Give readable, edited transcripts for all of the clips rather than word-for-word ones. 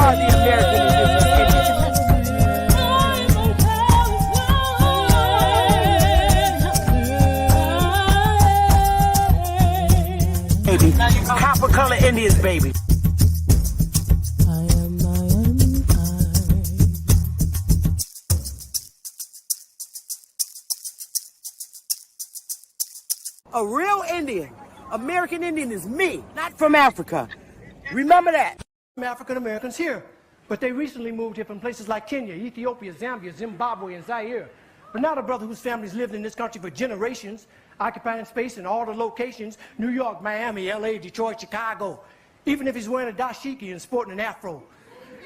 are the American Indians. Baby. Copper color Indians, baby. A real Indian, American Indian is me, not from Africa. Remember that. African Americans here, but they recently moved here from places like Kenya, Ethiopia, Zambia, Zimbabwe, and Zaire. But now the brother whose family's lived in this country for generations, occupying space in all the locations, New York, Miami, LA, Detroit, Chicago, even if he's wearing a dashiki and sporting an afro.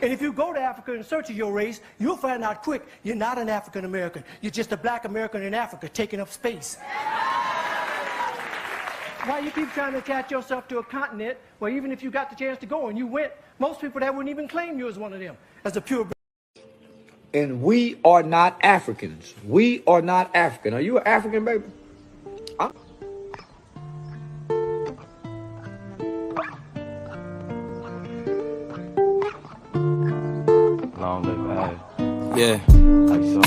And if you go to Africa in search of your race, you'll find out quick, you're not an African American. You're just a black American in Africa taking up space. Why you keep trying to attach yourself to a continent where even if you got the chance to go and you went, most people that wouldn't even claim you as one of them, as a pure. And we are not Africans. We are not African. Are you an African, baby? Long live Ed. Yeah. Like so.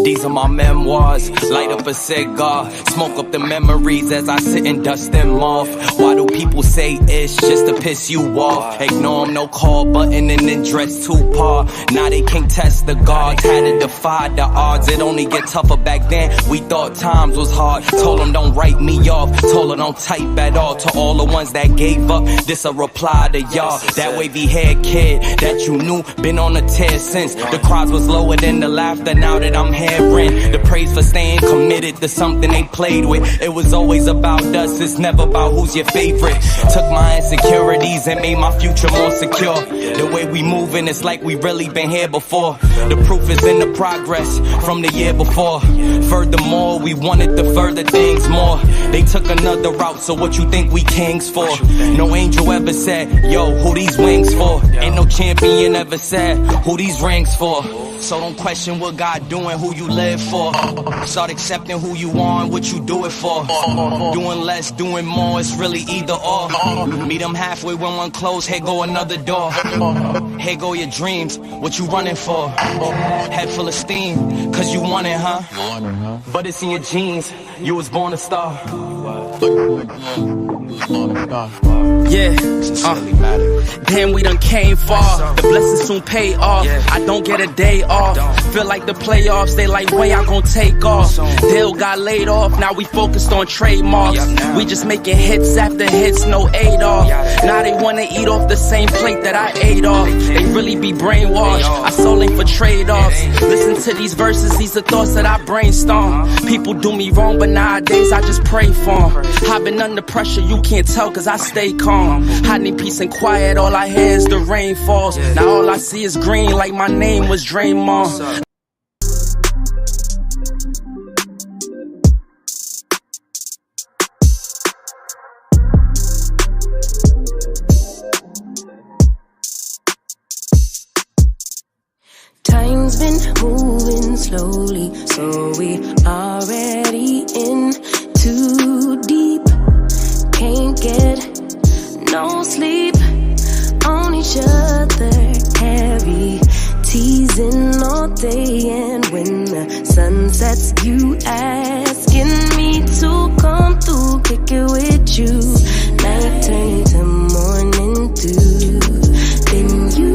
These are my memoirs. Light up a cigar, smoke up the memories as I sit and dust them off. Why do people say it's just to piss you off? Ignore them, no call button and then dress too par. Now they can't test the gods, had to defy the odds. It only get tougher back then, we thought times was hard. Told them don't write me off, told them don't type at all. To all the ones that gave up, this a reply to y'all. That wavy haired kid that you knew, been on a tear since. The crowds was lower than the laughter, now that I'm here. The praise for staying committed to something they played with. It was always about us, it's never about who's your favorite. Took my insecurities and made my future more secure. The way we moving, it's like we really been here before. The proof is in the progress from the year before. Furthermore, we wanted to further things more. They took another route, so what you think we kings for? No angel ever said, yo, who these wings for? Ain't no champion ever said, who these rings for? So don't question what God doing, who you live for. Start accepting who you are and what you do it for. Doing less, doing more, it's really either or. Meet them halfway when one close, here go another door. Here go your dreams, what you running for? Head full of steam, cause you want it, huh? But it's in your genes, you was born a star. Yeah, damn, we done came far. The blessings soon pay off. I don't get a day off. Feel like the playoffs, they like, when y'all gon' take off? Dale got laid off, now we focused on trademarks. We just making hits after hits, no aid off. Now they wanna eat off the same plate that I ate off. They really be brainwashed, I sold ain't for trade-offs. Listen to these verses, these are thoughts that I brainstorm. People do me wrong, but nowadays I just pray for them. I've been under pressure, you can't tell cause I stay calm. Hiding peace and quiet, all I hear is the rain falls. Now all I see is green like my name was Draymond. Time's been moving slowly, so we already in too deep. Can't get no sleep on each other, heavy teasing all day, and when the sun sets, you asking me to come through, kick it with you. Night turn to morning dew, then you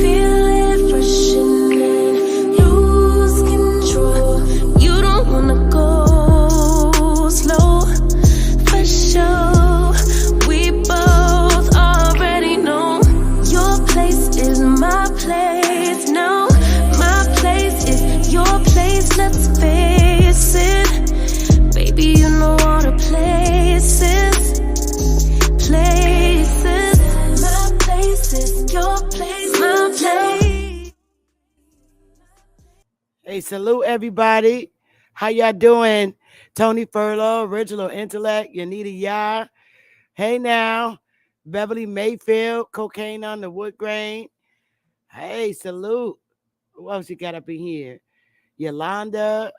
feel it rushing in, lose control. You don't wanna go slow, for sure. We both already know your place is my place now. My place is your place, let's face it. Baby, you know all the places. My place is your place, my place. Hey, salute everybody. How y'all doing? Tony Furlow, Original Intellect, Yanita Yar. Hey now, Beverly Mayfield, Cocaine on the Wood Grain. Hey, salute. Who else you got up in here? Yolanda.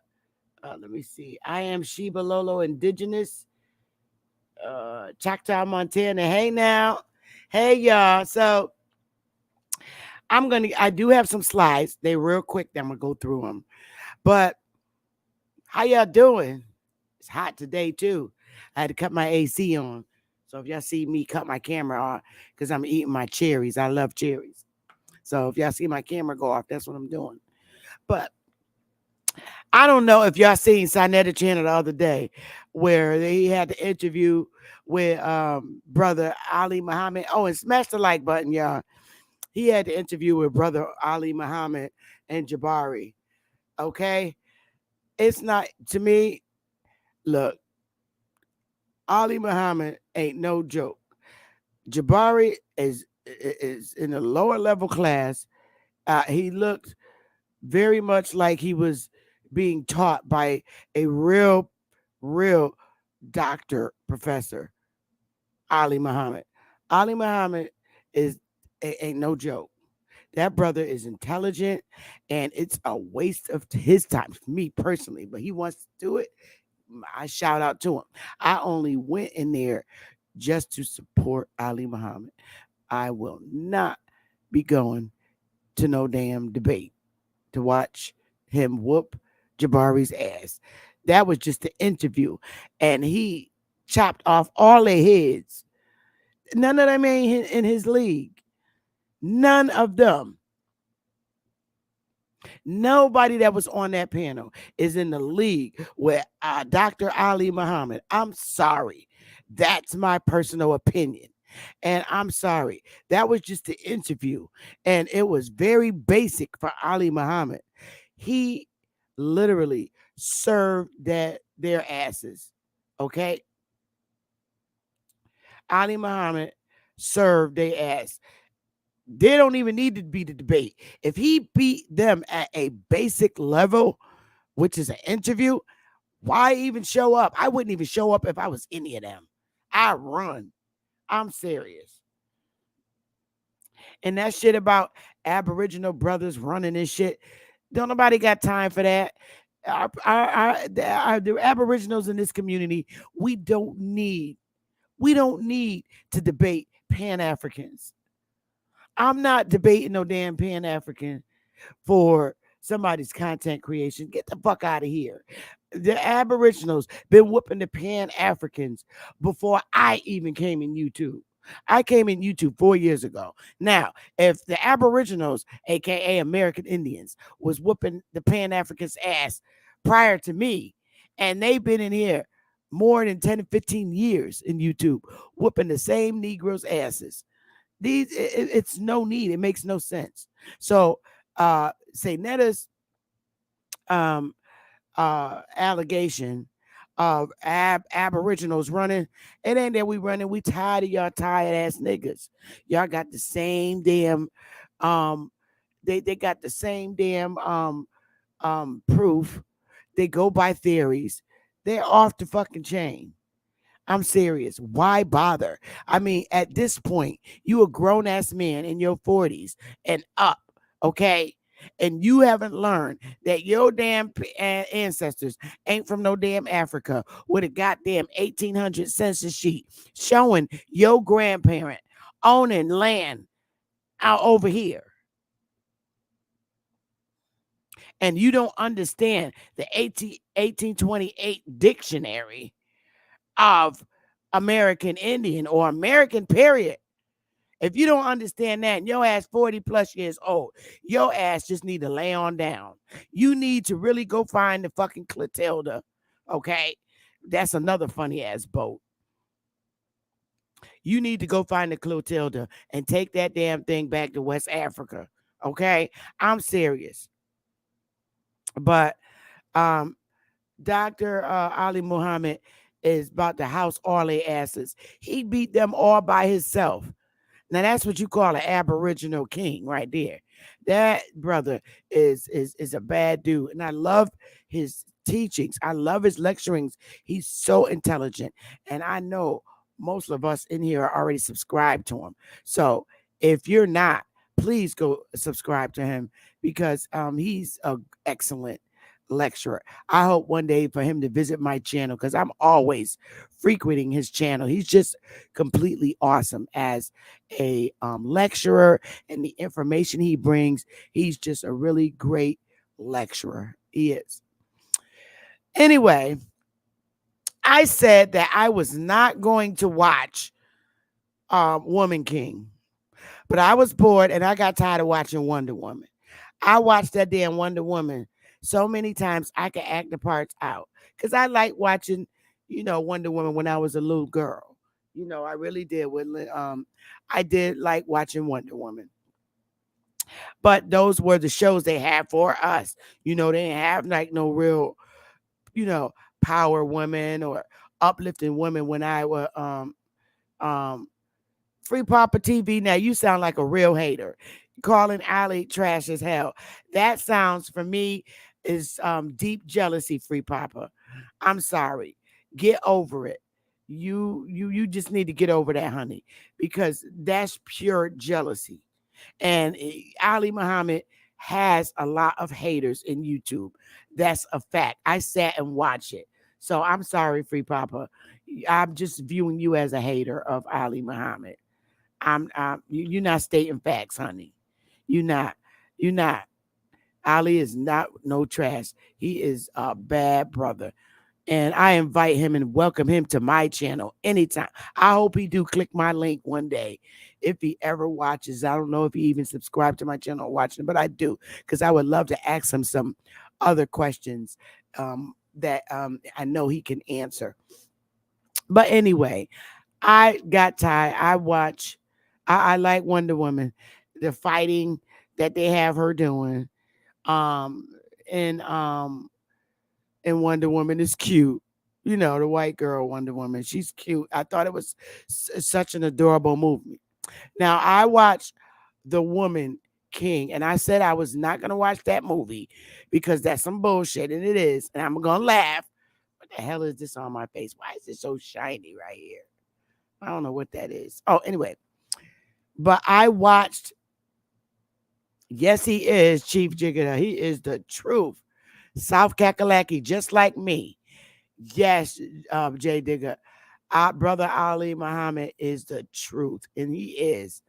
Let me see. I am Sheba Lolo Indigenous. Choctaw, Montana. Hey now. Hey y'all. So I do have some slides. They real quick. I'm gonna go through them. But how y'all doing? It's hot today too. I had to cut my AC on. So if y'all see me cut my camera on, because I'm eating my cherries. I love cherries. So if y'all see my camera go off, that's what I'm doing. But I don't know if y'all seen Sinetta Channel the other day where he had the interview with brother Ali Muhammad. Oh, and smash the like button, y'all. He had the interview with brother Ali Muhammad and Jabari. Okay? It's not, to me, look, Ali Muhammad ain't no joke. Jabari is in a lower level class. He looked very much like he was being taught by a real doctor professor, Ali Muhammad. Ali Muhammad is ain't no joke. That brother is intelligent, and it's a waste of his time, me personally. But he wants to do it. I shout out to him. I only went in there just to support Ali Muhammad. I will not be going to no damn debate to watch him whoop Jabari's ass. That was just the interview, and he chopped off all their heads. None of them ain't in his league. None of them. Nobody that was on that panel is in the league with Dr. Ali Muhammad. I'm sorry. That's my personal opinion. And I'm sorry. That was just the interview. And it was very basic for Ali Muhammad. He literally served their asses. Okay? Ali Muhammad served their ass. They don't even need to be the debate. If he beat them at a basic level, which is an interview, why even show up? I wouldn't even show up if I was any of them. I run. I'm serious. And that shit about Aboriginal brothers running and shit, don't nobody got time for that. The Aboriginals in this community, we don't need to debate Pan-Africans. I'm not debating no damn Pan-African for somebody's content creation. Get the fuck out of here. The Aboriginals been whooping the Pan-Africans before I even came in YouTube. I came in YouTube 4 years ago. Now, if the Aboriginals, aka American Indians, was whooping the Pan-Africans' ass prior to me, and they've been in here more than 10 to 15 years in YouTube, whooping the same Negroes' asses. It's no need. It makes no sense. So say Netta's allegation of aboriginals running, it ain't that we running. We tired of y'all tired ass niggas. Y'all got the same damn they got the same damn proof. They go by theories. They're off the fucking chain. I'm serious. Why bother? I mean, at this point, you a grown ass man in your 40s and up, okay? And you haven't learned that your damn ancestors ain't from no damn Africa with a goddamn 1800 census sheet showing your grandparent owning land out over here. And you don't understand the 1828 dictionary of American Indian or American period. If you don't understand that and your ass 40 plus years old, your ass just need to lay on down. You need to really go find the fucking Clotilda. Okay? That's another funny ass boat. You need to go find the Clotilda and take that damn thing back to West Africa. Okay? I'm serious. But Dr. Ali Muhammad is about to house all their asses. He beat them all by himself. Now that's what you call an Aboriginal king right there. That brother is a bad dude, and I love his teachings. I love his lecturings. He's so intelligent, and I know most of us in here are already subscribed to him. So if you're not, please go subscribe to him because he's excellent. lecturer. I hope one day for him to visit my channel because I'm always frequenting his channel. He's just completely awesome as a lecturer, and the information he brings. He's just a really great lecturer. He is. Anyway, I said that I was not going to watch Woman King, but I was bored and I got tired of watching Wonder Woman. I watched that damn Wonder Woman so many times I could act the parts out because I like watching, Wonder Woman when I was a little girl. I really did. I did like watching Wonder Woman, but those were the shows they had for us. They didn't have like no real, you know, power women or uplifting women when I were um Free Papa TV. Now you sound like a real hater. Calling Ali trash as hell. That sounds for me is deep jealousy, Free Papa. I'm sorry. Get over it. You just need to get over that, honey, because that's pure jealousy. And Ali Muhammad has a lot of haters in YouTube. That's a fact. I sat and watched it. So I'm sorry, Free Papa. I'm just viewing you as a hater of Ali Muhammad. You're not stating facts, honey. You're not. You're not. Ali is not no trash. He is a bad brother. And I invite him and welcome him to my channel anytime. I hope he do click my link one day. If he ever watches, I don't know if he even subscribed to my channel or watching, but I do, because I would love to ask him some other questions that I know he can answer. But anyway, I got tired. I like Wonder Woman. The fighting that they have her doing. Um and and Wonder Woman is cute. The white girl Wonder Woman. She's cute. I thought it was such an adorable movie. Now I watched The Woman King, and I said I was not gonna watch that movie because that's some bullshit, and it is. And I'm gonna laugh. What the hell is this on my face? Why is it so shiny right here? I don't know what that is. Oh, anyway. But I watched. Yes, he is Chief Jigger. He is the truth. South Kakalaki, just like me. Yes, Jay Digger. Our brother Ali Muhammad is the truth, and he is.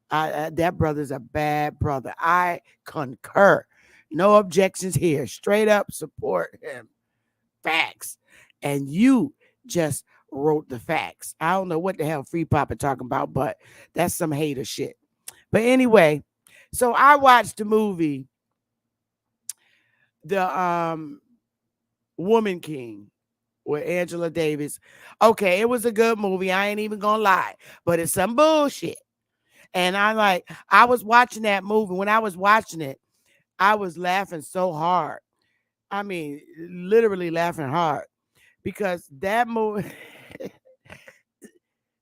That brother's a bad brother. I concur. No objections here. Straight up support him. Facts. And you just wrote the facts. I don't know what the hell Free Papa talking about, but that's some hater shit. But anyway, so I watched the movie, the Woman King with Angela Davis. Okay, it was a good movie. I ain't even gonna lie, but it's some bullshit. And I was watching that movie. When I was watching it, I was laughing so hard. I mean, literally laughing hard because that movie,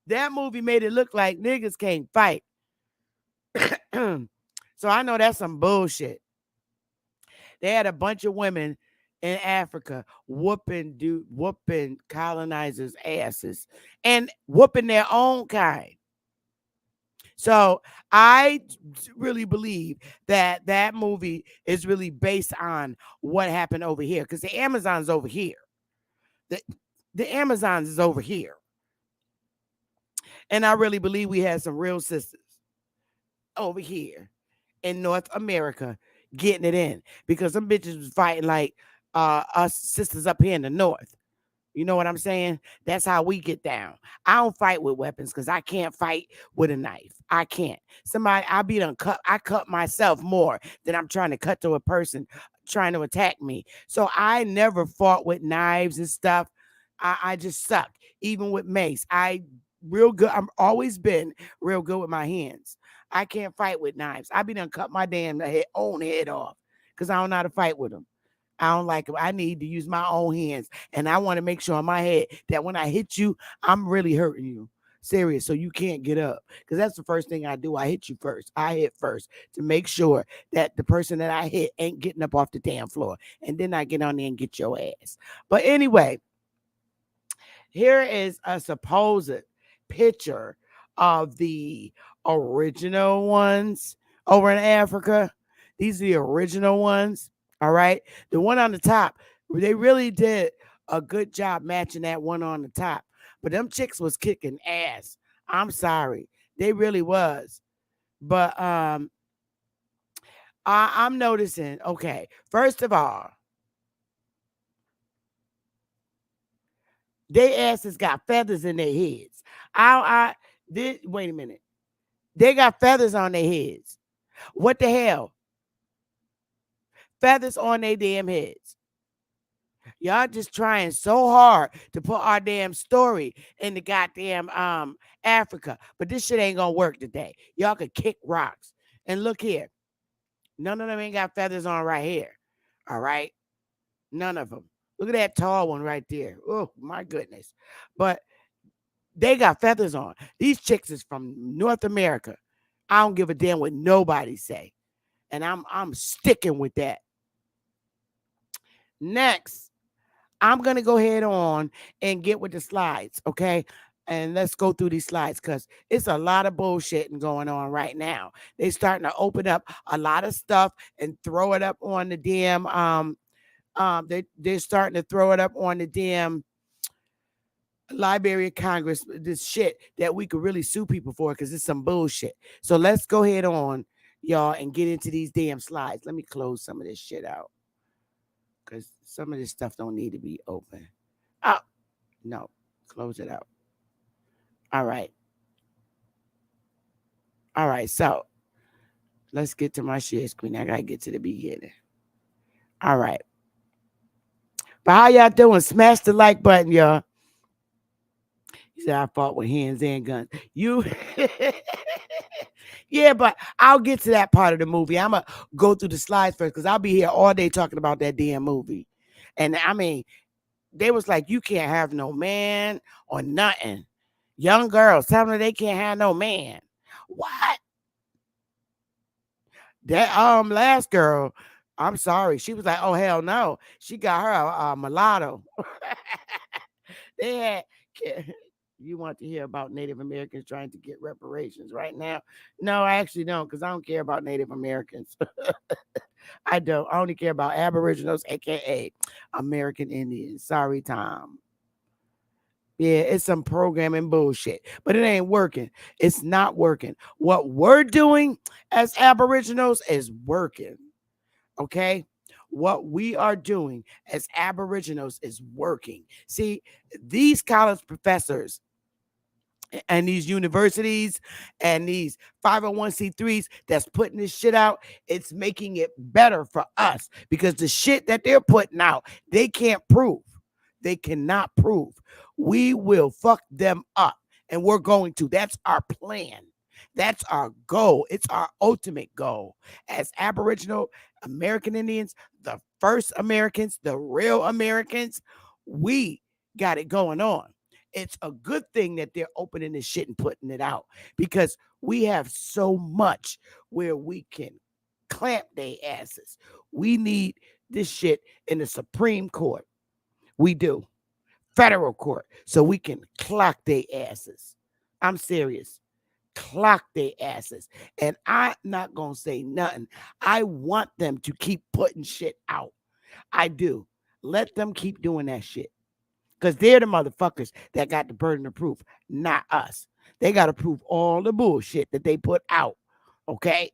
that movie made it look like niggas can't fight. So I know that's some bullshit. They had a bunch of women in Africa whooping colonizers' asses and whooping their own kind. So I really believe that that movie is really based on what happened over here, because the Amazon's over here. The Amazons is over here. And I really believe we had some real sisters over here in North America getting it in, because some bitches was fighting like us sisters up here in the North. You know what I'm saying? That's how we get down. I don't fight with weapons because I can't fight with a knife. I can't. I cut myself more than I'm trying to cut to a person trying to attack me. So I never fought with knives and stuff. I just suck. Even with mace. I'm always been real good with my hands. I can't fight with knives. I be done cut my damn own head off because I don't know how to fight with them. I don't like them. I need to use my own hands. And I want to make sure in my head that when I hit you, I'm really hurting you. Serious. So you can't get up. Because that's the first thing I do. I hit you first. I hit first to make sure that the person that I hit ain't getting up off the damn floor. And then I get on there and get your ass. But anyway, here is a supposed picture of the original ones over in Africa. These are the original ones. All right. The one on the top, they really did a good job matching that one on the top. But them chicks was kicking ass. I'm sorry. They really was. But I'm noticing, okay, first of all, they asses got feathers in their heads. Wait a minute. They got feathers on their heads. What the hell? Feathers on their damn heads. Y'all just trying so hard to put our damn story in the goddamn Africa. But this shit ain't gonna work today. Y'all could kick rocks. And look here. None of them ain't got feathers on right here. All right. None of them. Look at that tall one right there. Oh, my goodness. But they got feathers on. These chicks is from North America. I don't give a damn what nobody say. And I'm sticking with that. Next, I'm going to go ahead on and get with the slides, okay? And let's go through these slides because it's a lot of bullshitting going on right now. They starting to open up a lot of stuff and throw it up on the damn they're starting to throw it up on the damn Library of Congress, this shit that we could really sue people for because it's some bullshit. So let's go ahead on, y'all, and get into these damn slides. Let me close some of this shit out because some of this stuff don't need to be open. Oh, no, close it out. All right. All right, so let's get to my share screen. I got to get to the beginning. All right. But how y'all doing? Smash the like button, y'all. He said, I fought with hands and guns. You, yeah, but I'll get to that part of the movie. I'm going to go through the slides first because I'll be here all day talking about that damn movie. And I mean, they was like, you can't have no man or nothing. Young girls telling them they can't have no man. What? That last girl, I'm sorry. She was like, oh, hell no. She got her a mulatto. They had... You want to hear about Native Americans trying to get reparations right now? No, I actually don't, because I don't care about Native Americans. I don't. I only care about Aboriginals, aka American Indians. Sorry, Tom. Yeah, it's some programming bullshit, but it ain't working. It's not working. What we're doing as Aboriginals is working. Okay? What we are doing as Aboriginals is working. See, these college professors and these universities and these 501c3s that's putting this shit out, it's making it better for us because the shit that they're putting out, they can't prove. They cannot prove. We will fuck them up, and we're going to. That's our plan. That's our goal. It's our ultimate goal. As Aboriginal American Indians, the first Americans, the real Americans, we got it going on. It's a good thing that they're opening this shit and putting it out because we have so much where we can clamp their asses. We need this shit in the Supreme Court. We do. Federal court. So we can clock their asses. I'm serious. Clock their asses. And I'm not going to say nothing. I want them to keep putting shit out. I do. Let them keep doing that shit. Because they're the motherfuckers that got the burden of proof, not us. They got to prove all the bullshit that they put out, okay?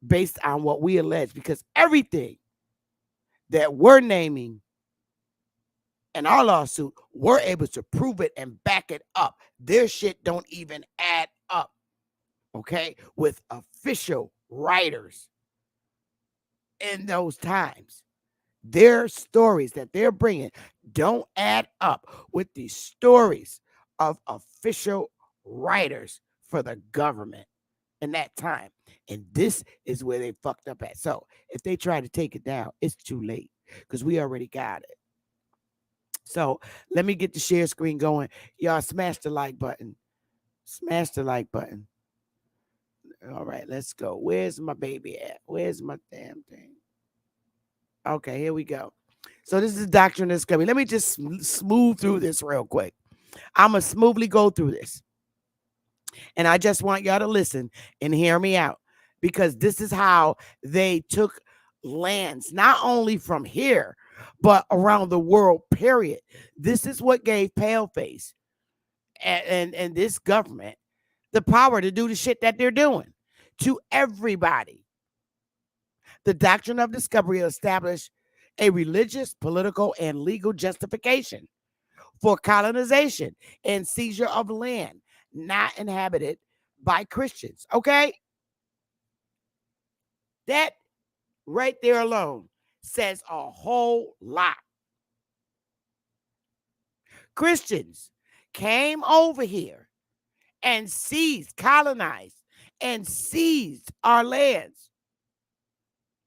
Based on what we allege. Because everything that we're naming in our lawsuit, we're able to prove it and back it up. Their shit don't even add up, okay? With official writers in those times. Their stories that they're bringing don't add up with the stories of official writers for the government in that time. And this is where they fucked up at. So if they try to take it down, it's too late because we already got it. So let me get the share screen going. Y'all smash the like button. Smash the like button. All right, let's go. Where's my baby at? Where's my damn thing? Okay, here we go. So this is Doctrine that's coming. Let me just smooth through this real quick. I'm going to smoothly go through this. And I just want y'all to listen and hear me out because this is how they took lands, not only from here, but around the world, period. This is what gave Paleface and this government the power to do the shit that they're doing to everybody. The doctrine of discovery established a religious, political, and legal justification for colonization and seizure of land not inhabited by Christians. Okay? That right there alone says a whole lot. Christians came over here and seized, colonized, and seized our lands.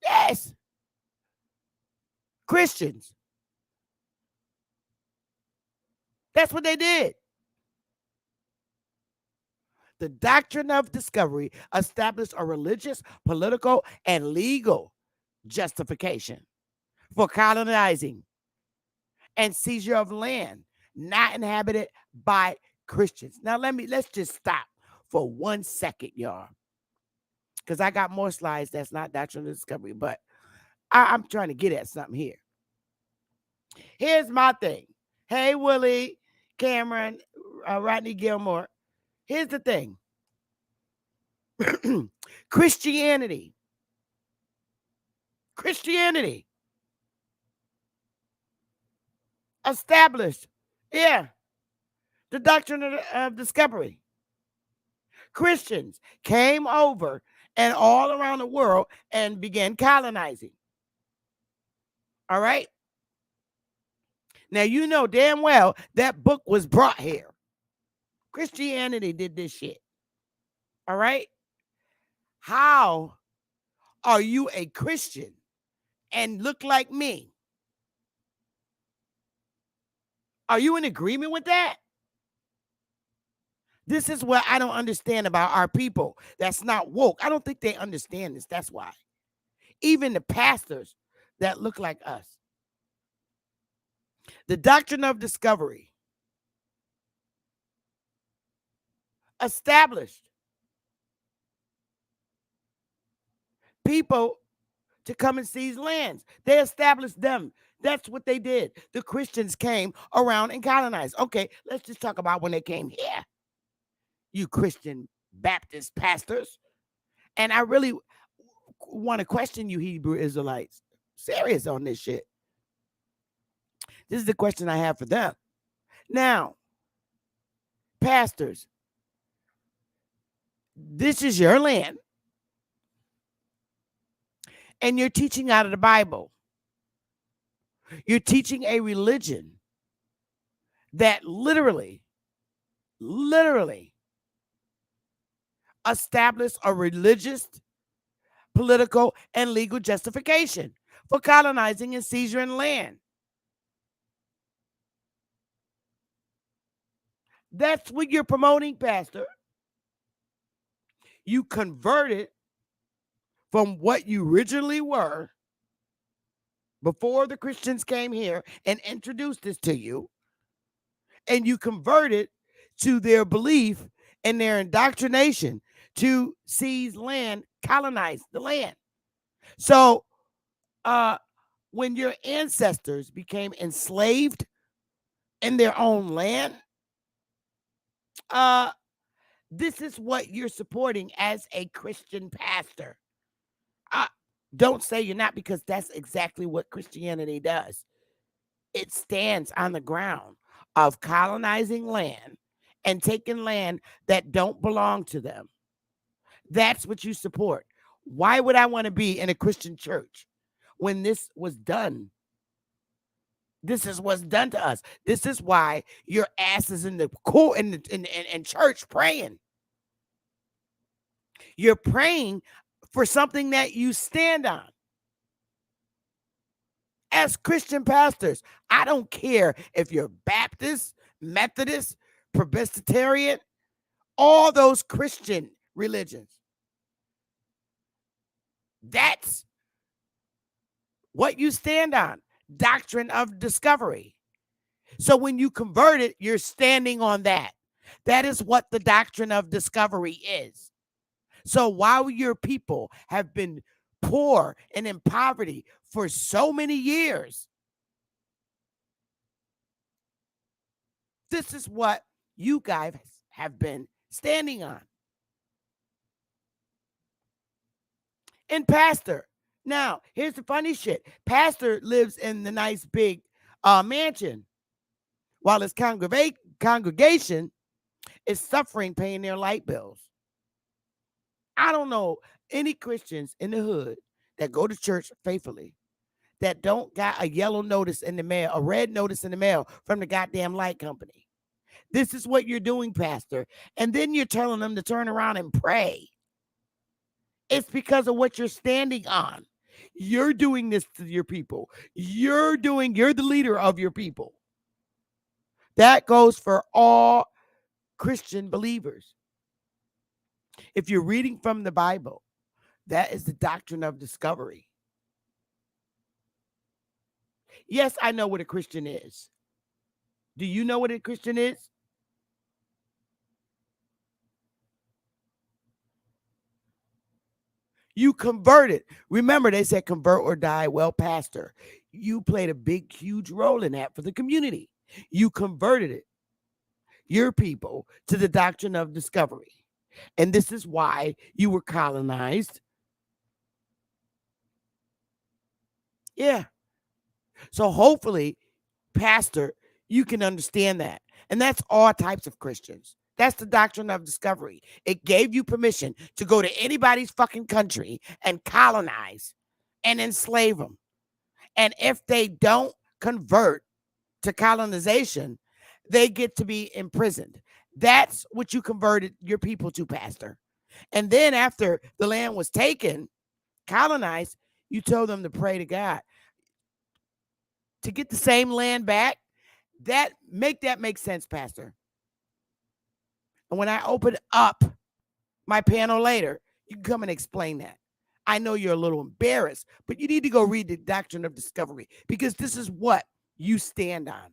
Yes. Christians. That's what they did. The doctrine of discovery established a religious, political, and legal justification for colonizing and seizure of land not inhabited by Christians. Now let's just stop for 1 second, y'all, because I got more slides that's not doctrine of discovery, but I'm trying to get at something here. Here's my thing. Hey, Willie, Cameron, Rodney Gilmore. Here's the thing. Christianity established, the doctrine of discovery. Christians came over and all around the world and began colonizing. All right? Now, you know damn well that book was brought here. Christianity did this shit. All right? How are you a Christian and look like me? Are you in agreement with that? This is what I don't understand about our people that's not woke. I don't think they understand this. That's why. Even the pastors that look like us. The doctrine of discovery established people to come and seize lands. They established them. That's what they did. The Christians came around and colonized. Okay, let's just talk about when they came here. You Christian Baptist pastors. And I really want to question you, Hebrew Israelites. Serious on this shit. This is the question I have for them. Now, pastors, this is your land. And you're teaching out of the Bible. You're teaching a religion that literally established a religious, political, and legal justification for colonizing and seizuring land. That's what you're promoting, Pastor. You converted from what you originally were before the Christians came here and introduced this to you, and you converted to their belief and their indoctrination to seize land, colonize the land. So when your ancestors became enslaved in their own land, this is what you're supporting as a Christian pastor. Don't say you're not, because that's exactly what Christianity does. It stands on the ground of colonizing land and taking land that don't belong to them. That's what you support. Why would I want to be in a Christian church when this was done? This is what's done to us. This is why your ass is in the court in church praying. You're praying for something that you stand on. As Christian pastors, I don't care if you're Baptist, Methodist, Presbyterian, all those Christian religions. That's what you stand on. Doctrine of discovery. So when you convert it, you're standing on that. That is what the doctrine of discovery is. So while your people have been poor and in poverty for so many years. This is what you guys have been standing on. And Pastor, now here's the funny shit. Pastor lives in the nice big mansion while his congregation is suffering paying their light bills. I don't know any Christians in the hood that go to church faithfully that don't got a yellow notice in the mail, a red notice in the mail from the goddamn light company. This is what you're doing, Pastor. And then you're telling them to turn around and pray. It's because of what you're standing on. You're doing this to your people. You're the leader of your people. That goes for all Christian believers. If you're reading from the Bible, that is the doctrine of discovery. Yes, I know what a Christian is. Do you know what a Christian is? You converted. Remember, they said convert or die. Well, Pastor, you played a big, huge role in that for the community. You converted it, your people, to the doctrine of discovery. And this is why you were colonized. Yeah. So hopefully, Pastor, you can understand that. And that's all types of Christians. That's the doctrine of discovery. It gave you permission to go to anybody's fucking country and colonize and enslave them. And if they don't convert to colonization, they get to be imprisoned. That's what you converted your people to, Pastor. And then after the land was taken, colonized, you told them to pray to God to get the same land back. That make sense, Pastor. And when I open up my panel later, you can come and explain that. I know you're a little embarrassed, but you need to go read the Doctrine of Discovery because this is what you stand on.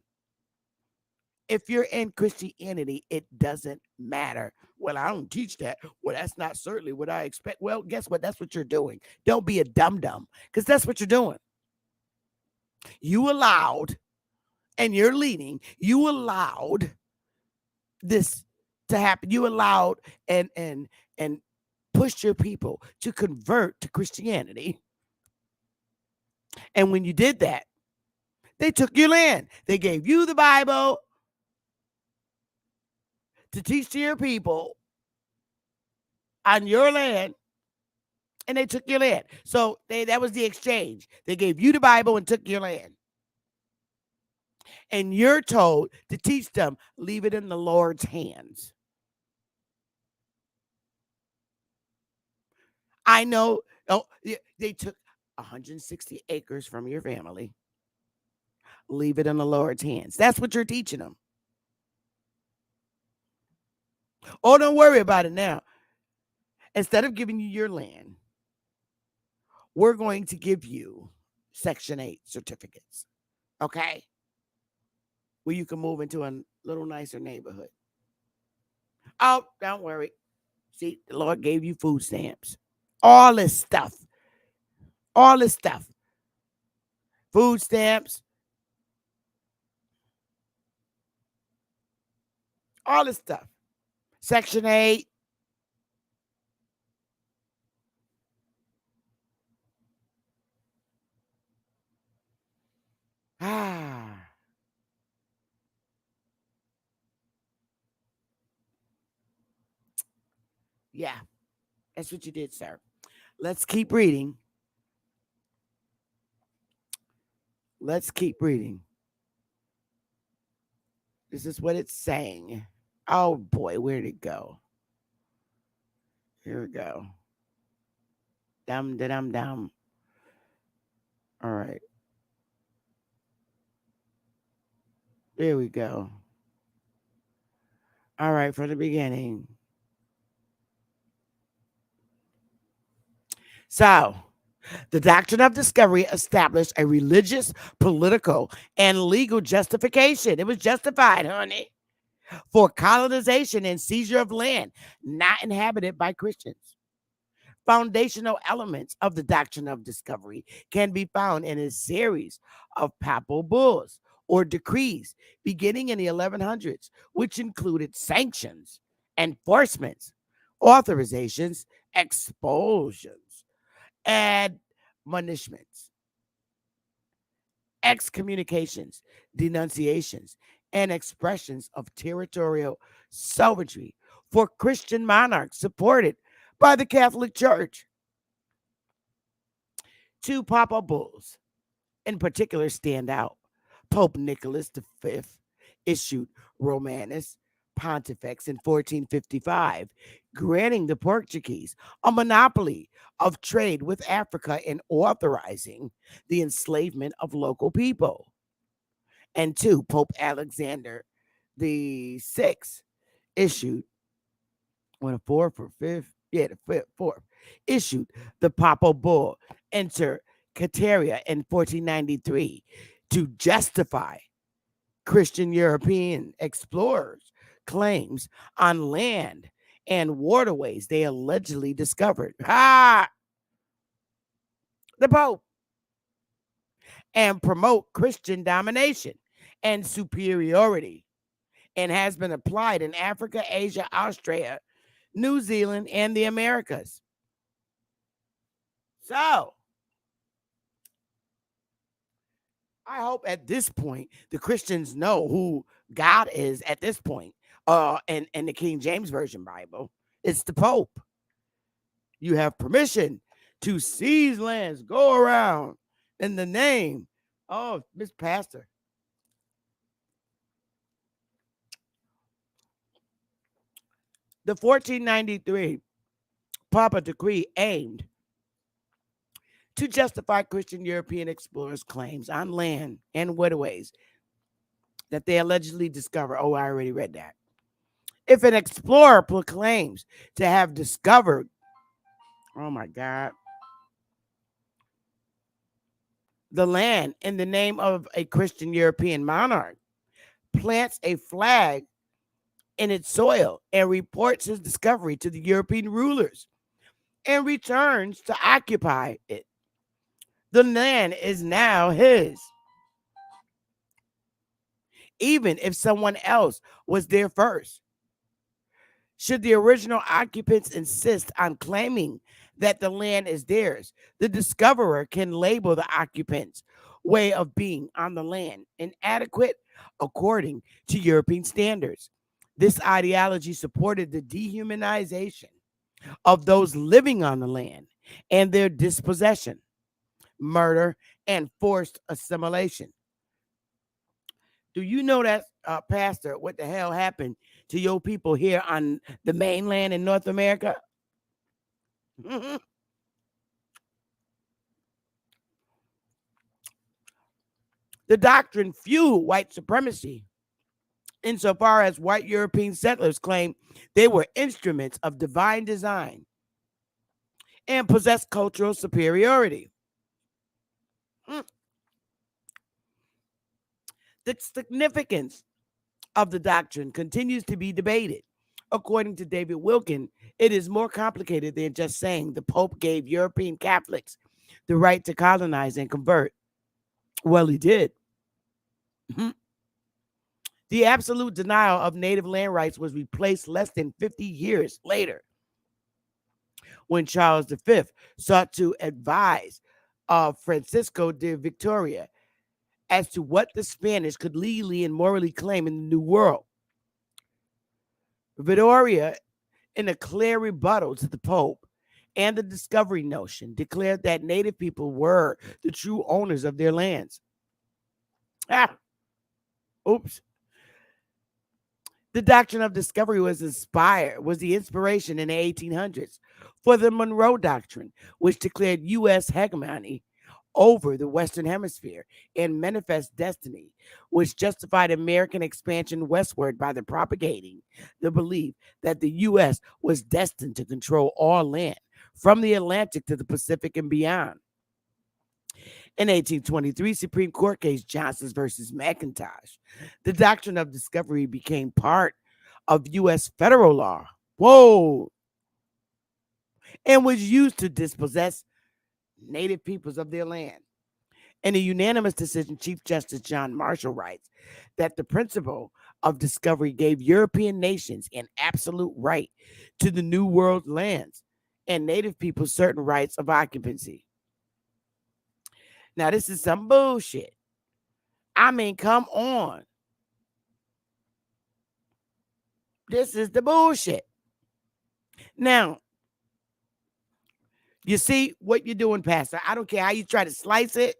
If you're in Christianity, it doesn't matter. Well, I don't teach that. Well, that's not certainly what I expect. Well, guess what? That's what you're doing. Don't be a dum-dum because that's what you're doing. You allowed, and you're leading, you allowed this to happen. You allowed and pushed your people to convert to Christianity. And when you did that, they took your land. They gave you the Bible to teach to your people on your land, and they took your land. So that was the exchange. They gave you the Bible and took your land. And you're told to teach them, leave it in the Lord's hands. I know they took 160 acres from your family. Leave it in the Lord's hands. That's what you're teaching them. Oh, don't worry about it now. Instead of giving you your land, we're going to give you Section 8 certificates. Okay? Where you can move into a little nicer neighborhood. Oh, don't worry. See, the Lord gave you food stamps. All this stuff. All this stuff. Food stamps. All this stuff. Section 8. Yeah, that's what you did, sir. Let's keep reading. Let's keep reading. This is what it's saying. Oh, boy, where'd it go? Here we go. Dum. All right. There we go. All right, from the beginning. So, the Doctrine of Discovery established a religious, political, and legal justification. It was justified, honey, for colonization and seizure of land not inhabited by Christians. Foundational elements of the doctrine of discovery can be found in a series of papal bulls or decrees beginning in the 1100s, which included sanctions, enforcements, authorizations, expulsions, admonishments, excommunications, denunciations, and expressions of territorial sovereignty for Christian monarchs supported by the Catholic Church. Two papal bulls in particular stand out. Pope Nicholas V issued Romanus Pontifex in 1455, granting the Portuguese a monopoly of trade with Africa and authorizing the enslavement of local people. And two, Pope Alexander the Sixth issued on the fourth or fifth, the fourth, issued the papal bull Inter Cateria in 1493 to justify Christian European explorers' claims on land and waterways they allegedly discovered. The Pope. And promote Christian domination and superiority, and has been applied in Africa, Asia, Australia, New Zealand, and the Americas. So, I hope at this point the Christians know who God is at this point. In the King James Version Bible, it's the Pope. You have permission to seize lands, go around in the name of Miss Pastor. The 1493 Papa Decree aimed to justify Christian European explorers' claims on land and waterways that they allegedly discover. Oh, I already read that. If an explorer proclaims to have discovered, oh my God, the land in the name of a Christian European monarch, plants a flag in its soil and reports his discovery to the European rulers and returns to occupy it, the land is now his. Even if someone else was there first. Should the original occupants insist on claiming that the land is theirs, the discoverer can label the occupants' way of being on the land inadequate according to European standards. This ideology supported the dehumanization of those living on the land and their dispossession, murder, and forced assimilation. Do you know that, Pastor, what the hell happened to your people here on the mainland in North America? The doctrine fueled white supremacy insofar as white European settlers claimed they were instruments of divine design and possessed cultural superiority. The significance of the doctrine continues to be debated. According to David Wilkin, it is more complicated than just saying the Pope gave European Catholics the right to colonize and convert. Well, he did. The absolute denial of native land rights was replaced less than 50 years later when Charles V sought to advise Francisco de Victoria as to what the Spanish could legally and morally claim in the New World. Victoria, in a clear rebuttal to the Pope and the discovery notion, declared that native people were the true owners of their lands. Oops. The doctrine of discovery was the inspiration in the 1800s for the Monroe Doctrine, which declared U.S. hegemony over the Western Hemisphere, and Manifest Destiny, which justified American expansion westward by propagating the belief that the U.S. was destined to control all land from the Atlantic to the Pacific and beyond. In 1823, Supreme Court case Johnson versus McIntosh, the doctrine of discovery became part of U.S. federal law. Whoa! and was used to dispossess native peoples of their land. In a unanimous decision, Chief Justice John Marshall writes that the principle of discovery gave European nations an absolute right to the New World lands and native peoples certain rights of occupancy. Now, this is some bullshit. I mean, come on. This is the bullshit. Now, you see what you're doing, Pastor. I don't care how you try to slice it,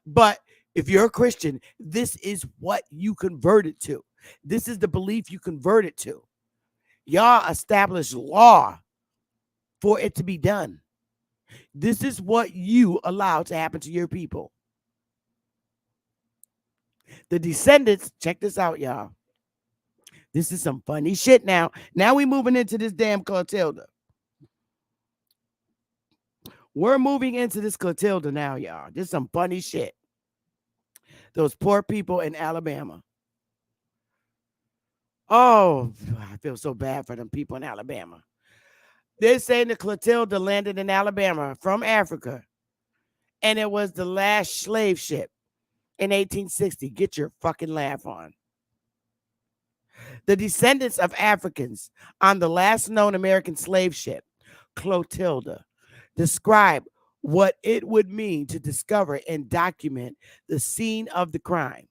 but if you're a Christian, this is what you converted to. This is the belief you converted to. Y'all established law for it to be done. This is what you allow to happen to your people. The descendants, check this out, y'all. This is some funny shit now. Now we moving into this damn Clotilda. We're moving into this Clotilda now, y'all. This is some funny shit. Those poor people in Alabama. Oh, I feel so bad for them people in Alabama. They're saying the Clotilda landed in Alabama from Africa, and it was the last slave ship in 1860. Get your fucking laugh on. The descendants of Africans on the last known American slave ship, Clotilda, describe what it would mean to discover and document the scene of the crime.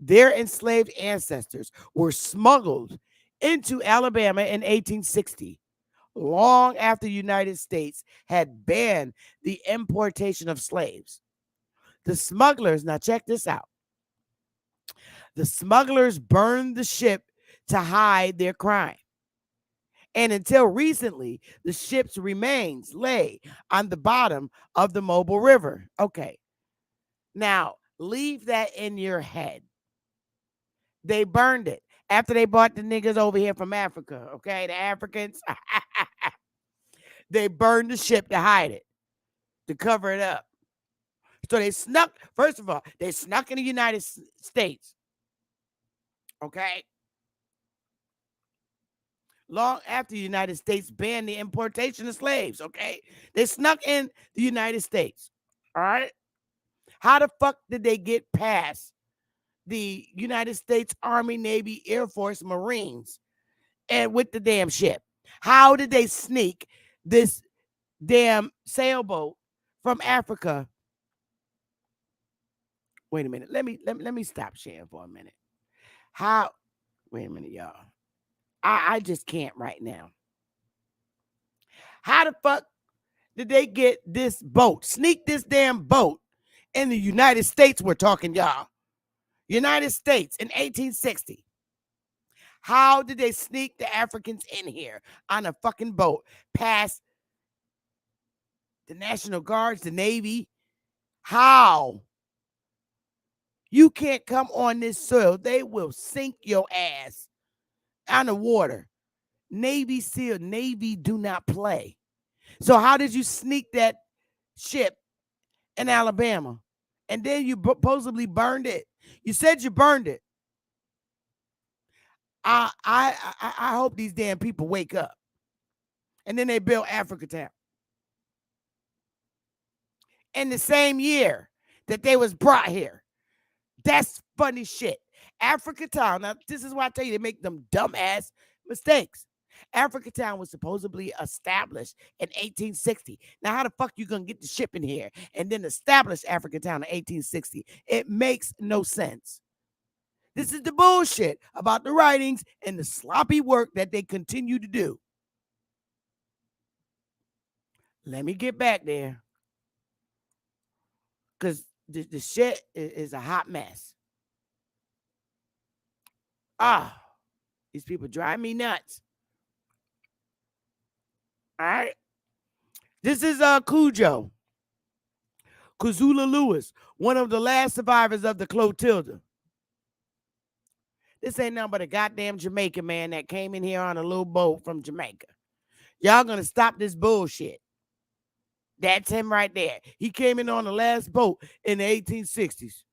Their enslaved ancestors were smuggled into Alabama in 1860, long after the United States had banned the importation of slaves. The smugglers, now check this out. The smugglers burned the ship to hide their crime. And until recently, the ship's remains lay on the bottom of the Mobile River. Okay. Now, leave that in your head. They burned it after they brought the niggas over here from Africa. Okay, the Africans. They burned the ship to hide it, to cover it up. So they snuck, first of all, they snuck in the United States. Okay. Long after the United States banned the importation of slaves. Okay. They snuck in the United States. All right. How the fuck did they get past the United States Army, Navy, Air Force, Marines, and with the damn ship? How did they sneak this damn sailboat from Africa? Wait a minute. Let me stop sharing for a minute. How? Wait a minute, y'all. I just can't right now. How the fuck did they get this boat? Sneak this damn boat in the United States? We're talking, y'all. United States in 1860. How did they sneak the Africans in here on a fucking boat past the National Guards, the Navy? How? You can't come on this soil. They will sink your ass on the water. Navy SEAL, Navy do not play. So how did you sneak that ship in Alabama? And then you supposedly burned it. You said you burned it. I hope these damn people wake up. And then they built Africa Town. In the same year that they was brought here. That's funny shit. Africa Town. Now, this is why I tell you they make them dumbass mistakes. Africa Town was supposedly established in 1860. Now, how the fuck you gonna get the ship in here and then establish Africa Town in 1860? It makes no sense. This is the bullshit about the writings and the sloppy work that they continue to do. Let me get back there. Because the shit is a hot mess. These people drive me nuts. All right. This is Kuzula Lewis, one of the last survivors of the Clotilda. This ain't nothing but a goddamn Jamaican man that came in here on a little boat from Jamaica. Y'all gonna stop this bullshit. That's him right there. He came in on the last boat in the 1860s.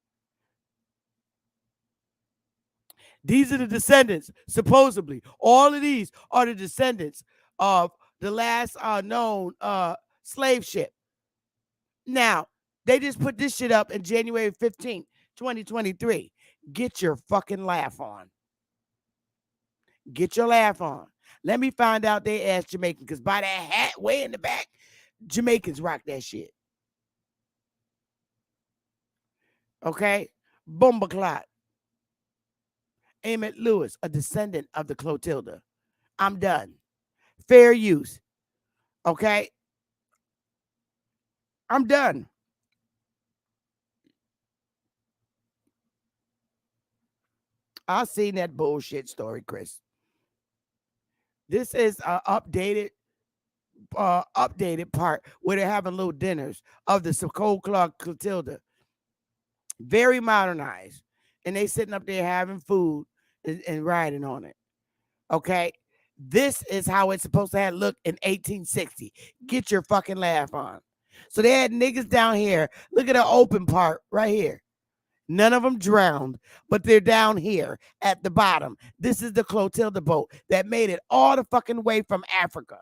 These are the descendants, supposedly. All of these are the descendants of the last known slave ship. Now, they just put this shit up in January 15th, 2023. Get your fucking laugh on. Get your laugh on. Let me find out they ass Jamaican, because by that hat way in the back, Jamaicans rock that shit. Okay? Bombaclot. Emmett Lewis, a descendant of the Clotilda. I'm done. Fair use. Okay? I'm done. I've seen that bullshit story, Chris. This is an updated part where they're having little dinners of the Soul Clark Clotilda. Very modernized. And they sitting up there having food and riding on it. Okay? This is how it's supposed to have looked in 1860. Get your fucking laugh on. So they had niggas down here. Look at the open part right here. None of them drowned, but they're down here at the bottom. This is the Clotilda boat that made it all the fucking way from Africa.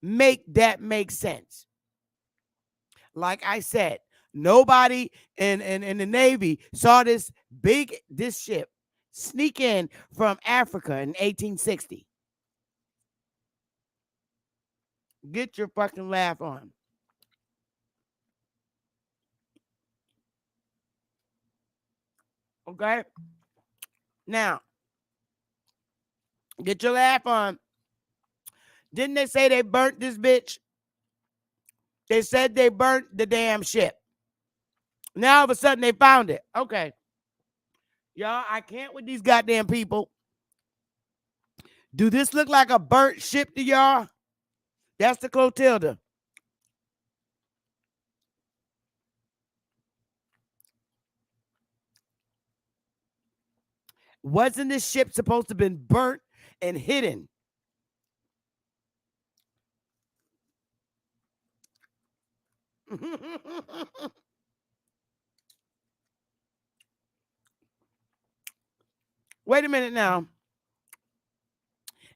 Make that make sense. Like I said, nobody in the Navy saw this ship sneak in from Africa in 1860. Get your fucking laugh on. Okay? Now, get your laugh on. Didn't they say they burnt this bitch? They said they burnt the damn ship. Now all of a sudden they found it. Okay. Y'all, I can't with these goddamn people. Do this look like a burnt ship to y'all? That's the Clotilda. Wasn't this ship supposed to have been burnt and hidden? Wait a minute now.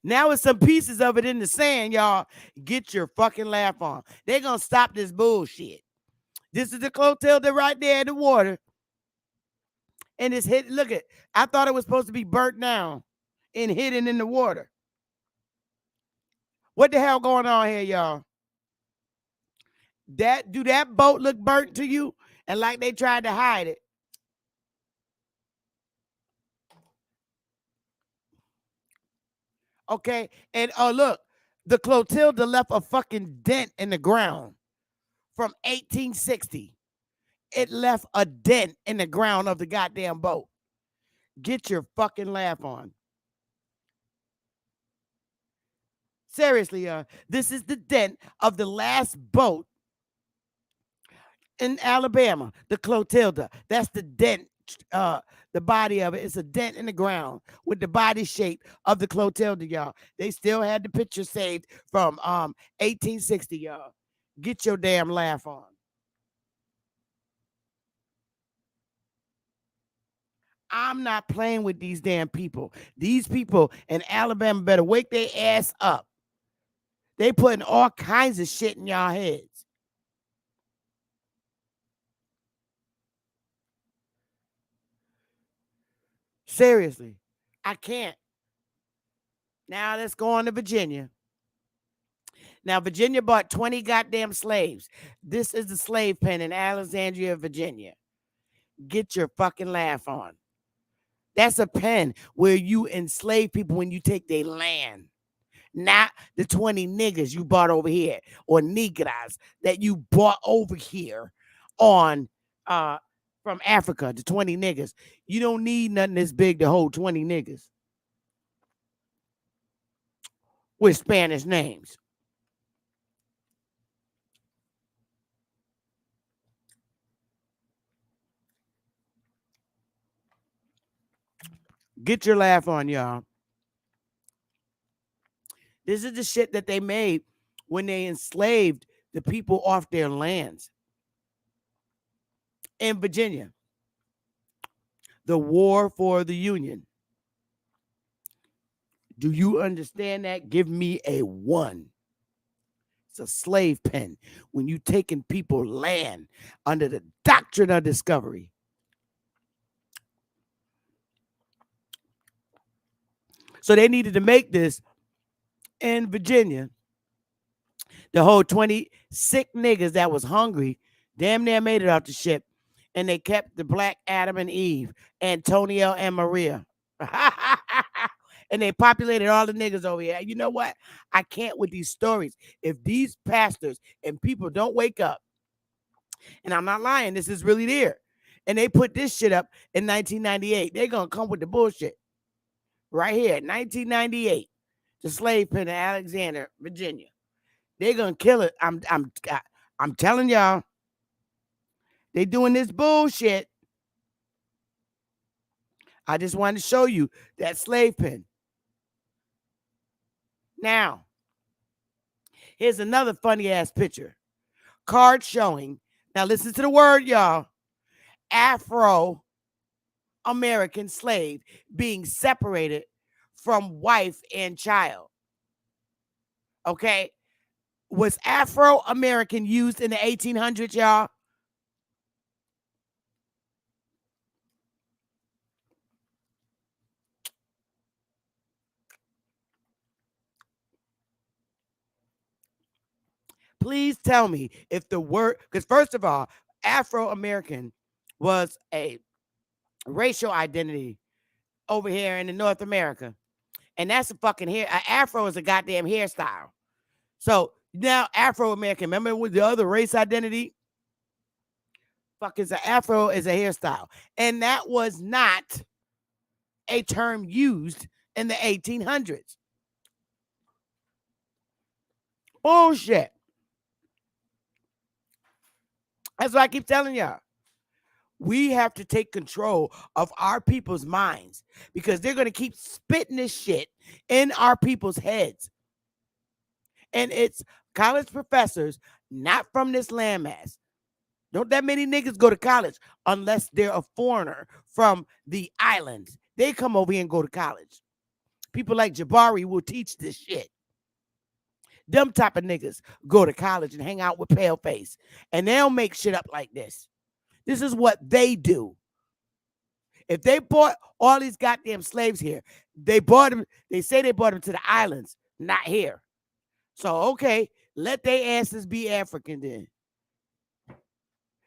Now it's some pieces of it in the sand, y'all. Get your fucking laugh on. They're going to stop this bullshit. This is the Clotilda right there in the water. And it's hit. Look at, I thought it was supposed to be burnt down and hidden in the water. What the hell going on here, y'all? Do that boat look burnt to you? And like they tried to hide it? Okay. And look, the Clotilda left a fucking dent in the ground from 1860. It left a dent in the ground of the goddamn boat. Get your fucking laugh on. Seriously, this is the dent of the last boat in Alabama, the Clotilda. That's the dent, the body of it. It's a dent in the ground with the body shape of the Clotilda, y'all. They still had the picture saved from 1860, y'all. Get your damn laugh on. I'm not playing with these damn people. These people in Alabama better wake their ass up. They putting all kinds of shit in y'all heads. Seriously, I can't. Now let's go on to Virginia. Now, Virginia bought 20 goddamn slaves. This is the slave pen in Alexandria, Virginia. Get your fucking laugh on. That's a pen where you enslave people when you take their land. Not the 20 niggas you bought over here or niggas that you bought over here on from Africa, the 20 niggas. You don't need nothing this big to hold 20 niggas with Spanish names. Get your laugh on, y'all. This is the shit that they made when they enslaved the people off their lands. In Virginia, the war for the Union. Do you understand that? Give me a 1. It's a slave pen when you taking people land under the doctrine of discovery. So they needed to make this in Virginia. The whole 20 sick niggas that was hungry damn near made it off the ship. And they kept the black Adam and Eve, Antonio and Maria. And they populated all the niggas over here. You know what? I can't with these stories. If these pastors and people don't wake up, and I'm not lying, this is really there. And they put this shit up in 1998. They're going to come with the bullshit. Right here, 1998. The slave pen in Alexander, Virginia. They're going to kill it. I'm telling y'all. They doing this bullshit. I just wanted to show you that slave pen. Now, here's another funny ass picture. Card showing. Now listen to the word, y'all. Afro-American slave being separated from wife and child. Okay? Was Afro-American used in the 1800s, y'all? Please tell me if the word, because first of all, Afro-American was a racial identity over here in the North America. And that's a fucking hair. Afro is a goddamn hairstyle. So now Afro-American, remember with the other race identity? Fuck is an Afro is a hairstyle. And that was not a term used in the 1800s. Bullshit. That's what I keep telling y'all. We have to take control of our people's minds because they're going to keep spitting this shit in our people's heads. And it's college professors not from this landmass. Don't that many niggas go to college unless they're a foreigner from the islands. They come over here and go to college. People like Jabari will teach this shit. Them type of niggas go to college and hang out with Paleface. And they don't make shit up like this. This is what they do. If they brought all these goddamn slaves here, they brought them, they say they brought them to the islands, not here. So, okay, let their asses be African then.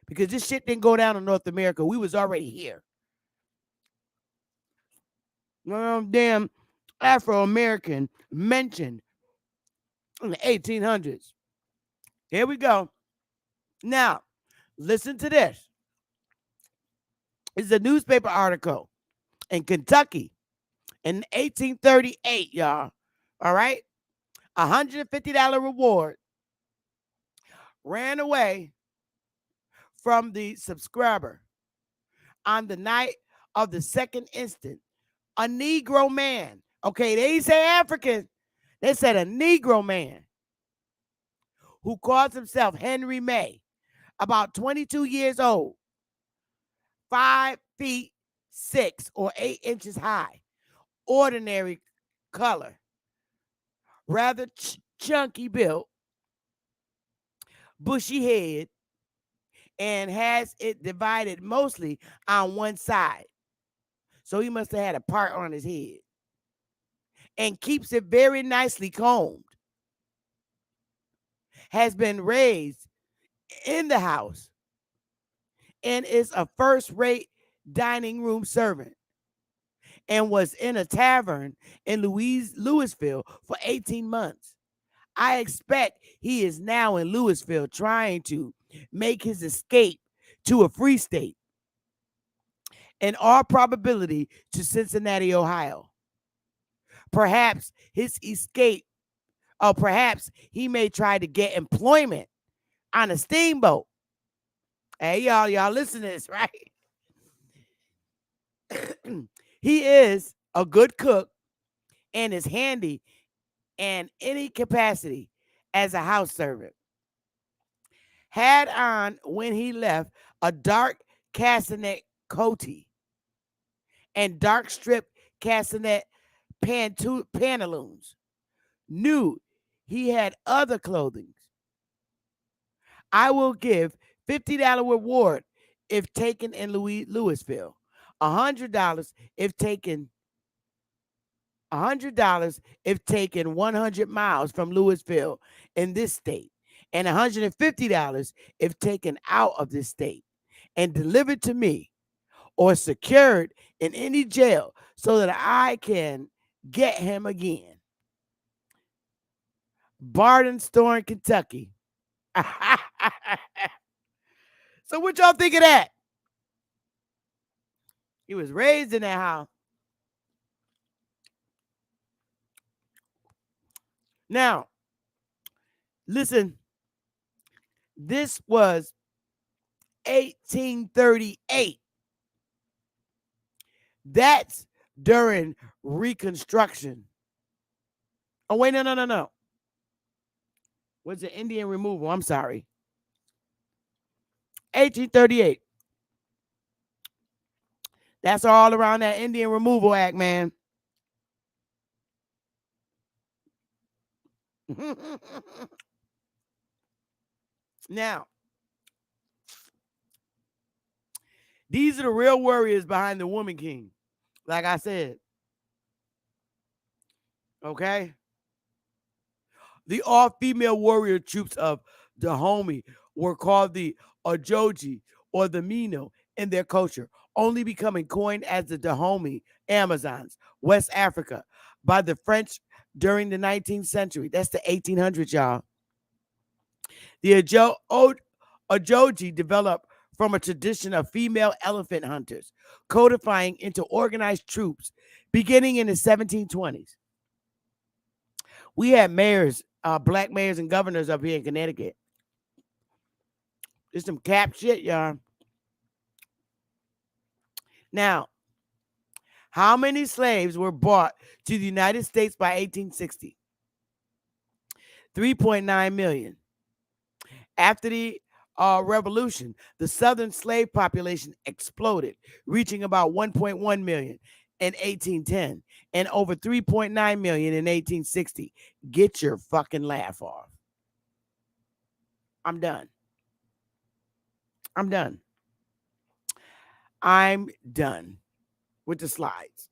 Because this shit didn't go down in North America. We was already here. Damn Afro-American mentioned in the 1800s. Here we go. Now, listen to this. It's a newspaper article in Kentucky in 1838, y'all. All right? $150 reward ran away from the subscriber on the night of the 2nd instant. A Negro man. Okay, they didn't say African. They said a Negro man who calls himself Henry May, about 22 years old, 5 feet 6 or 8 inches high, ordinary color, rather chunky built, bushy head, and has it divided mostly on one side. So he must have had a part on his head. And keeps it very nicely combed. Has been raised in the house and is a first-rate dining room servant and was in a tavern in Louisville for 18 months. I expect he is now in Louisville trying to make his escape to a free state, in all probability to Cincinnati, Ohio. Perhaps his escape, or perhaps he may try to get employment on a steamboat. Hey, y'all listen to this, right? He is a good cook and is handy in any capacity as a house servant. Had on, when he left, a dark castanet coatee and dark strip castanet pantaloons. Nude. He had other clothing. I will give $50 reward if taken in Louisville. $100 if taken. $100 if taken 100 miles from Louisville in this state, and $150 if taken out of this state and delivered to me or secured in any jail so that I can get him again. Barden Store in Kentucky. So what y'all think of that? He was raised in that house. Now, listen, this was 1838. That's during Reconstruction. Oh, wait, no. What's the Indian removal? I'm sorry. 1838. That's all around that Indian Removal Act, man. Now, these are the real warriors behind the Woman King. Like I said. Okay? The all-female warrior troops of Dahomey were called the Ojoji or the Mino in their culture, only becoming coined as the Dahomey Amazons, West Africa, by the French during the 19th century. That's the 1800s, y'all. The Ojoji developed from a tradition of female elephant hunters, codifying into organized troops beginning in the 1720s. We had mayors, black mayors and governors up here in Connecticut. It's some cap shit, y'all. Now, how many slaves were brought to the United States by 1860? 3.9 million. After the Revolution, the Southern slave population exploded, reaching about 1.1 million in 1810 and over 3.9 million in 1860. Get your fucking laugh off. I'm done. I'm done with the slides.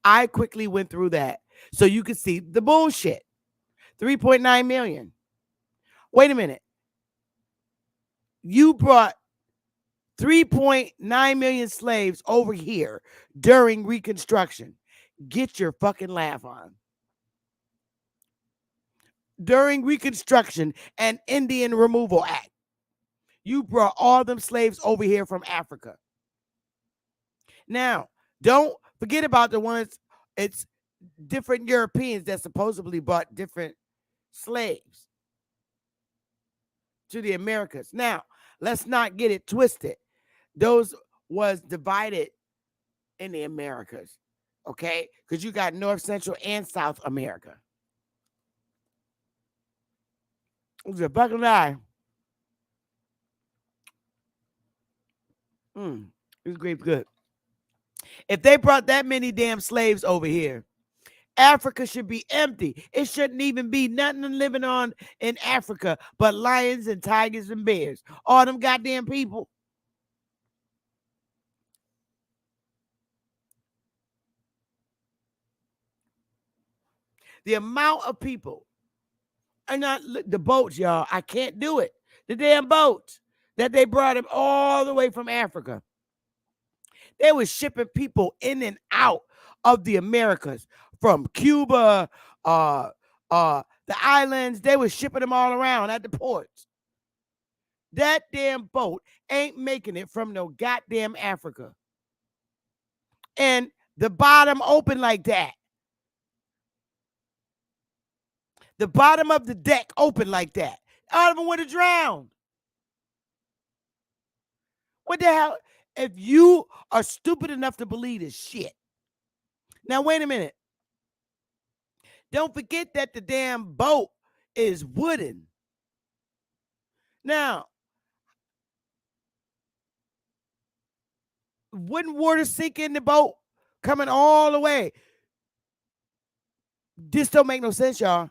I quickly went through that so you could see the bullshit. 3.9 million. Wait a minute. You brought 3.9 million slaves over here during Reconstruction. Get your fucking laugh on. During Reconstruction and Indian Removal Act, you brought all them slaves over here from Africa. Now, don't forget about the ones, it's different Europeans that supposedly brought different slaves to the Americas. Now, let's not get it twisted. Those was divided in the Americas, okay? Because you got North, Central, and South America. It was a fucking lie. This grape's good. If they brought that many damn slaves over here, Africa should be empty. It shouldn't even be nothing living on in Africa but lions and tigers and bears. All them goddamn people. The amount of people, and not the boats, y'all. I can't do it. The damn boats that they brought them all the way from Africa. They were shipping people in and out of the Americas from Cuba, the islands. They were shipping them all around at the ports. That damn boat ain't making it from no goddamn Africa. And the bottom open like that. The bottom of the deck open like that. All of them would have drowned. What the hell? If you are stupid enough to believe this shit. Now, wait a minute. Don't forget that the damn boat is wooden. Now, wouldn't water sink in the boat coming all the way? This don't make no sense, y'all.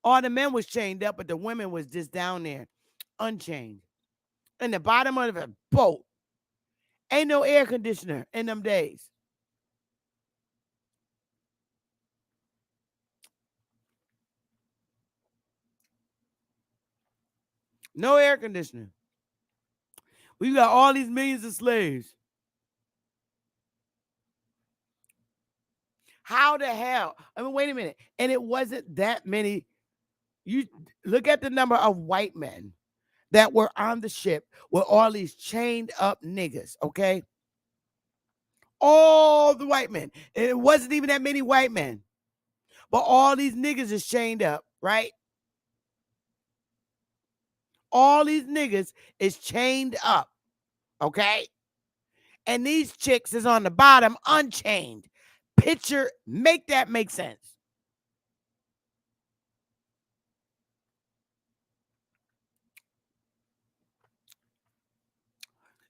All the men was chained up, but the women was just down there, unchained. In the bottom of a boat. Ain't no air conditioner in them days. No air conditioner. We got all these millions of slaves. How the hell? I mean, wait a minute. And it wasn't that many. You look at the number of white men that were on the ship with all these chained up niggas, okay? All the white men. And it wasn't even that many white men. But all these niggas is chained up, right? All these niggas is chained up, okay? And these chicks is on the bottom unchained. Picture, make that make sense.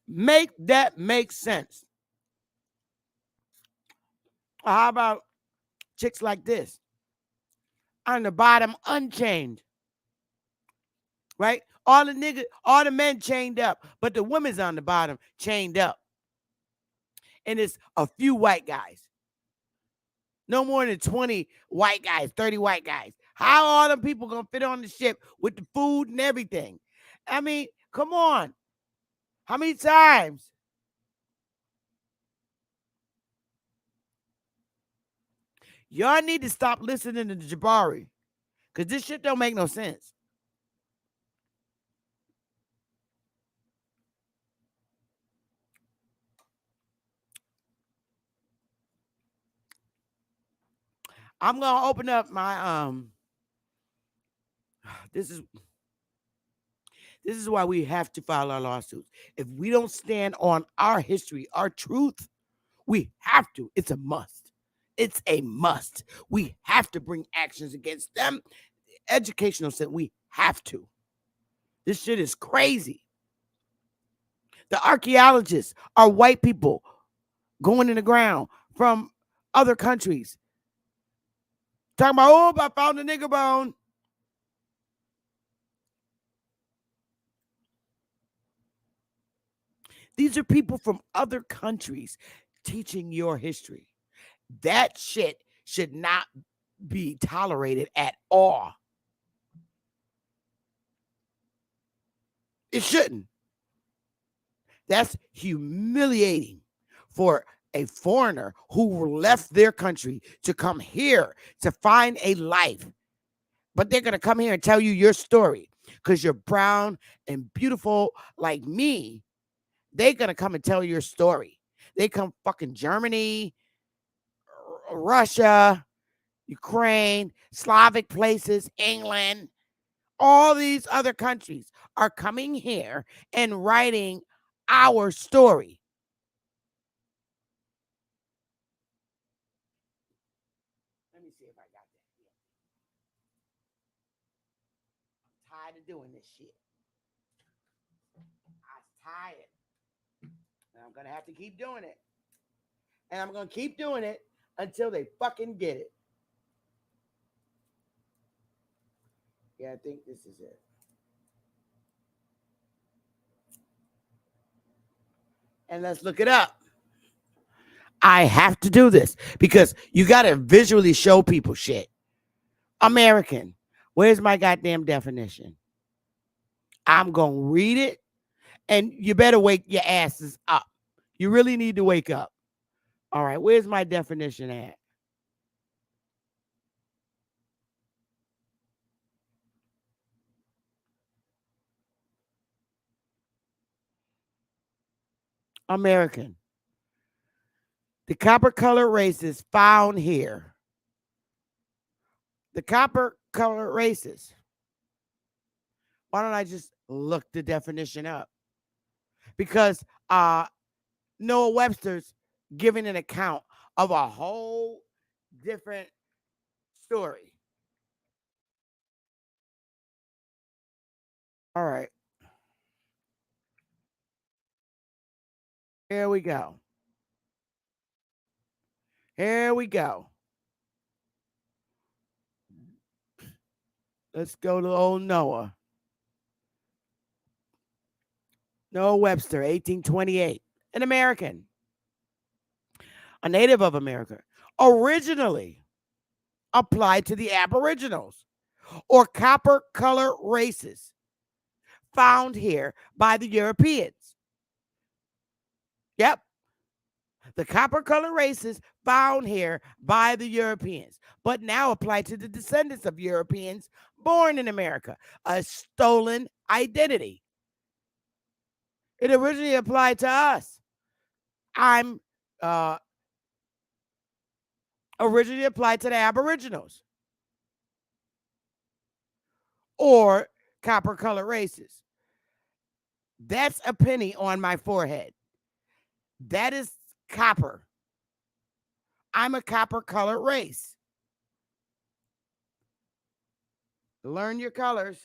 Make that make sense. How about chicks like this? On the bottom unchained. Right? All the men chained up, but the women's on the bottom chained up. And it's a few white guys. No more than 20 white guys, 30 white guys. How all them people gonna fit on the ship with the food and everything? I mean, come on. How many times? Y'all need to stop listening to Jabari. Because this shit don't make no sense. I'm gonna open up my this is why we have to file our lawsuits. If we don't stand on our history, our truth, we have to. It's a must. It's a must. We have to bring actions against them. Educational sense, we have to. This shit is crazy. The archaeologists are white people going in the ground from other countries. Talking about, oh, I found a nigger bone. These are people from other countries teaching your history. That shit should not be tolerated at all. It shouldn't. That's humiliating for a foreigner who left their country to come here to find a life. But they're going to come here and tell you your story because you're brown and beautiful like me. They're going to come and tell your story. They come fucking Germany, Russia, Ukraine, Slavic places, England. All these other countries are coming here and writing our story. Let me see if I got that. I'm tired of doing this shit. I'm tired. And I'm going to have to keep doing it. And I'm going to keep doing it until they fucking get it. Yeah, I think this is it. And let's look it up. I have to do this because you got to visually show people shit. American. Where's my goddamn definition? I'm going to read it, and you better wake your asses up. You really need to wake up. All right, where's my definition at? American. The copper color races found here. The copper color races. Why don't I just look the definition up? Because Noah Webster's giving an account of a whole different story. All right. Here we go. Here we go. Let's go to old Noah. Noah Webster, 1828. An American, a native of America, originally applied to the Aboriginals or copper color races found here by the Europeans. Yep. The copper color races found here by the Europeans, but now apply to the descendants of Europeans born in America, a stolen identity. It originally applied to us. I'm originally applied to the Aboriginals or copper color races. That's a penny on my forehead. That is copper. I'm a copper color race. Learn your colors.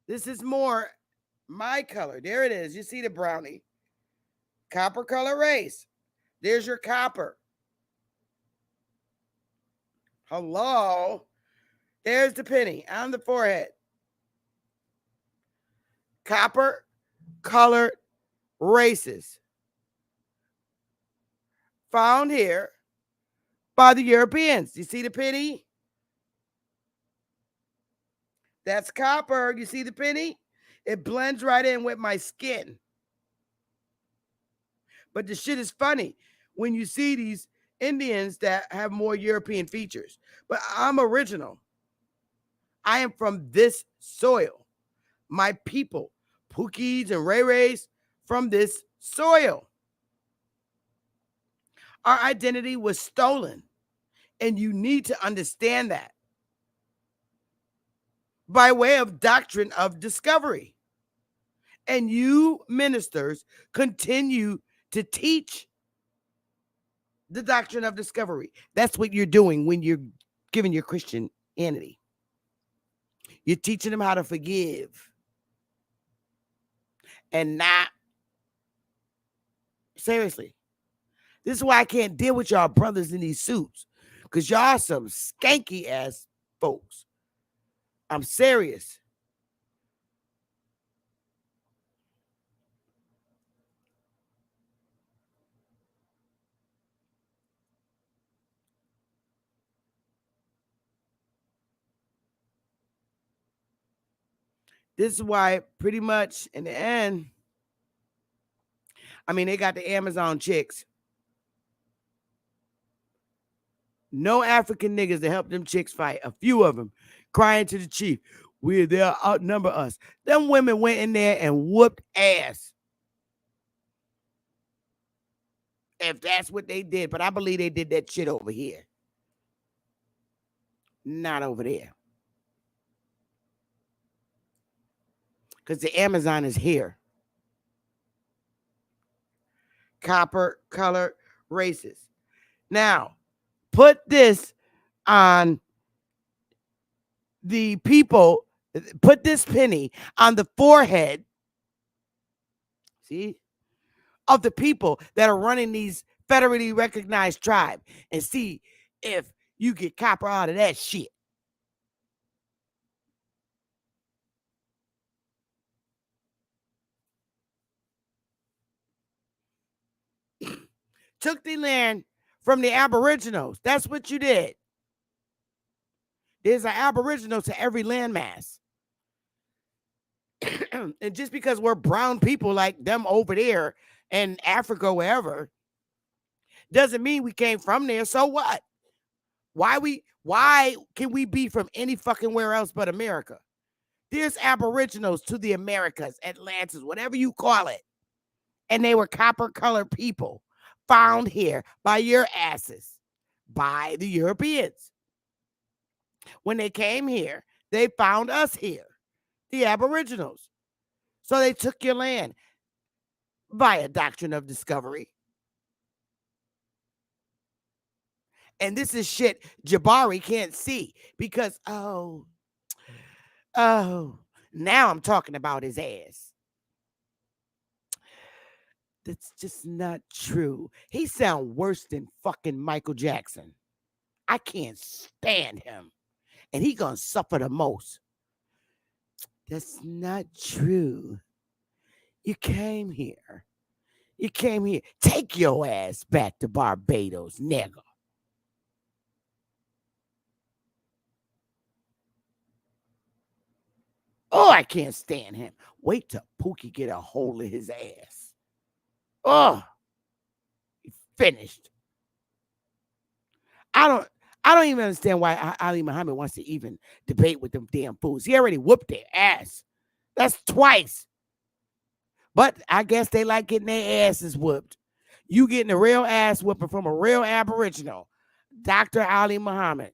This is more my color. There it is. You see the brownie. Copper color race. There's your copper. Hello. There's the penny on the forehead. Copper colored races found here by the Europeans. You see the penny? That's copper. You see the penny? It blends right in with my skin. But the shit is funny when you see these Indians that have more European features. But I'm original. I am from this soil. My people, Pookies and Ray Rays, from this soil. Our identity was stolen, and you need to understand that by way of doctrine of discovery. And you ministers continue to teach the doctrine of discovery. That's what you're doing when you're giving your Christianity. You're teaching them how to forgive and not. Seriously. This is why I can't deal with y'all brothers in these suits, because y'all some skanky ass folks. I'm serious. This is why pretty much in the end, I mean, they got the Amazon chicks. No African niggas to help them chicks fight. A few of them crying to the chief, they'll outnumber us. Them women went in there and whooped ass. If that's what they did. But I believe they did that shit over here. Not over there. Because the Amazon is here. Copper color races. Now, put this on the people, put this penny on the forehead, see, of the people that are running these federally recognized tribe and see if you get copper out of that shit. Took the land from the Aboriginals. That's what you did. There's an Aboriginal to every landmass. And just because we're brown people like them over there in Africa, wherever, doesn't mean we came from there. So what? Why can we be from any fucking where else but America? There's Aboriginals to the Americas, Atlantis, whatever you call it. And they were copper colored people found here by your asses, by the Europeans. When they came here, they found us here, the Aboriginals. So they took your land by a doctrine of discovery. And this is shit Jabari can't see because, now I'm talking about his ass. That's just not true. He sound worse than fucking Michael Jackson. I can't stand him. And he gonna suffer the most. That's not true. You came here. You came here. Take your ass back to Barbados, nigga. Oh, I can't stand him. Wait till Pookie get a hold of his ass. Oh, he finished. I don't I don't even understand why Ali Muhammad wants to even debate with them damn fools. He already whooped their ass. That's twice. But I guess they like getting their asses whooped. You getting a real ass whooping from a real Aboriginal, Dr. Ali Muhammad.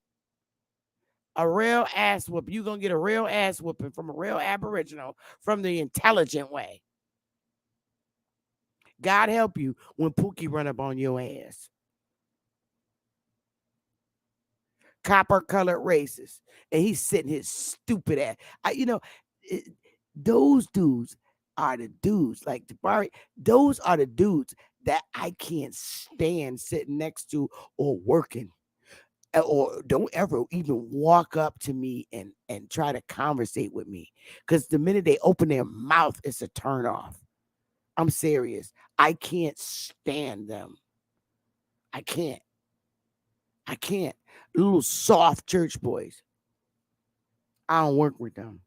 A real ass whoop. You gonna get a real ass whooping from a real Aboriginal from the intelligent way. God help you when Pookie run up on your ass. Copper colored racist, and he's sitting his stupid ass. Those dudes are the dudes like Jabari. Those are the dudes that I can't stand sitting next to or working. Or don't ever even walk up to me and try to conversate with me. Because the minute they open their mouth, it's a turn off. I'm serious. I can't stand them. I can't. Little soft church boys. I don't work with them.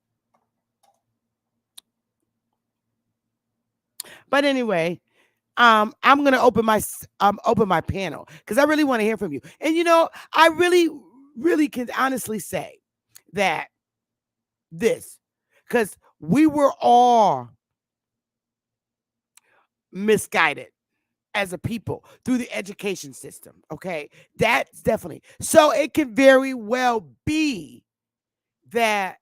But anyway, I'm gonna open my panel because I really want to hear from you. And I really can honestly say that this, because we were all misguided as a people through the education system. Okay, that's definitely so. It can very well be that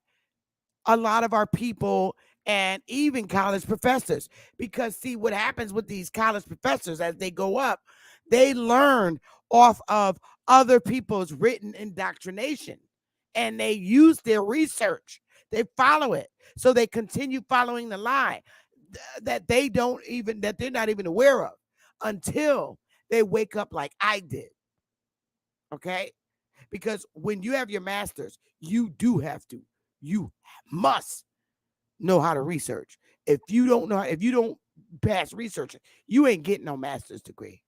a lot of our people and even college professors, because see what happens with these college professors as they go up, they learn off of other people's written indoctrination and they use their research. They follow it. So they continue following the lie that they're not even aware of until they wake up like I did. Okay? Because when you have your master's, you must know how to research. If you don't pass researching, you ain't getting no master's degree.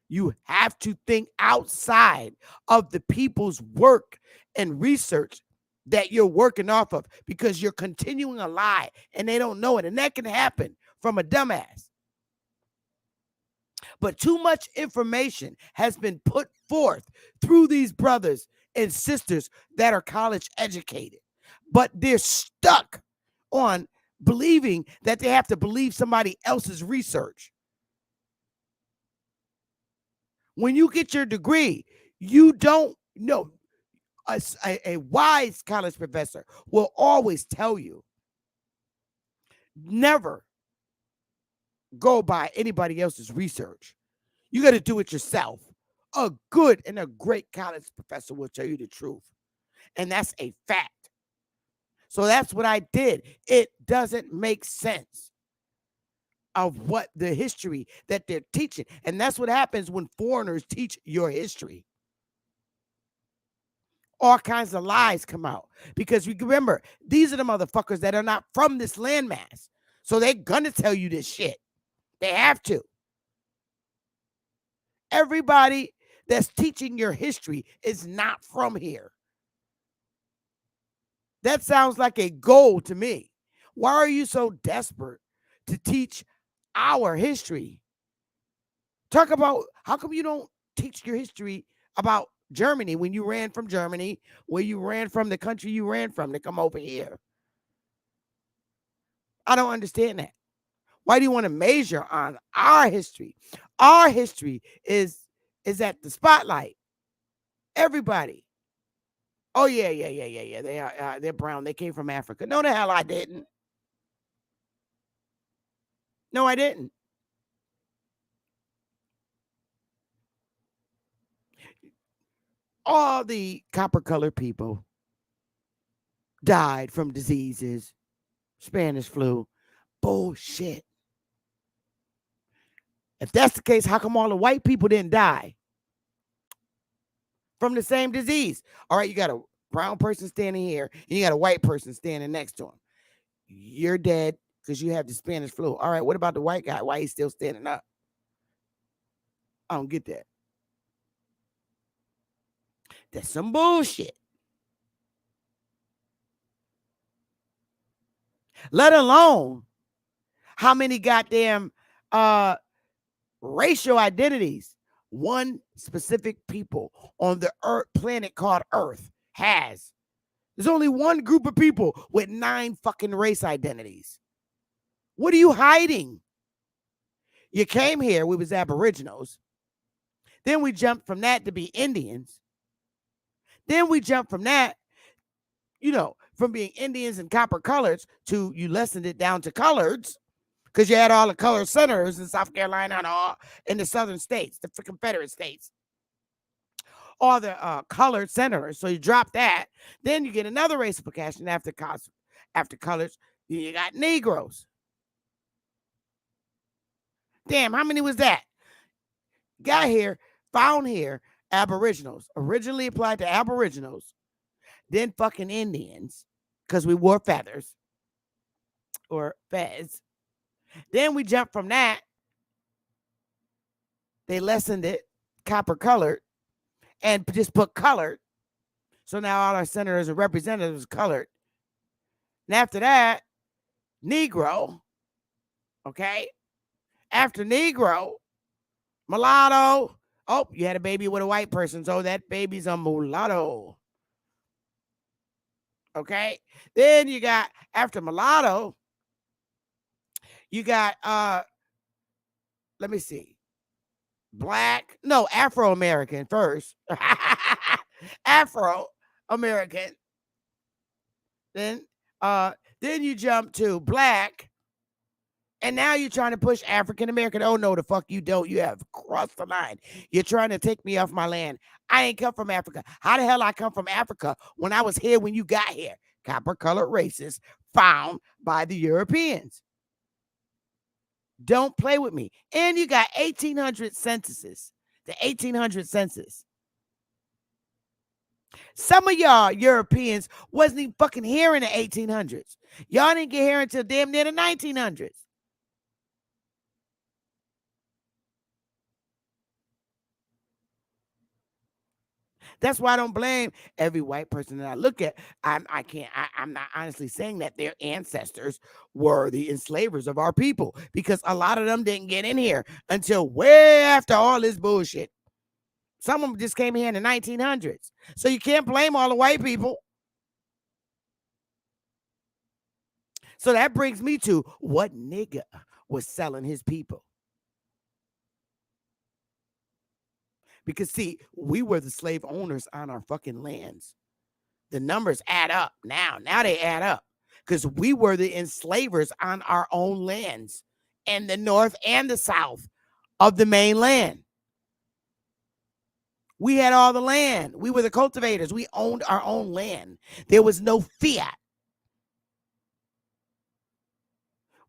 You have to think outside of the people's work and research that you're working off of because you're continuing a lie and they don't know it. And that can happen from a dumbass. But too much information has been put forth through these brothers and sisters that are college educated. But they're stuck on believing that they have to believe somebody else's research. When you get your degree, you don't know. A wise college professor will always tell you, never go by anybody else's research. You got to do it yourself. A good and a great college professor will tell you the truth. And that's a fact. So that's what I did. It doesn't make sense of what the history that they're teaching. And that's what happens when foreigners teach your history. All kinds of lies come out. Because remember, these are the motherfuckers that are not from this landmass. So they're going to tell you this shit. They have to. Everybody that's teaching your history is not from here. That sounds like a goal to me. Why are you so desperate to teach our history? Talk about how come you don't teach your history about Germany when you ran from Germany, where you ran from the country you ran from to come over here. I don't understand that. Why do you want to measure on our history? Our history is at the spotlight. Everybody. Oh yeah. They're brown. They came from Africa. No, the hell I didn't. No, I didn't. All the copper-colored people died from diseases, Spanish flu. Bullshit. If that's the case, how come all the white people didn't die from the same disease? All right, you got a brown person standing here, and you got a white person standing next to him. You're dead because you have the Spanish flu. All right, what about the white guy? Why he's still standing up? I don't get that. That's some bullshit. Let alone how many goddamn racial identities one specific people on the earth, planet called Earth has. There's only one group of people with 9 fucking race identities. What are you hiding? You came here, we was Aboriginals. Then we jumped from that to be Indians. Then we jumped from that, from being Indians and copper coloreds to you lessened it down to coloreds because you had all the colored senators in South Carolina and all in the southern states, the Confederate states. All the colored senators. So you drop that. Then you get another racification after colors. You got Negroes. Damn, how many was that? Got here, found here, Aboriginals. Originally applied to Aboriginals. Then fucking Indians, because we wore feathers or fez. Then we jumped from that. They lessened it, copper colored, and just put colored. So now all our senators and representatives are colored. And after that, Negro. Okay? After Negro, mulatto. Oh, you had a baby with a white person, so that baby's a mulatto. Okay? Then you got, after mulatto, you got, let me see. Afro-American first. Afro-American. Then you jump to black. And now you're trying to push African American. Oh, no, the fuck you don't. You have crossed the line. You're trying to take me off my land. I ain't come from Africa. How the hell I come from Africa when I was here when you got here? Copper-colored races found by the Europeans. Don't play with me. And you got 1800 censuses. The 1800 census. Some of y'all Europeans wasn't even fucking here in the 1800s. Y'all didn't get here until damn near the 1900s. That's why I don't blame every white person that I look at. I'm not honestly saying that their ancestors were the enslavers of our people, because a lot of them didn't get in here until way after all this bullshit. Some of them just came here in the 1900s. So you can't blame all the white people. So that brings me to what nigga was selling his people. Because, see, we were the slave owners on our fucking lands. The numbers add up now. Now they add up. Because we were the enslavers on our own lands in the north and the south of the mainland. We had all the land. We were the cultivators. We owned our own land. There was no fiat.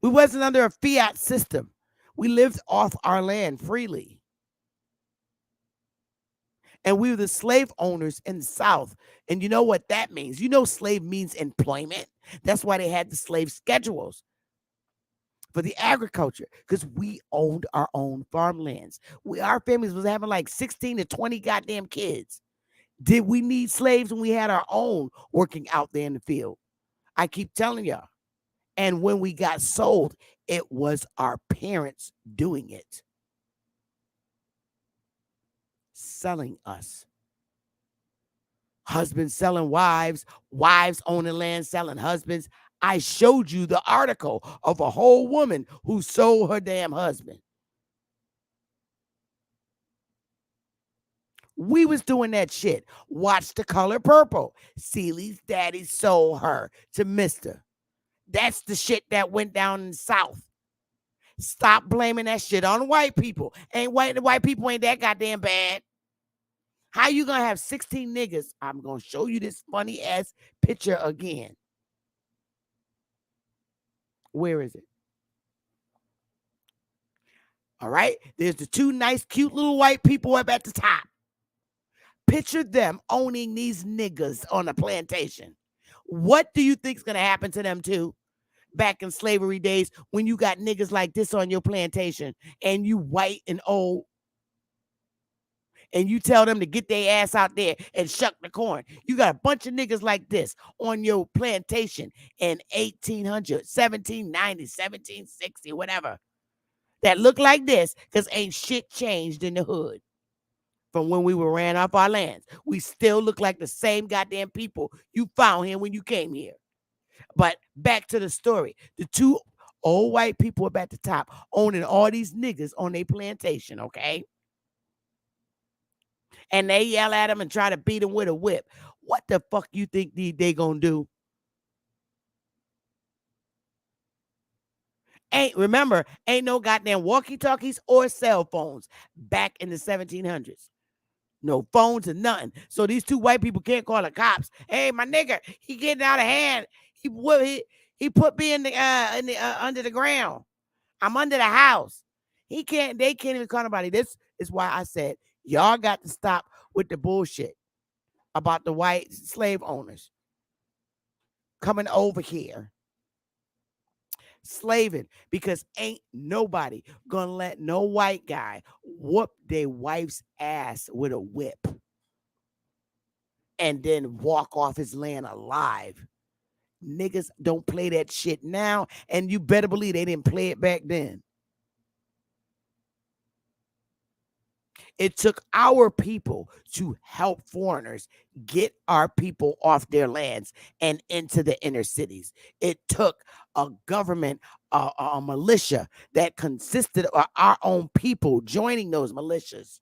We wasn't under a fiat system. We lived off our land freely. And we were the slave owners in the South. And you know what that means? You know slave means employment. That's why they had the slave schedules for the agriculture, because we owned our own farmlands. Our families was having like 16 to 20 goddamn kids. Did we need slaves when we had our own working out there in the field? I keep telling y'all. And when we got sold, it was our parents doing it. Selling us. Husbands selling wives, wives owning land, selling husbands. I showed you the article of a whole woman who sold her damn husband. We was doing that shit. Watch The Color Purple. Celie's daddy sold her to Mr. That's the shit that went down in the South. Stop blaming that shit on white people. White people ain't that goddamn bad. How you gonna have 16 niggas? I'm gonna show you this funny ass picture again. Where is it? All right. There's the two nice, cute little white people up at the top. Picture them owning these niggas on a plantation. What do you think is going to happen to them too? Back in slavery days when you got niggas like this on your plantation and you white and old and you tell them to get their ass out there and shuck the corn. You got a bunch of niggas like this on your plantation in 1800, 1790, 1760, whatever, that look like this because ain't shit changed in the hood from when we were ran off our lands. We still look like the same goddamn people you found here when you came here. But back to the story. The two old white people up at the top owning all these niggas on their plantation, okay? And they yell at them and try to beat them with a whip. What the fuck you think they gonna do? Ain't no goddamn walkie-talkies or cell phones back in the 1700s. No phones or nothing. So these two white people can't call the cops. Hey, my nigga, he getting out of hand. He put me in the under the ground. I'm under the house. They can't even call nobody. This is why I said y'all got to stop with the bullshit about the white slave owners coming over here slaving, because ain't nobody gonna let no white guy whoop their wife's ass with a whip and then walk off his land alive. Niggas don't play that shit now, and you better believe they didn't play it back then. It took our people to help foreigners get our people off their lands and into the inner cities. It took a government, a militia that consisted of our own people joining those militias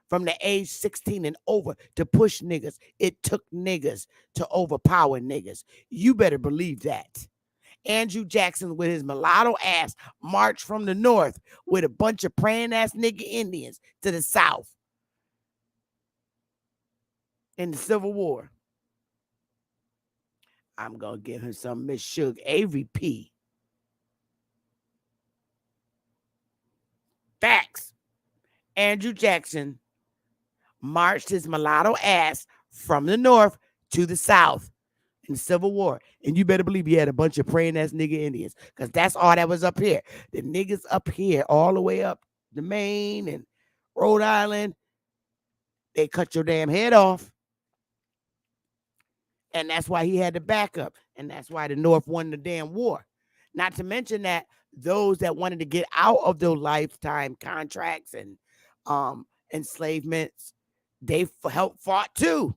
from the age 16 and over to push niggas. It took niggas to overpower niggas. You better believe that. Andrew Jackson with his mulatto ass marched from the north with a bunch of praying ass nigga Indians to the south in the Civil War. I'm going to give him some Miss Suge Avery P. Facts. Andrew Jackson marched his mulatto ass from the north to the south in the Civil War. And you better believe he had a bunch of praying ass nigga Indians, because that's all that was up here. The niggas up here, all the way up to Maine and Rhode Island, they cut your damn head off. And that's why he had to back up. And that's why the North won the damn war. Not to mention that those that wanted to get out of those lifetime contracts and enslavements, they helped fought too.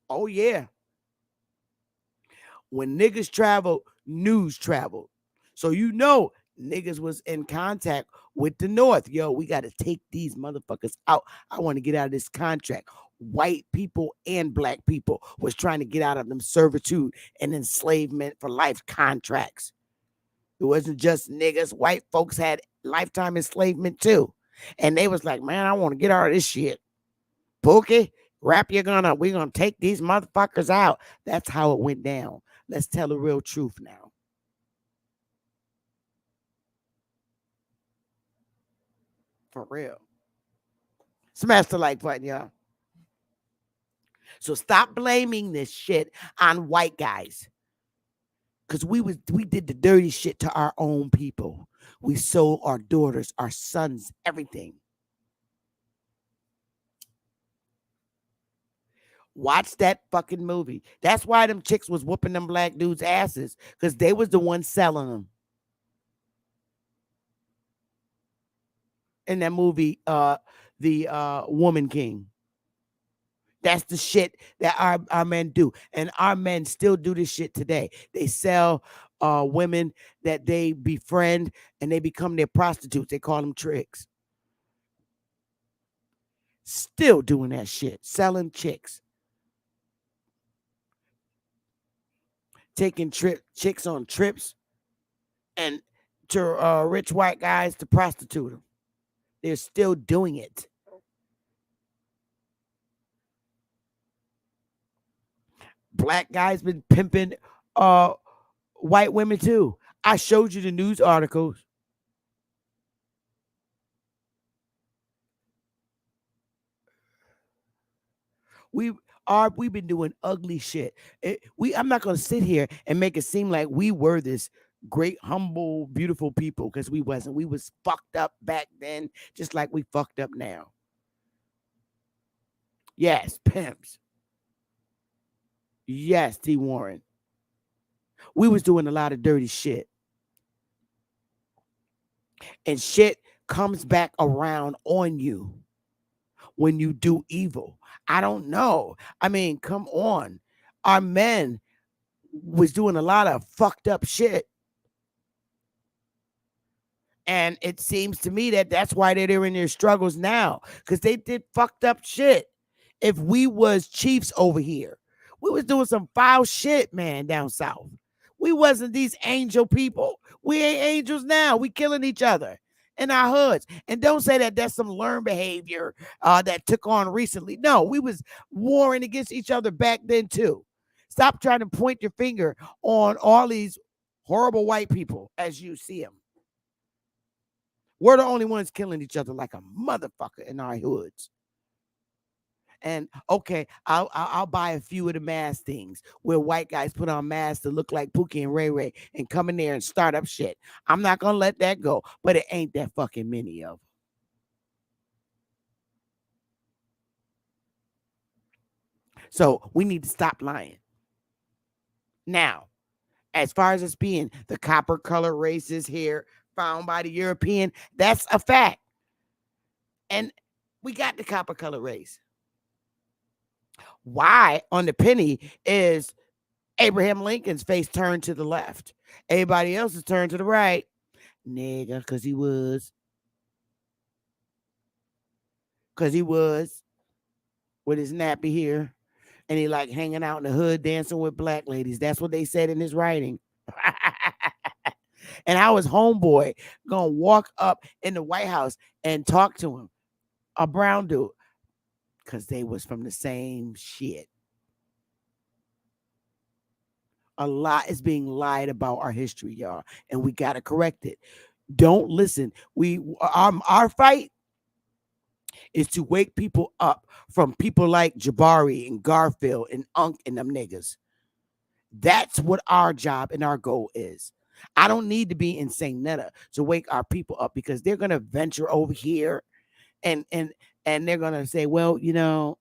Oh, yeah. When niggas traveled, news traveled. So you know niggas was in contact with the North. Yo, we got to take these motherfuckers out. I want to get out of this contract. White people and black people was trying to get out of them servitude and enslavement for life contracts. It wasn't just niggas. White folks had lifetime enslavement too. And they was like, man, I want to get out of this shit. Pookie, wrap your gun up. We're going to take these motherfuckers out. That's how it went down. Let's tell the real truth now. For real. Smash the like button, y'all. So stop blaming this shit on white guys. Because we did the dirty shit to our own people. We sold our daughters, our sons, everything. Watch that fucking movie. That's why them chicks was whooping them black dudes' asses, because they was the ones selling them. In that movie, the Woman King. That's the shit that our men do. And our men still do this shit today. They sell women that they befriend and they become their prostitutes. They call them tricks. Still doing that shit. Selling chicks. Taking chicks on trips and to rich white guys to prostitute them. They're still doing it. Black guys been pimping white women too. I showed you the news articles. We've been doing ugly shit. I'm not gonna sit here and make it seem like we were this great, humble, beautiful people, because we wasn't. We was fucked up back then, just like we fucked up now. Yes, pimps. Yes, T. Warren. We was doing a lot of dirty shit. And shit comes back around on you when you do evil. I don't know. I mean, come on. Our men was doing a lot of fucked up shit. And it seems to me that that's why they're in their struggles now, because they did fucked up shit. If we was chiefs over here, we was doing some foul shit, man, down south. We wasn't these angel people. We ain't angels now. We killing each other in our hoods. And don't say that that's some learned behavior that took on recently. No, we was warring against each other back then too. Stop trying to point your finger on all these horrible white people as you see them. We're the only ones killing each other like a motherfucker in our hoods. And okay, I'll buy a few of the mask things where white guys put on masks to look like Pookie and Ray Ray and come in there and start up shit. I'm not gonna let that go, but it ain't that fucking many of them. So we need to stop lying. Now, as far as us being the copper color races here found by the European, that's a fact. And we got the copper color race. Why on the penny is Abraham Lincoln's face turned to the left? Everybody else is turned to the right. Nigga, because he was. Because he was with his nappy hair. And he like hanging out in the hood dancing with black ladies. That's what they said in his writing. And how is homeboy gonna walk up in the White House and talk to him? A brown dude. Because they was from the same shit. A lot is being lied about our history, y'all, and we got to correct it. Don't listen. Our fight is to wake people up from people like Jabari and Garfield and Unk and them niggas. That's what our job and our goal is. I don't need to be in St. Netta to wake our people up, because they're gonna venture over here and they're gonna say, well, you know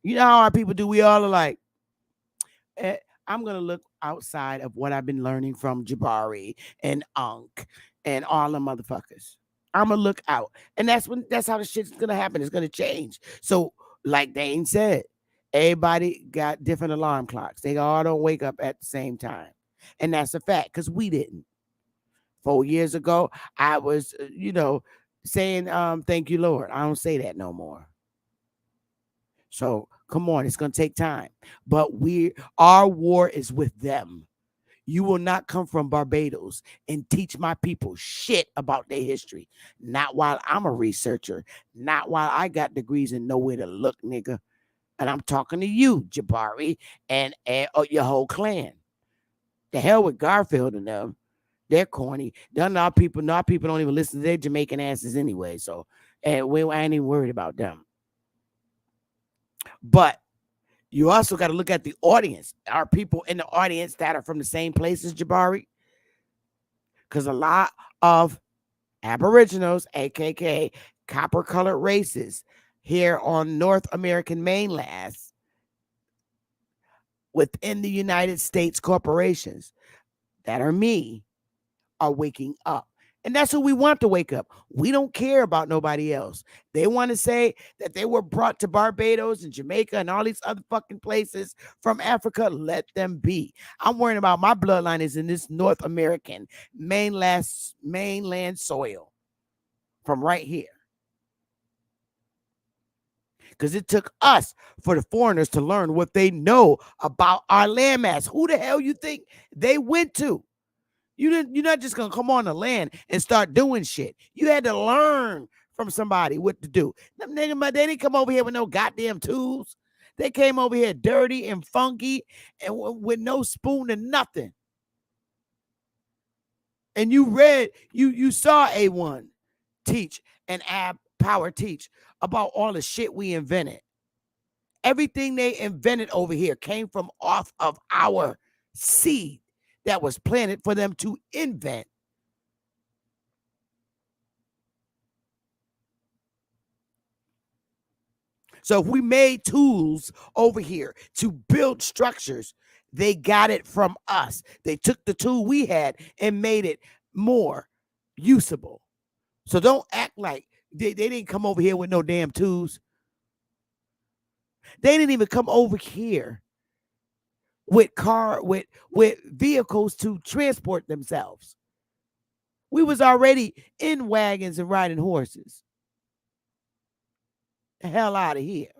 how our people do. We all are like, I'm going to look outside of what I've been learning from Jabari and Unk and all the motherfuckers. I'm going to look out. And that's how the shit's going to happen. It's going to change. So, like Dane said, everybody got different alarm clocks. They all don't wake up at the same time. And that's a fact, because we didn't. 4 years ago, I was, saying, thank you, Lord. I don't say that no more. So come on, it's going to take time. But our war is with them. You will not come from Barbados and teach my people shit about their history. Not while I'm a researcher. Not while I got degrees and know where to look, nigga. And I'm talking to you, Jabari, and your whole clan. The hell with Garfield and them. They're corny. Our people don't even listen to their Jamaican asses anyway. So I ain't even worried about them. But you also got to look at the audience. Are people in the audience that are from the same place as Jabari? Because a lot of Aboriginals, aka copper-colored races, here on North American mainland within the United States corporations that are me are waking up. And that's who we want to wake up. We don't care about nobody else. They want to say that they were brought to Barbados and Jamaica and all these other fucking places from Africa. Let them be. I'm worrying about my bloodline is in this North American mainland soil from right here. Because it took us for the foreigners to learn what they know about our landmass. Who the hell you think they went to? You're not just gonna come on the land and start doing shit. You had to learn from somebody what to do. Them niggas, they didn't come over here with no goddamn tools. They came over here dirty and funky and with no spoon and nothing. And you read, you saw A1 teach and Ab Power teach about all the shit we invented. Everything they invented over here came from off of our seed that was planted for them to invent. So if we made tools over here to build structures, they got it from us. They took the tool we had and made it more usable. So don't act like they didn't come over here with no damn tools. They didn't even come over here with vehicles to transport themselves. We was already in wagons and riding horses. The hell out of here.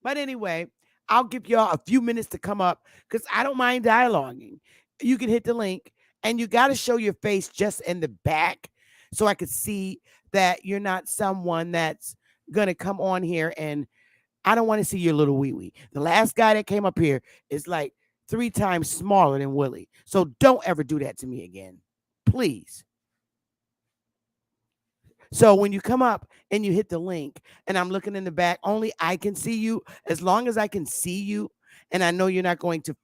But anyway, I'll give y'all a few minutes to come up because I don't mind dialoguing. You can hit the link and you got to show your face just in the back so I could see that you're not someone that's going to come on here and I don't want to see your little wee-wee. The last guy that came up here is like 3 times smaller than Willie. So don't ever do that to me again. Please. So when you come up and you hit the link and I'm looking in the back, only I can see you. As long as I can see you and I know you're not going to,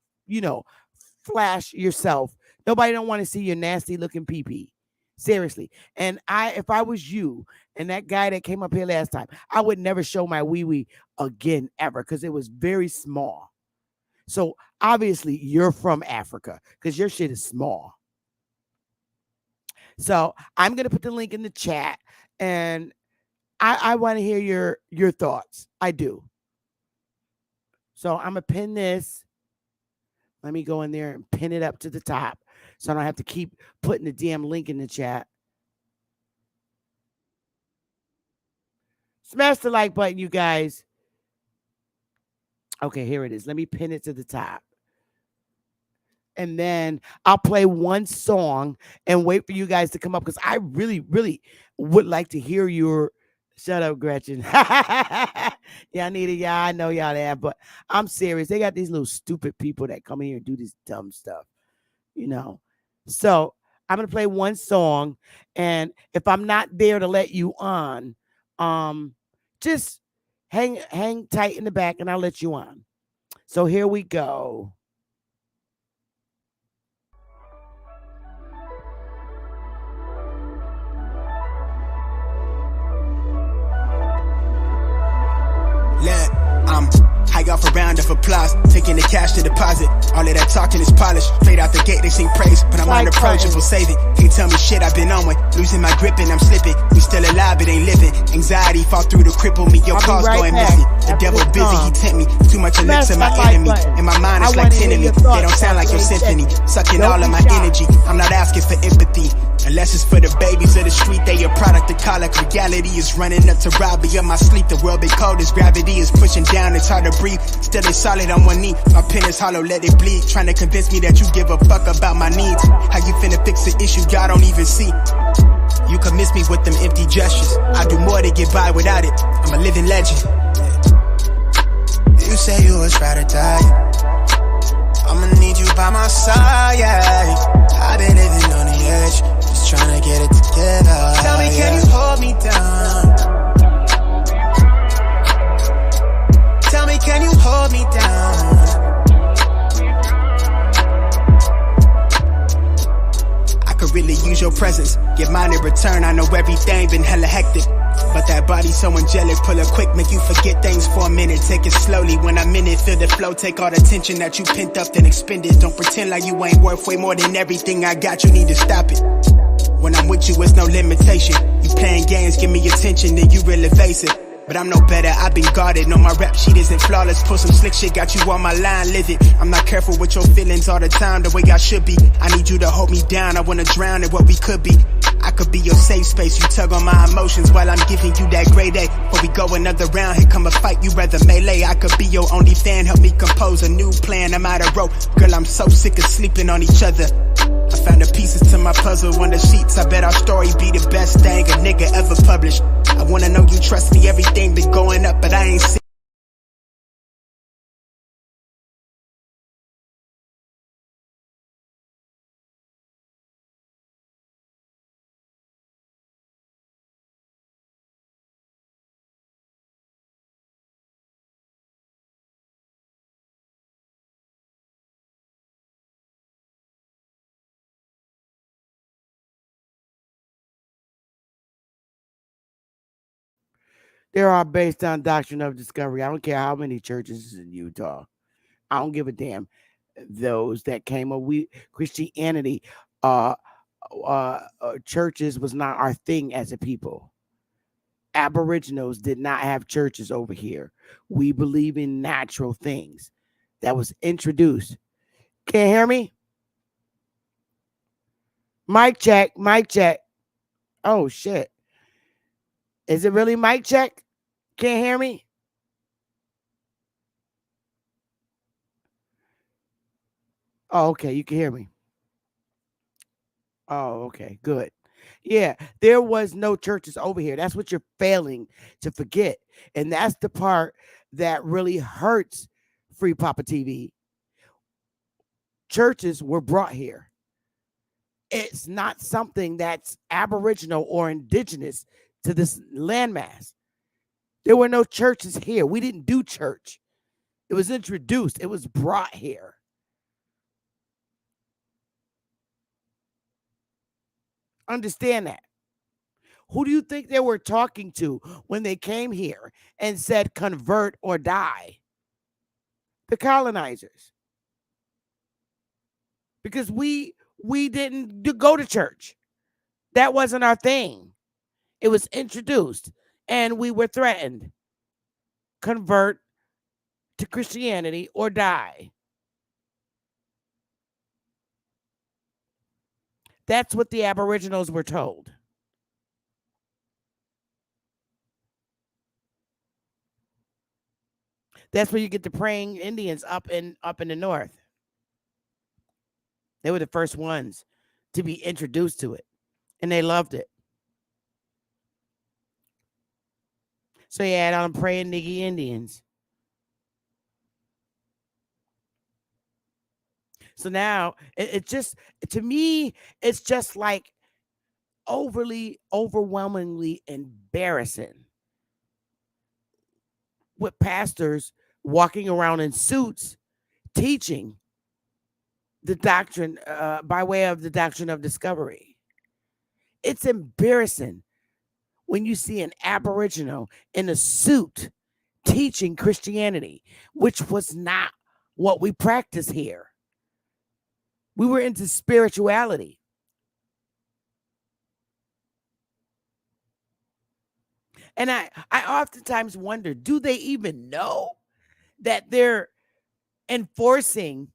flash yourself. Nobody don't want to see your nasty looking pee-pee. Seriously. And if I was you and that guy that came up here last time, I would never show my wee-wee again ever because it was very small. So obviously you're from Africa because your shit is small. So I'm going to put the link in the chat and I want to hear your thoughts. I do. So I'm going to pin this. Let me go in there and pin it up to the top so I don't have to keep putting the damn link in the chat. Smash the like button, you guys. Okay, here it is. Let me pin it to the top. And then I'll play one song and wait for you guys to come up because I really, really would like to hear your... Shut up, Gretchen. Y'all need it. Yeah, I know y'all there, but I'm serious. They got these little stupid people that come in here and do this dumb stuff, So I'm going to play one song, and if I'm not there to let you on, just hang tight in the back, and I'll let you on. So here we go. Look, I'm high off a round of applause, taking the cash to deposit. All of that talking is polished. Straight out the gate, they sing praise, but I'm unapproachable. Save it. Can't tell me shit I've been on with. Losing my grip and I'm slipping. We still alive, but ain't living. Anxiety fall through to cripple me. Your calls going missing. The devil busy, he tempt me. Too much elixir, my enemy. In my mind, it's like 10 of me. They don't sound like your symphony. Sucking all of my energy. I'm not asking for empathy. Unless it's for the babies of the street, they a product of colic. Reality is running up to rob me of my sleep. The world been cold as gravity is pushing down. It's hard to breathe. Still it's solid on one knee. My pen is hollow, let it bleed. Trying to convince me that you give a fuck about my needs. How you finna fix the issue y'all don't even see? You can miss me with them empty gestures. I do more to get by without it. I'm a living legend. You say you was try to die. I'ma need you by my side. I've been living on the edge, just trying to get it together. Tell me, can you hold me down? Tell me, can you hold me down? I could really use your presence. Give mine in return. I know everything been hella hectic, but that body so angelic. Pull it quick, make you forget things for a minute. Take it slowly when I'm in it. Feel the flow, take all the tension that you pent up, then expend it. Don't pretend like you ain't worth way more than everything I got. You need to stop it. When I'm with you, it's no limitation. You playing games, give me attention, then you real evasive. But I'm no better, I've been guarded. No, my rap sheet isn't flawless. Pull some slick shit, got you on my line, live it. I'm not careful with your feelings all the time, the way I should be. I need you to hold me down, I wanna drown in what we could be. I could be your safe space, you tug on my emotions while I'm giving you that grade A. Before we go another round, here come a fight, you rather melee. I could be your only fan, help me compose a new plan. I'm out of rope, girl, I'm so sick of sleeping on each other. I found the pieces to my puzzle on the sheets. I bet our story be the best thing a nigga ever published. I wanna know you trust me, everything been going up, but I ain't seen They're all based on doctrine of discovery. I don't care how many churches is in Utah. I don't give a damn. Those that came up, Christianity, uh, churches was not our thing as a people. Aboriginals did not have churches over here. We believe in natural things. That was introduced. Can't hear me? Mic check, mic check. Oh shit. Is it really mic check? Can't hear me? Oh, okay, you can hear me. Oh, okay, good. Yeah, there was no churches over here. That's what you're failing to forget. And that's the part that really hurts Free Papa TV. Churches were brought here. It's not something that's aboriginal or indigenous to this landmass. There were no churches here. We didn't do church. It was introduced. It was brought here. Understand that. Who do you think they were talking to when they came here and said convert or die? The colonizers. Because we didn't go to church. That wasn't our thing. It was introduced and we were threatened. Convert to Christianity or die. That's what the Aboriginals were told. That's where you get the praying Indians up in the north. They were the first ones to be introduced to it, and they loved it. So you had on praying niggy Indians. So now it just, to me, it's just like overwhelmingly embarrassing with pastors walking around in suits teaching the doctrine by way of the doctrine of discovery. It's embarrassing when you see an Aboriginal in a suit teaching Christianity, which was not what we practice here. We were into spirituality. And I oftentimes wonder, do they even know that they're enforcing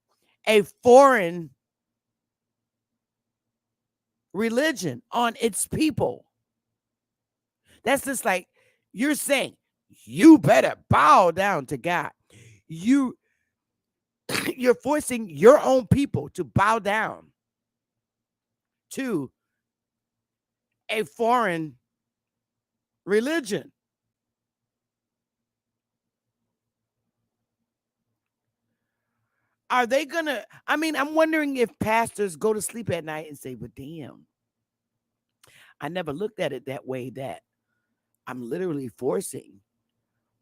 a foreign religion on its people? That's just like you're saying, you better bow down to God. You're forcing your own people to bow down to a foreign religion. Are they gonna? I mean, I'm wondering if pastors go to sleep at night and say, "Well, damn, I never looked at it that way. That I'm literally forcing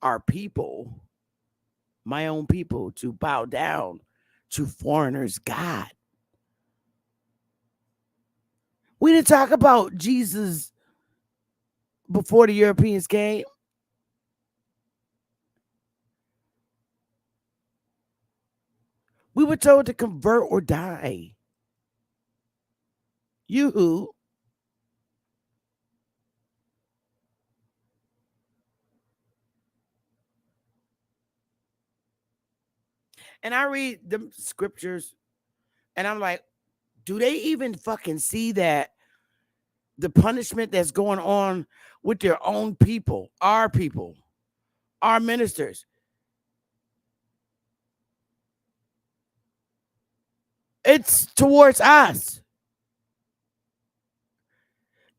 our people, my own people, to bow down to foreigners' God." We didn't talk about Jesus before the Europeans came. We were told to convert or die. You. And I read the scriptures and I'm like, do they even fucking see that the punishment that's going on with their own people, our ministers? It's towards us.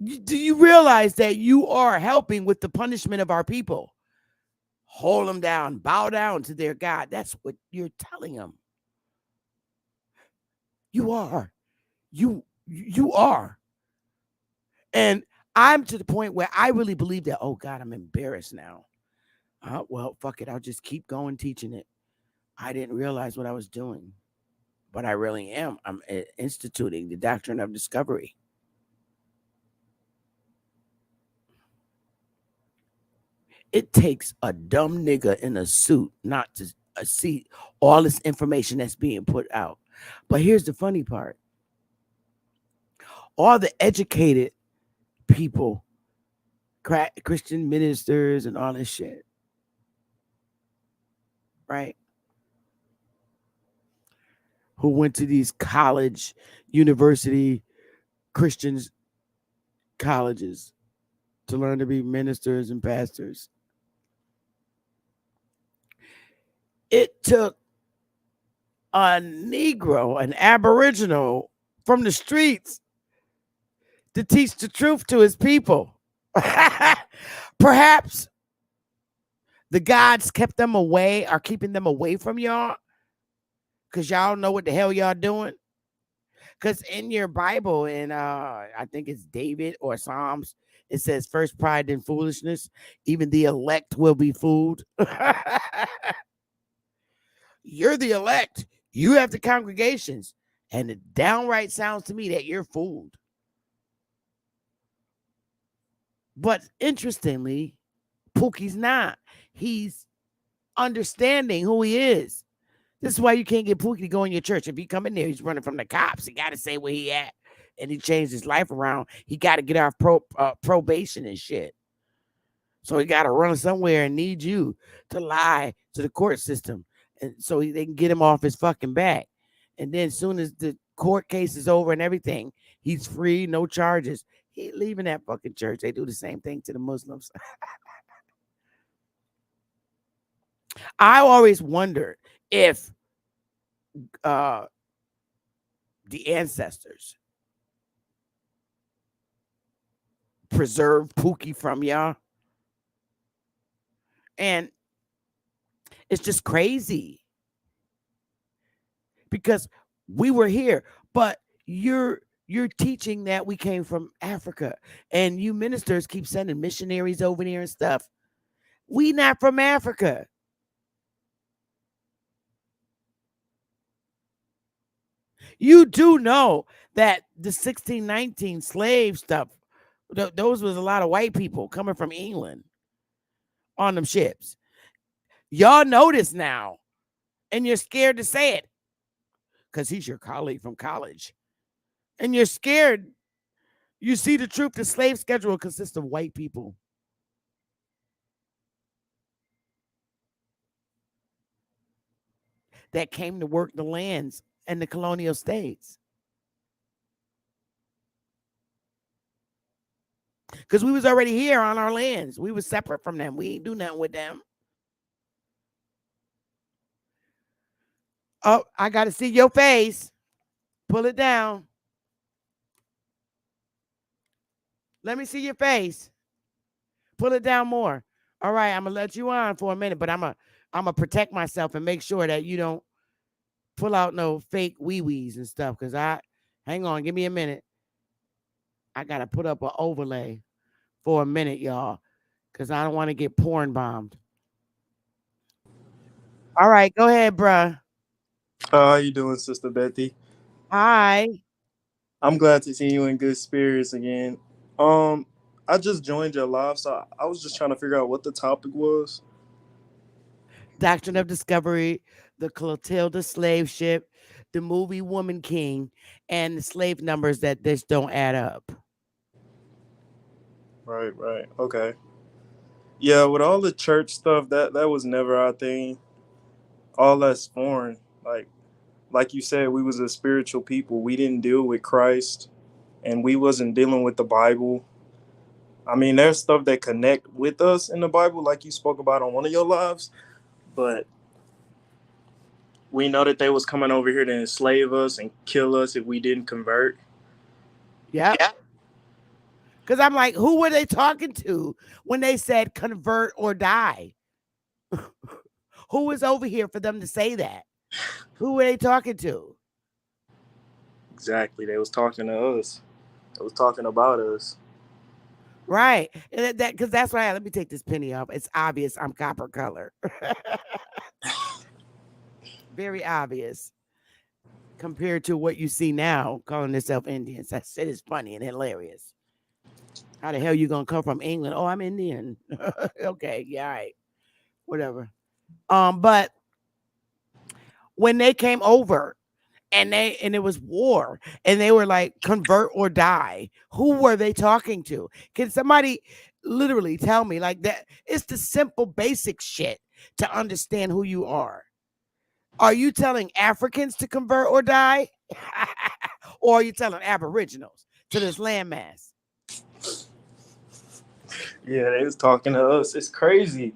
Do you realize that you are helping with the punishment of our people? Hold them down, bow down to their God. That's what you're telling them. You are. You are. And I'm to the point where I really believe that, oh God, I'm embarrassed now. Well, fuck it. I'll just keep going teaching it. I didn't realize what I was doing, but I really am. I'm instituting the doctrine of discovery. It takes a dumb nigga in a suit not to see all this information that's being put out. But here's the funny part. All the educated people, Christian ministers and all this shit, right? Who went to these college, university, Christians colleges to learn to be ministers and pastors. It took a Negro, an Aboriginal from the streets to teach the truth to his people. Perhaps the gods kept them away, are keeping them away from y'all because y'all know what the hell y'all doing. Because in your Bible, in I think it's David or Psalms, it says, "First pride then foolishness, even the elect will be fooled." You're the elect. You have the congregations. And it downright sounds to me that you're fooled. But interestingly, Pookie's not. He's understanding who he is. This is why you can't get Pookie to go in your church. If he come in there, he's running from the cops. He got to say where he at. And he changed his life around. He got to get off probation and shit. So he got to run somewhere and need you to lie to the court system. And so they can get him off his fucking back. And then as soon as the court case is over and everything, he's free, no charges. He leaving that fucking church. They do the same thing to the Muslims. I always wondered if the ancestors preserved Pookie from y'all. And it's just crazy because we were here, but you're teaching that we came from Africa, and you ministers keep sending missionaries over there and stuff. We not from Africa. You do know that the 1619 slave stuff, those was a lot of white people coming from England on them ships. Y'all know this now, and you're scared to say it because he's your colleague from college. And you're scared. You see the truth. The slave schedule consists of white people. That came to work the lands and the colonial states. Because we was already here on our lands. We was separate from them. We ain't do nothing with them. Oh, I got to see your face. Pull it down. Let me see your face. Pull it down more. All right, I'm going to let you on for a minute, but I'm going to protect myself and make sure that you don't pull out no fake wee-wees and stuff. Because hang on, give me a minute. I got to put up an overlay for a minute, y'all, because I don't want to get porn bombed. All right, go ahead, bruh. How you doing, Sister Betty? Hi. I'm glad to see you in good spirits again. I just joined your live, so I was just trying to figure out what the topic was. Doctrine of Discovery, the Clotilda slave ship, the movie Woman King, and the slave numbers that just don't add up. Right, okay. Yeah, with all the church stuff, that was never our thing. All that's foreign. Like you said, we was a spiritual people. We didn't deal with Christ, and we wasn't dealing with the Bible. I mean, there's stuff that connect with us in the Bible, like you spoke about on one of your lives, but we know that they was coming over here to enslave us and kill us if we didn't convert. Yeah. Because I'm like, who were they talking to when they said convert or die? Who was over here for them to say that? Who were they talking to? Exactly. They was talking to us. They was talking about us. Right. And because that's why let me take this penny off. It's obvious I'm copper color. Very obvious compared to what you see now calling yourself Indians. That shit is funny and hilarious. How the hell you gonna come from England? Oh, I'm Indian. Okay, yeah, all right, whatever. But when they came over and it was war and they were like convert or die, who were they talking to? Can somebody literally tell me like that? It's the simple basic shit to understand who you are. Are you telling Africans to convert or die? Or are you telling Aboriginals to this landmass? Yeah, they was talking to us. It's crazy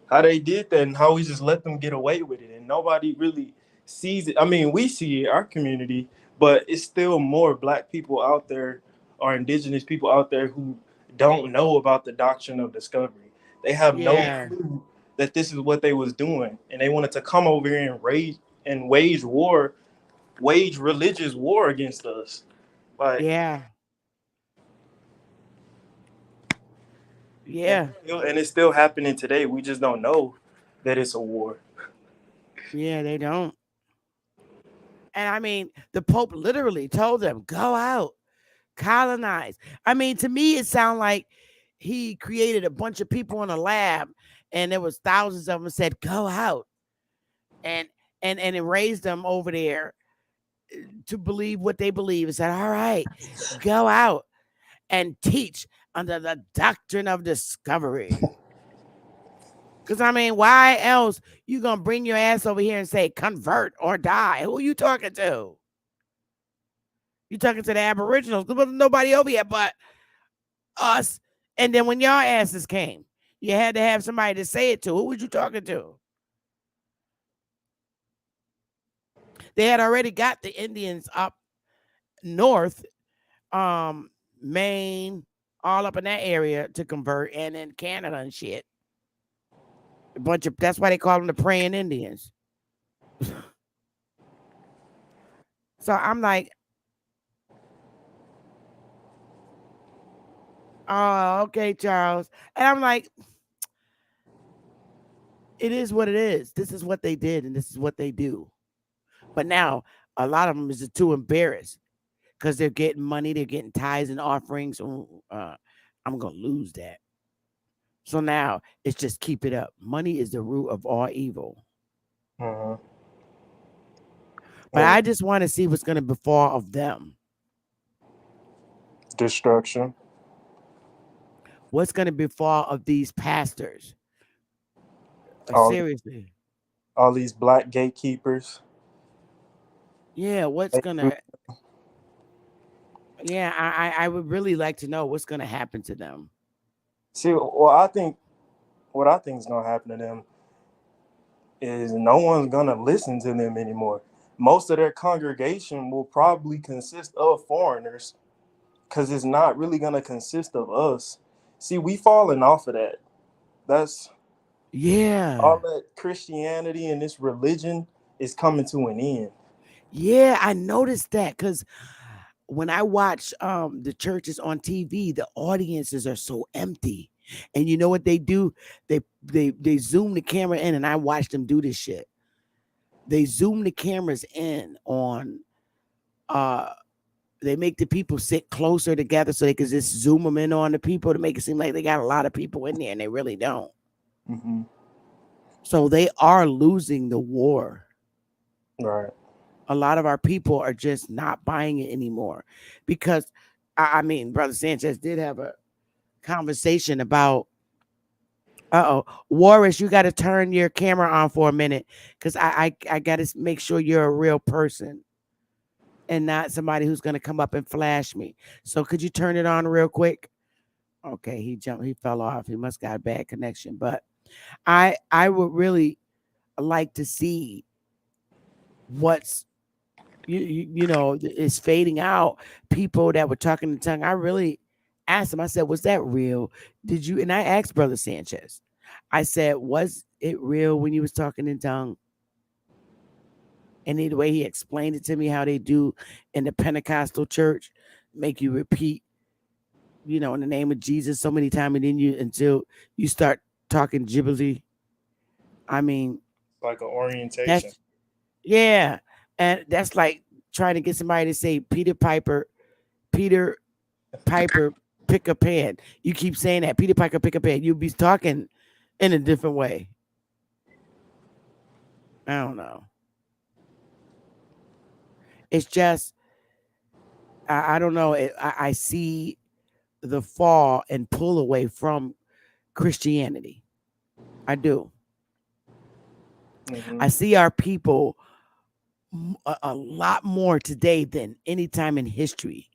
how they did that and how we just let them get away with it and nobody really sees it. I mean, we see it, our community, but it's still more black people out there or indigenous people out there who don't know about the doctrine of discovery. They have no Yeah, clue that this is what they was doing and they wanted to come over here and rage and wage religious war against us. Like, yeah, yeah, and it's still happening today. We just don't know that it's a war. yeah, they don't. And I mean, the Pope literally told them, go out, colonize. I mean, to me, it sounded like he created a bunch of people in a lab and there was thousands of them said, go out and and it raised them over there to believe what they believe and said, all right, go out and teach under the doctrine of discovery. Because I mean, why else you gonna bring your ass over here and say convert or die? Who are you talking to? You talking to the Aboriginals? There wasn't nobody over here but us. And then when y'all asses came, you had to have somebody to say it to. Who was you talking to? They had already got the Indians up north, Maine, all up in that area to convert, and in Canada and shit. A bunch of that's why they call them the praying Indians. So I'm like, oh, okay, Charles. And I'm like, it is what it is. This is what they did, and this is what they do. But now a lot of them is just too embarrassed because they're getting money, they're getting tithes and offerings. I'm gonna lose that. So now it's just keep it up. Money is the root of all evil. Uh-huh. But And I just want to see what's gonna befall of them. destruction. What's gonna befall of these pastors? All Seriously. all these black gatekeepers. Yeah, what's gonna yeah, I would really like to know what's gonna happen to them. See, well, I think what I think is gonna happen to them is no one's gonna listen to them anymore. Most of their congregation will probably consist of foreigners because it's not really gonna consist of us. See, we falling off of that. That's all Yeah. that Christianity and this religion is coming to an end. Yeah, I noticed that because when I watch the churches on TV, the audiences are so empty. And you know what they do? They zoom the camera in, and I watch them do this shit. They zoom the cameras in on uh they make the people sit closer together so they can just zoom them in on the people to make it seem like they got a lot of people in there and they really don't. Hmm. So they are losing the war. Right. A lot of our people are just not buying it anymore because I mean, Brother Sanchez did have a conversation about Warris, you got to turn your camera on for a minute because I got to make sure you're a real person and not somebody who's going to come up and flash me. So could you turn it on real quick? Okay, he fell off. He must got a bad connection. But I would really like to see what's you know is fading out. People that were talking in tongue. I really asked him. I said, "Was that real? Did you?" And I asked Brother Sanchez. I said, "Was it real when you was talking in tongue?" And the way he explained it to me, how they do in the Pentecostal church, make you repeat, in the name of Jesus so many times, and then until you start talking gibberish. I mean, Like an orientation. that's yeah, and that's like trying to get somebody to say Peter Piper, Peter Piper pick a pen. You keep saying that Peter Piper pick a pen. You'll be talking in a different way. I don't know. It's just I don't know. I see the fall and pull away from Christianity. I do. I see our people a lot more today than any time in history,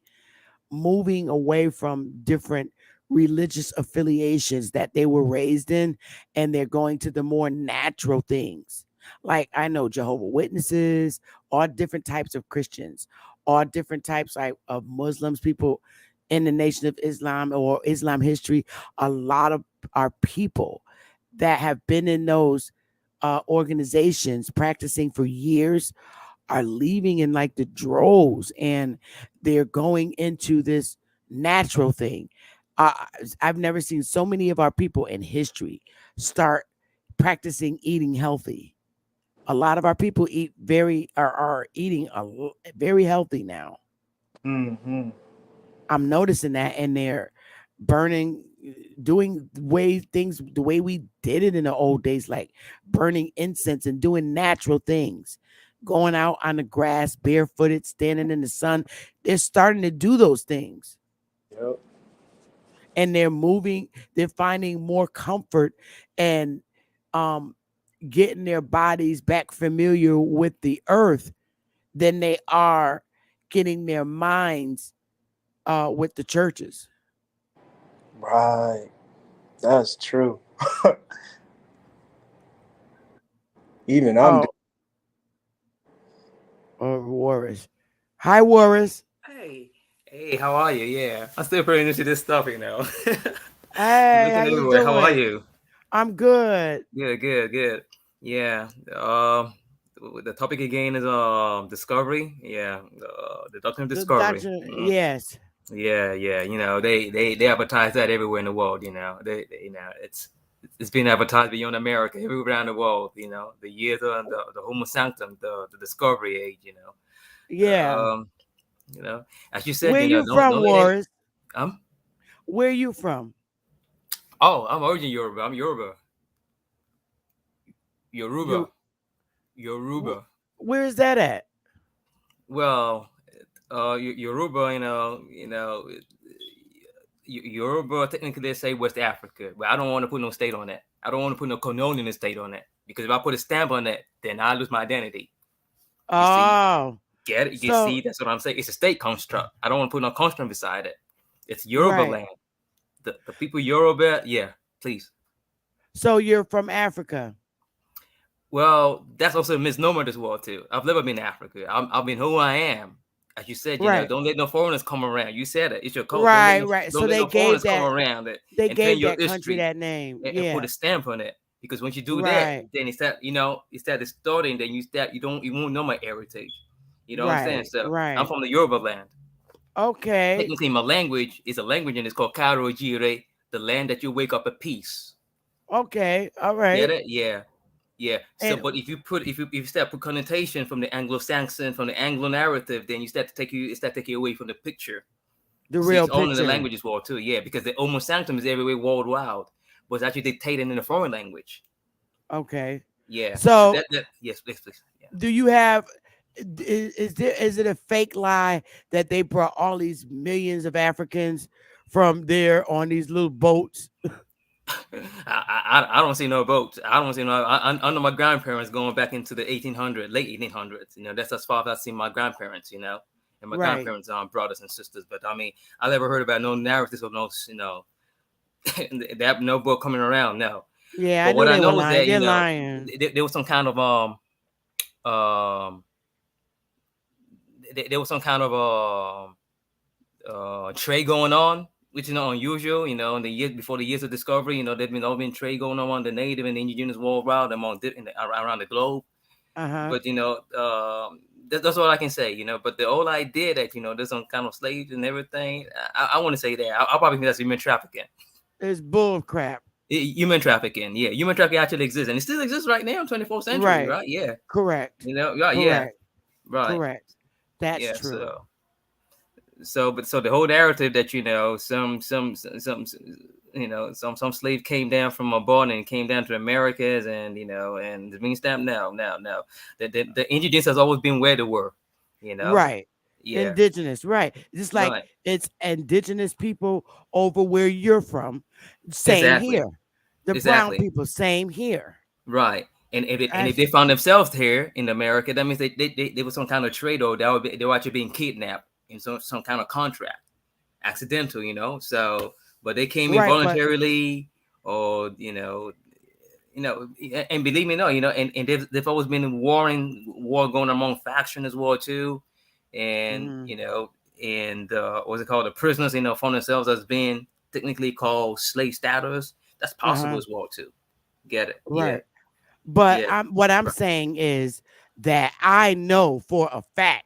moving away from different religious affiliations that they were raised in, and they're going to the more natural things. Like I know Jehovah Witnesses, all different types of Christians, all different types of Muslims, people in the Nation of Islam or Islam history. A lot of our people that have been in those organizations practicing for years are leaving in like the droves, and they're going into this natural thing. Uh, I've never seen so many of our people in history start practicing eating healthy. A lot of our people eat are eating very healthy now. Mm-hmm. I'm noticing that, and they're burning, doing things the way we did it in the old days, like burning incense and doing natural things, going out on the grass barefooted, standing in the sun. They're starting to do those things, Yep. and they're moving. They're finding more comfort and getting their bodies back familiar with the earth than they are getting their minds with the churches. Right. That's true. Even I'm Oh, Warris. Hi, Warris. Hey, how are you? Yeah, I'm still pretty into this stuff, you know. Hey, how Looking you everywhere. How are doing? you? I'm good. Good. Yeah. The topic again is discovery. Yeah, the doctrine of The discovery. doctor, yes. Yeah. You know, they advertise that everywhere in the world. You know, it's being advertised beyond America, everywhere around the world. You know, the years of the Homo Sanctum, the discovery age. Yeah. Um, you know, as you said, Where you know, you from, don't let it. Warris? Um. Where you from? Oh, I'm originally Yoruba. I'm Yoruba. You Yoruba. Yoruba. where is that at? Well, Yoruba, Yoruba technically they say West Africa, but I don't want to put no state on that. I don't want to put no colonial state on that because if I put a stamp on that, then I lose my identity. You see, Oh. get it? You So see, that's what I'm saying. It's a state construct. I don't want to put no construct beside it. It's Yoruba right. land. The people Yoruba, yeah, please. So you're from Africa. Well, that's also a misnomer as well too. I've never been to Africa. I've been who I am. As you said, you know, Right. don't let no foreigners come around. You said it. It's your code. Right, right. Don't So let they no gave foreigners come that around it they and turn gave your that country history that name. and put Yeah. a stamp on it. Because once you do that, Right. then it's that distorting. Then you won't know my heritage. You know what I'm saying? Right. So I'm Right. from the Yoruba land. Okay. Technically, my language is a language and it's called Karo Jire, the land that you wake up at peace. Okay. All Get right. it? Yeah. Yeah. So, And but if you start put connotation from the Anglo-Saxon, from the Anglo narrative, then you start to take you away from the picture. the See, real it's all in the picture. language as well too. Yeah, because the Homo Sanctum is everywhere worldwide, but it's actually dictated in a foreign language. Okay. Yeah. So So that yes, please. Yeah. do you have is it a fake lie that they brought all these millions of Africans from there on these little boats? I don't see no boats. I don't see no. I know my grandparents going back into the 1800s, late 1800s. You know, that's as far as I've seen my grandparents. You know, and my Right. grandparents are brothers and sisters. But I mean, I never heard about no narratives of no, that no boat coming around. No. Yeah, I But knew what I they were know is lying. that They're lying. there was some kind of um there was some kind of trade going on, which is not unusual. You know, in the years before the years of discovery, you know, there've been all been trade going on the native and indigenous worldwide around the globe. Uh-huh. But that's all I can say. You know, but the whole idea that there's some kind of slaves and everything, I want to say that I'll probably think that's human trafficking. It's bull crap. Human trafficking, yeah, human trafficking actually exists, and it still exists right now in 24th century, Right. right? Correct. Yeah, Correct. right, Correct. That's yeah. true. so the whole narrative that some slave came down from abroad and came down to Americas, and and it means that no, the indigenous has always been where they were, you know. Right. Yeah, Indigenous, right. Just like right, it's indigenous people over where you're from. Same exactly, here. The brown exactly, people, same here. right. And if As, they found themselves here in America, that means they were some kind of trade, or they were actually being kidnapped in some kind of contract, accidental, So, but they came in right, but voluntarily, or and believe me, no, and they've always been in war going among faction as well too, and mhm, and what's it called? The prisoners, found themselves as being technically called slave status. That's possible uh-huh, as well too. Get it? Yeah, right. But yeah. what I'm saying is that I know for a fact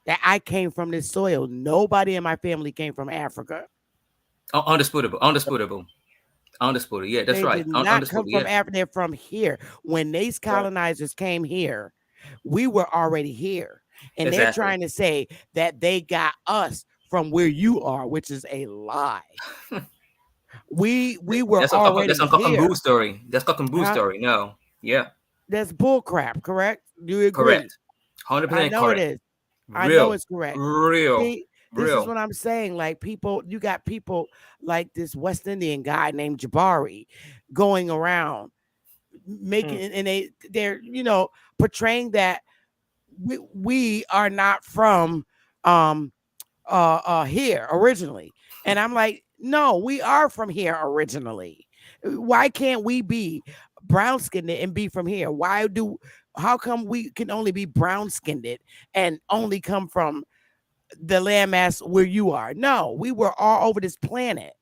that I came from this soil. Nobody in my family came from Africa. Undisputable, undisputable, undisputable. Yeah, that's They right. did not come Undisputable. from Yeah, Africa. They're from here. When these right. colonizers came here, we were already here. And they're Exactly. trying to say that they got us from where you are, which is a lie. We were That's already a cock and bull here. story. That's cock and bull Huh? story. No. Yeah. That's bull crap, correct? Do you agree? Correct. Hundred I percent know it correct. is. I know Real. it's correct. Real. See, this is Real. what I'm saying. Like people, you got people like this West Indian guy named Jabari going around Hmm. making, and they're portraying that we are not from um here originally. And I'm like, no, we are from here originally. Why can't we be brown skinned and be from here? How come we can only be brown skinned and only come from the landmass where you are? No, we were all over this planet,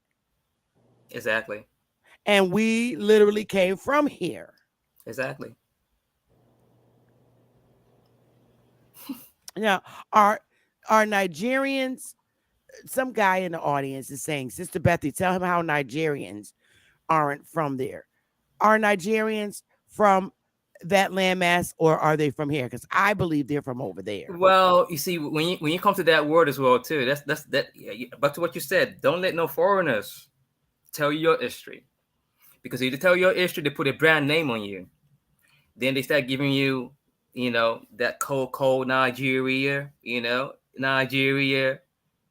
Exactly. and we literally came from here. Exactly. Now, are Nigerians? Some guy in the audience is saying, Sister Bethy, tell him how Nigerians aren't from there. Are Nigerians from that landmass, or are they from here? Because I believe they're from over there. Well, you see, when you come to that word as well too, that's that. Yeah, back to what you said. Don't let no foreigners tell you your history, because if they tell your history, they put a brand name on you. Then they start giving you, that cold Nigeria, Nigeria,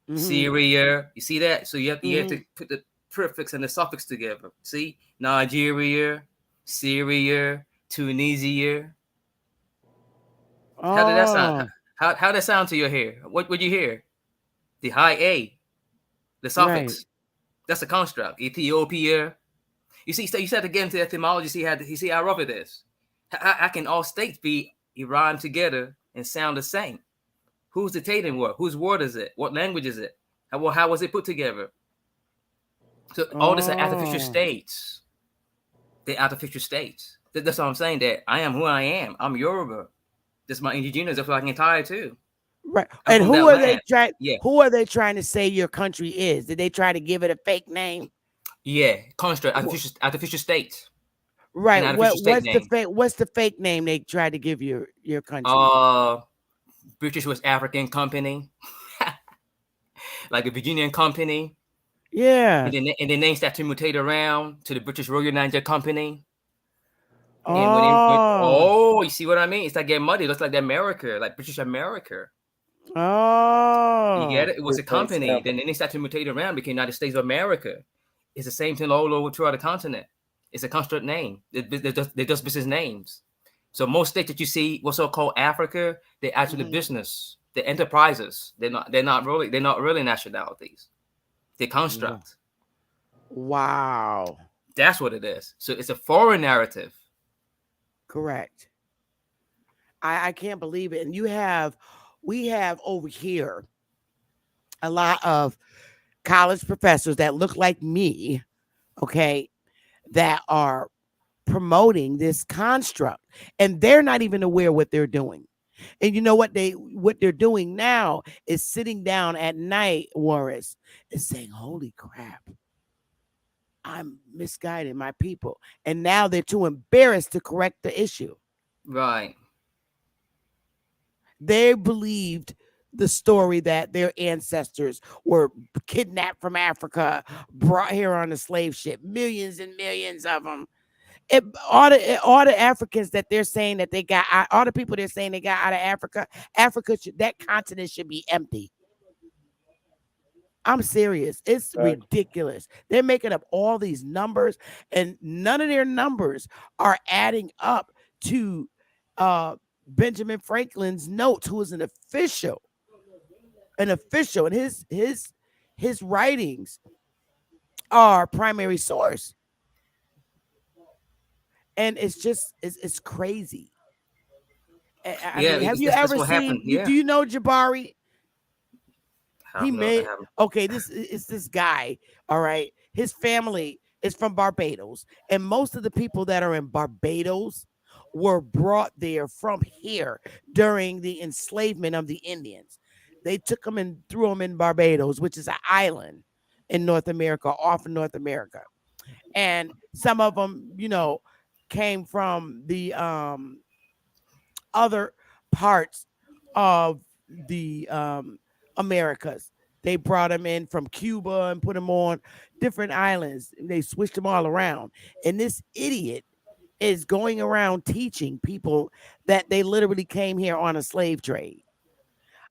Hmm. Syria. You see that? So you have to Hmm. put the prefix and the suffix together. See, Nigeria, Syria, Tunisia. How did that sound? Oh, How that sound to your ear? What would you hear? The high A, the right. suffix. That's a construct. Ethiopia. You see, so you start to get into etymology. See how rough it is. How can all states be rhyme together and sound the same? Who's dictating what? Whose word is it? What language is it? How was it put together? So all this are artificial Oh, states. They're artificial states. That's what I'm saying. That I am who I am. I'm Yoruba. That's my indigenous. That's what I can tie to. right. I'm And from that land. Yeah. who are they trying to say your country is? Did they try to give it a fake name? Yeah. Construct Wh- artificial states. An Right. artificial state name. What's the fake name they tried to give your country? Uh British West African Company, like the Virginian Company, Yeah. and the names start to mutate around to the British Royal Niger Company. And Oh. you see what I mean? It's like getting muddy. It looks like the America, like British America. You get Oh. it? It was a company. Then they start to mutate around, became United States of America. It's the same thing all over throughout the continent. It's a construct name. They're just business names. So most states that you see, what's so called Africa, they're actually Mhm. business. They're enterprises. They're not really nationalities. They Wa- construct. Wow. That's what it is. So it's a foreign narrative. Correct. I can't believe it. And we have over here a lot of college professors that look like me, okay, that are promoting this construct, and they're not even aware what they're doing. And you know what they're doing now is sitting down at night, Warris, and saying, "Holy crap, I'm misguiding my people." And now they're too embarrassed to correct the issue. Right. They believed the story that their ancestors were kidnapped from Africa, brought here on a slave ship, millions and millions of them. All the Africans that they're saying that they got, all the people they're saying they got out of Africa, that continent should be empty. I'm serious. It's ridiculous. They're making up all these numbers, and none of their numbers are adding up to Benjamin Franklin's notes, who is an official, and his writings are primary source. And it's crazy. I mean, have you ever seen? Do you know Jabari? He made okay. This is this guy. All right, his family is from Barbados, and most of the people that are in Barbados were brought there from here during the enslavement of the Indians. They took them and threw them in Barbados, which is an island in North America, off in North America, and some of them, came from the other parts of the Americas. They brought them in from Cuba and put them on different islands. They switched them all around. And this idiot is going around teaching people that they literally came here on a slave trade.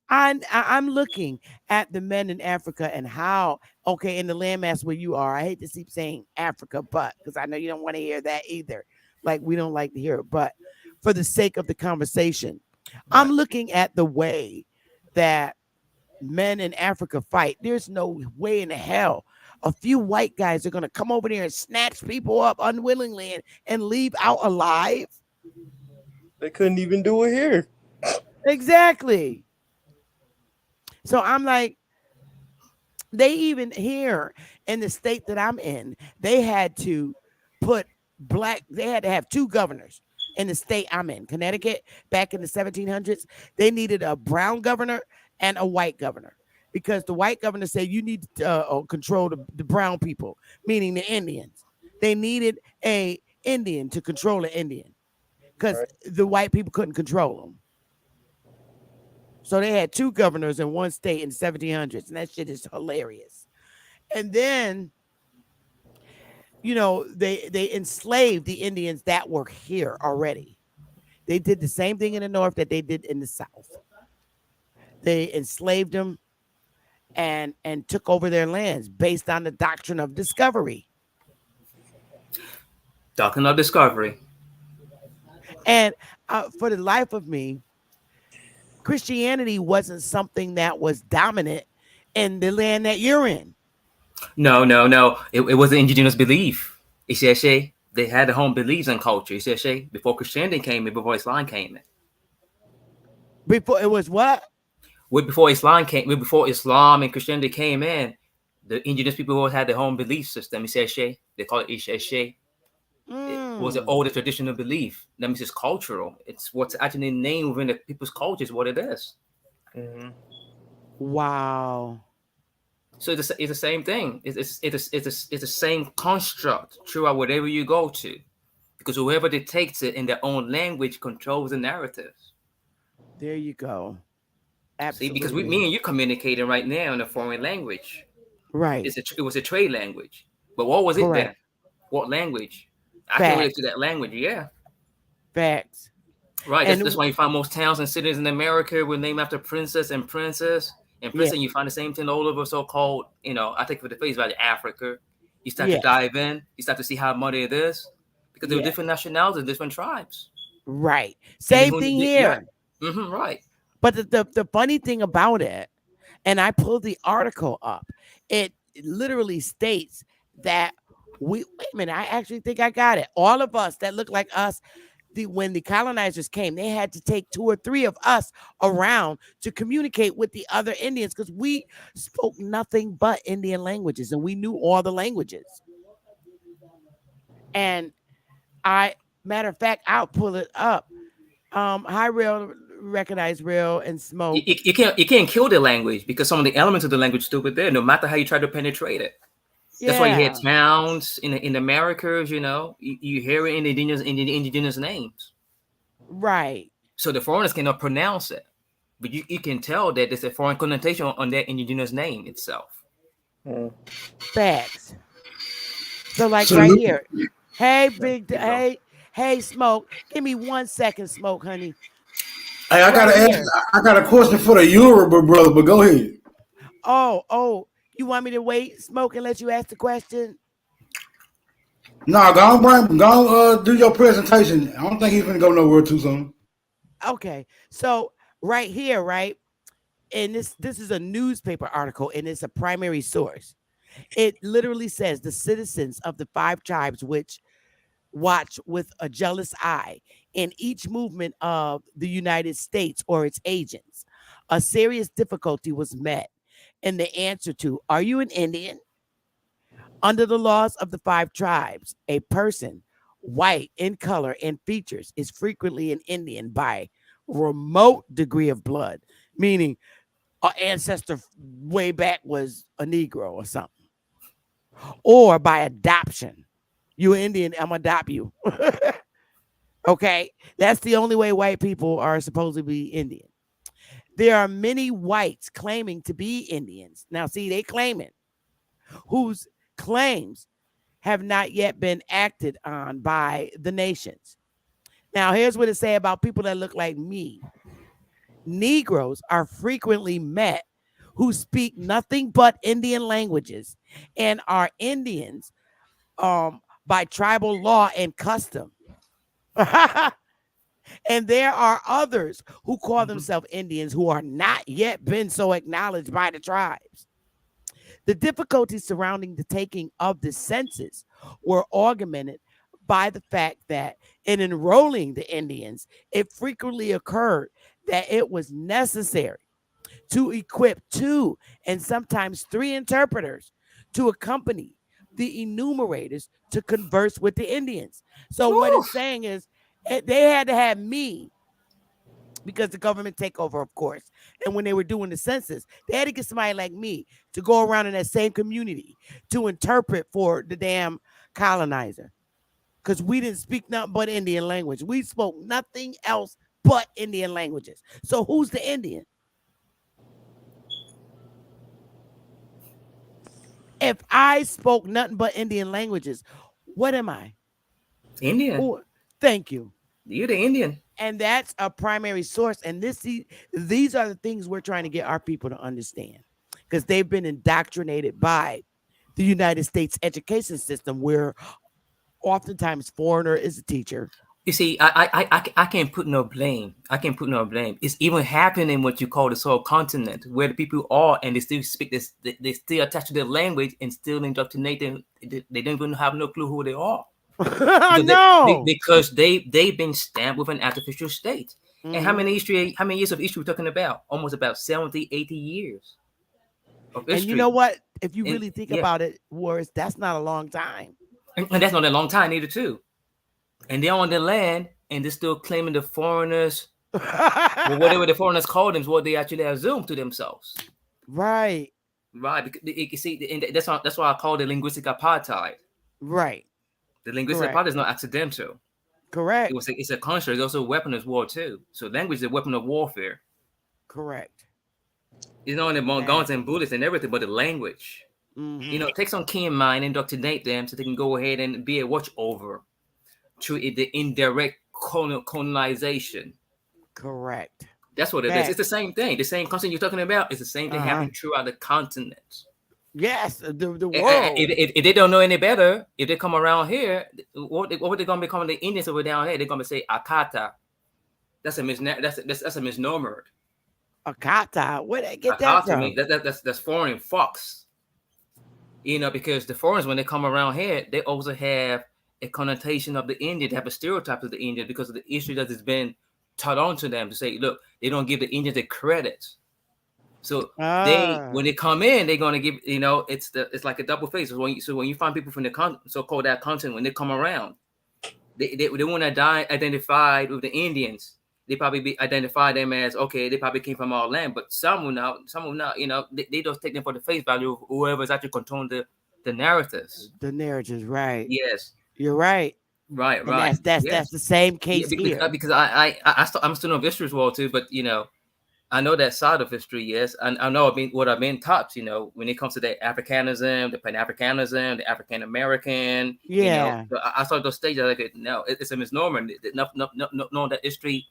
I'm looking at the men in Africa and how, okay, in the landmass where you are, I hate to keep saying Africa, but because I know you don't want to hear that either. Like, we don't like to hear it, but for the sake of the conversation, I'm looking at the way that men in Africa fight. There's no way in the hell a few white guys are going to come over there and snatch people up unwillingly and leave out alive. They couldn't even do it here. Exactly. So I'm like, they even here in the state that I'm in, they had to have two governors in the state I'm in, Connecticut, back in the 1700s. They needed a brown governor and a white governor, because the white governor said you need to control the brown people, meaning the Indians. They needed a Indian to control the Indian because the white people couldn't control them. So they had two governors in one state in the 1700s, and that shit is hilarious. And then, they enslaved the Indians that were here already. They did the same thing in the North that they did in the South. They enslaved them and took over their lands based on the doctrine of discovery. Doctrine of discovery. And for the life of me, Christianity wasn't something that was dominant in the land that you're in. No. It was an indigenous belief. They had their own beliefs and culture. Before Christianity came in, before Islam came in. Before it was what? Before Islam and Christianity came in, the indigenous people always had their own belief system. They call it Ishe. It was an older traditional belief. That means it's cultural. It's what's actually named within the people's culture is what it is. Mm-hmm. Wow. So it's the same thing. It's the same construct throughout wherever you go to, because whoever dictates it in their own language controls the narrative. There you go. Absolutely. See, because me and you communicating right now in a foreign language. Right. It was a trade language. But what was it then? What language? I can relate to that language. Yeah. Facts. Right. That's why you find most towns and cities in America were named after princess and princess. In prison, you find the same thing all over so-called, I take for the face value, Africa. You start to dive in. You start to see how muddy it is. Because there were different nationalities, different tribes. Right. Same thing here. Yeah. Mm-hmm, right. But the funny thing about it, and I pulled the article up, it literally states that wait a minute, I actually think I got it. All of us that look like us, when the colonizers came, they had to take 2 or 3 of us around to communicate with the other Indians, because we spoke nothing but Indian languages and we knew all the languages. And matter of fact, I'll pull it up. Hi, Real, recognize Real and Smoke. You can't kill the language, because some of the elements of the language still there, no matter how you try to penetrate it. That's why you hear towns in the Americas, you hear it in the indigenous names. Right. So the foreigners cannot pronounce it. but you can tell that there's a foreign connotation on that indigenous name itself. Facts. So like So right look, here. Hey, hey, Smoke. Give me 1 second, Smoke, honey. hey, I Right gotta ask. here. I got a question for the Yoruba brother, but go ahead. Oh, you want me to wait, Smoke, and let you ask the question? No, do your presentation. I don't think he's gonna go nowhere too soon. Okay. So right here, right? And this is a newspaper article, and it's a primary source. It literally says the citizens of the 5 tribes which watch with a jealous eye in each movement of the United States or its agents. A serious difficulty was met in the answer to, are you an Indian? Under the laws of the 5 tribes, a person white in color and features is frequently an Indian by remote degree of blood, meaning our ancestor way back was a Negro or something, or by adoption. You Indian, I'm gonna adopt you. Okay, that's the only way white people are supposed to be Indian. There are many whites claiming to be Indians. Now, see, they claiming whose claims have not yet been acted on by the nations. Now, here's what it say about people that look like me. Negroes are frequently met who speak nothing but Indian languages and are Indians by tribal law and custom. And there are others who call themselves Indians who are not yet been so acknowledged by the tribes. The difficulties surrounding the taking of the census were augmented by the fact that in enrolling the Indians, it frequently occurred that it was necessary to equip 2 and sometimes 3 interpreters to accompany the enumerators to converse with the Indians. So what it's saying is they had to have me because the government takeover, of course. And when they were doing the census, they had to get somebody like me to go around in that same community to interpret for the damn colonizer. Because we didn't speak nothing but Indian language. We spoke nothing else but Indian languages. So who's the Indian? If I spoke nothing but Indian languages, what am I? Indian. Ooh, thank you. You're the Indian. And that's a primary source. And these are the things we're trying to get our people to understand because they've been indoctrinated by the United States education system where oftentimes foreigner is a teacher. You see, I can't put no blame. I can't put no blame. It's even happening in what you call the soul continent, where the people are and they still speak this. They still attach to their language and still indoctrinate them. They don't even have no clue who they are. No, because they've been stamped with an artificial state. Mm-hmm. And how many years of history we're talking about? Almost about 70, 80 years of history. And you know what? If you really think about it, Warris, that's not a long time. And that's not a long time either, too. And they're on the land, and they're still claiming the foreigners, well, whatever the foreigners call them, is what they actually assume to themselves. Right. Because you see, and that's why I call it linguistic apartheid. Right. The linguistic apartheid is not accidental. Correct. It's a construct. It's also a weapon of war too. So language is a weapon of warfare. Correct. It's not only guns and bullets and everything, but the language. Mm-hmm. Take some keen mind, indoctrinate them so they can go ahead and be a watch over to the indirect colonization. Correct. That's what it is. It's the same thing. The same concept you're talking about is the same thing happening throughout the continent. Yes, the world. If they don't know any better, if they come around here, what are they going to be calling the Indians over down here? They're going to say Akata. That's a misnomer. Akata. Where they get that from? That's foreign fox. Because the foreigners, when they come around here, they also have a connotation of the Indian. They have a stereotype of the Indian because of the issue that has been taught on to them to say, look, they don't give the Indians the credit. So when they come in, they're gonna give, it's like a double face. So when you find people from the so-called that continent, when they come around, they want to identified with the Indians. They probably identify them as they probably came from our land, but some will not. They just take them for the face value of whoever's actually controlling the narratives. The narratives, right? Yes, you're right. Right. That's the same case here. Because I'm a student of history as well too, but I know that side of history, yes. I know what I've been taught, when it comes to the Africanism, the Pan-Africanism, the African American, Yeah. So I saw those stages like, no, it's a misnomer. No, that history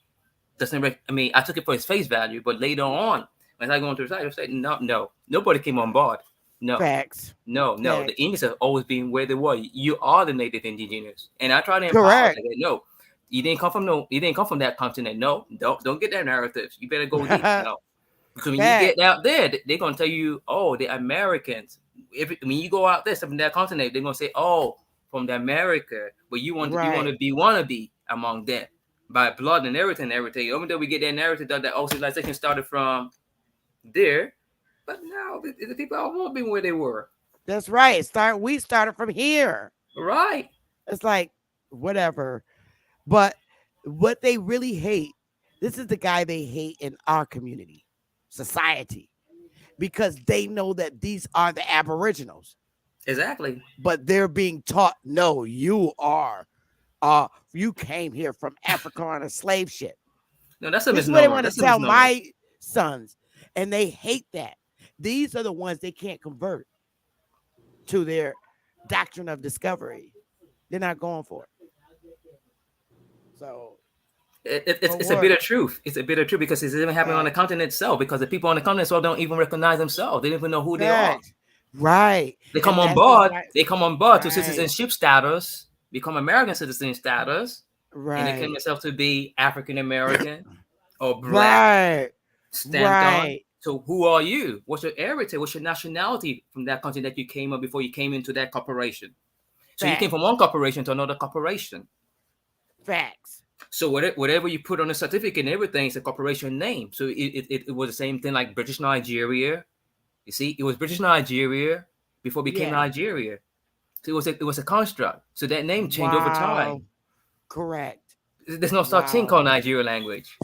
doesn't. I took it for its face value, but later on, when I go into the side, I say, no, nobody came on board. No, Facts. no. Facts. The English have always been where they were. You are the native indigenous, and I try to empower. Correct. Like, no, you didn't come from that continent. No, don't get that narrative. You better go deep. No, because when you get out there, they're gonna tell you, oh, the Americans. When you go out there, from that continent, they're gonna say, oh, from the America, but you want to be among them by blood and everything. Even though we get that narrative that all civilization started from there, but now the people all won't be where they were. That's right. We started from here. Right. It's like whatever. But what they really hate, this is the guy they hate in our community, society, because they know that these are the Aboriginals. Exactly. But they're being taught, no, you are. You came here from Africa on a slave ship. No, that's a misnomer. This is what they want to tell my sons, and they hate that. These are the ones they can't convert to their doctrine of discovery. They're not going for it. So it's a bit of truth. It's a bit of truth because it's even happening on the continent itself. Because the people on the continent itself don't even recognize themselves. They don't even know who they are. Right. They come on board. They come on board to citizenship status, become American citizen status, and they claim themselves to be African American or black. Stamped on. So who are you? What's your heritage? What's your nationality from that country that you came up before you came into that corporation? So you came from one corporation to another corporation. Facts. So whatever you put on a certificate and everything is a corporation name. So it was the same thing like British Nigeria. You see, it was British Nigeria before it became Nigeria. So it was a construct. So that name changed over time. Correct. There's no such thing called Nigerian language.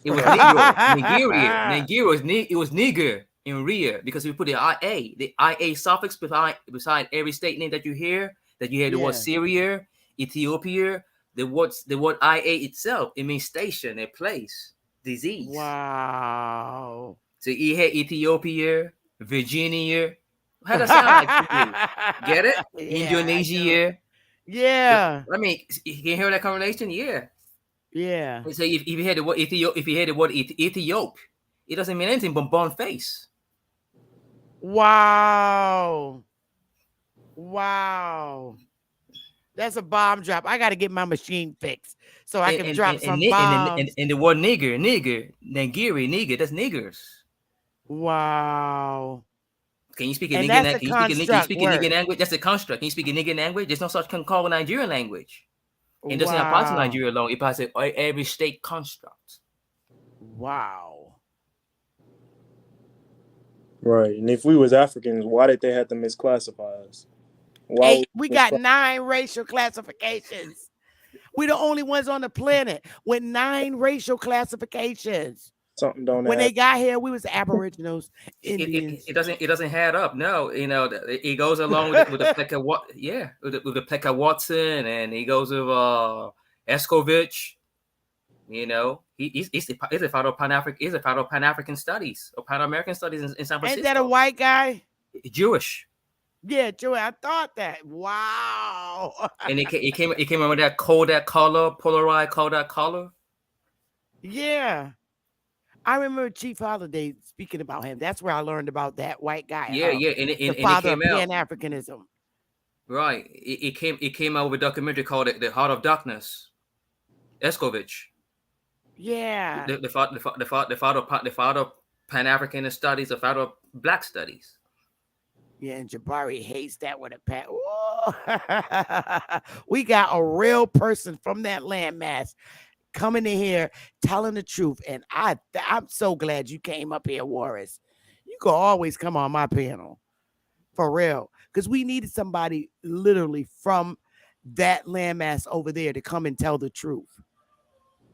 It was Negro. Nigeria. It was Niger in Ria because we put the IA suffix beside every state name that you hear. That you hear the word Syria, Ethiopia. The word IA itself, it means station, a place, disease. Wow. So you hear Ethiopia, Virginia. How does that sound like to you? Get it? Indonesia. Yeah. I mean, you can hear that combination? Yeah. Yeah. So if you hear the word Ethiop, it doesn't mean anything but bone face. Wow. That's a bomb drop. I got to get my machine fixed so I can drop some bombs. And the word nigger, Nigeri, that's niggers. Wow. Can you speak a nigger language? That's a construct. Can you speak a nigger language? There's no such thing called Nigerian language. It doesn't apply to Nigeria alone. It applies to every state construct. Wow. Right. And if we was Africans, why did they have to misclassify us? We got 9 racial classifications. We're the only ones on the planet with 9 racial classifications. Something don't when they got here, we was Aboriginals, Indians. It doesn't add up. No, it goes along with the Pekka with the Pekka Watson, and he goes with Escovitch. He's a father of Pan-African studies or Pan-American studies in San Francisco. Ain't that a white guy? Jewish. Yeah, Joey, I thought that. Wow. And it came with that Kodak color, polarized Kodak color. Yeah. I remember Chief Holiday speaking about him. That's where I learned about that white guy. Yeah. And the father of Pan-Africanism. Right. It came out with a documentary called The Heart of Darkness. Escovitch. Yeah. The father of Pan-African studies, the father of Black studies. Yeah, and Jabari hates that with a pat. We got a real person from that landmass coming in here telling the truth. And I'm so glad you came up here, Warris. You can always come on my panel. For real. Because we needed somebody literally from that landmass over there to come and tell the truth.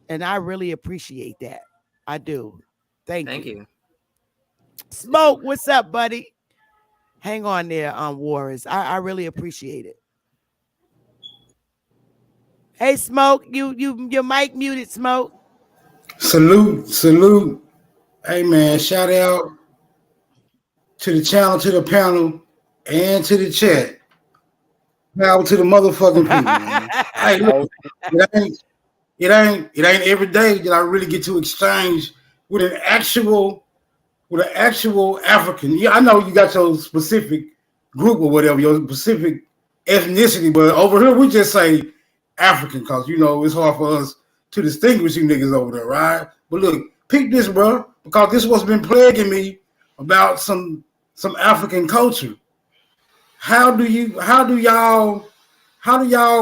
And I really appreciate that. I do. Thank you. Smoke, what's up, buddy? Hang on there, Warris. I really appreciate it. Hey, Smoke, your mic muted, Smoke. Salute. Hey man, shout out to the channel, to the panel, and to the chat. Power to the motherfucking people, man. Hey, look, it ain't every day that I really get to exchange with an actual African. Yeah, I know you got your specific group or whatever, your specific ethnicity, but over here we just say African because it's hard for us to distinguish you niggas over there, right? But look, pick this, bro, because this is what's been plaguing me about some African culture. How do y'all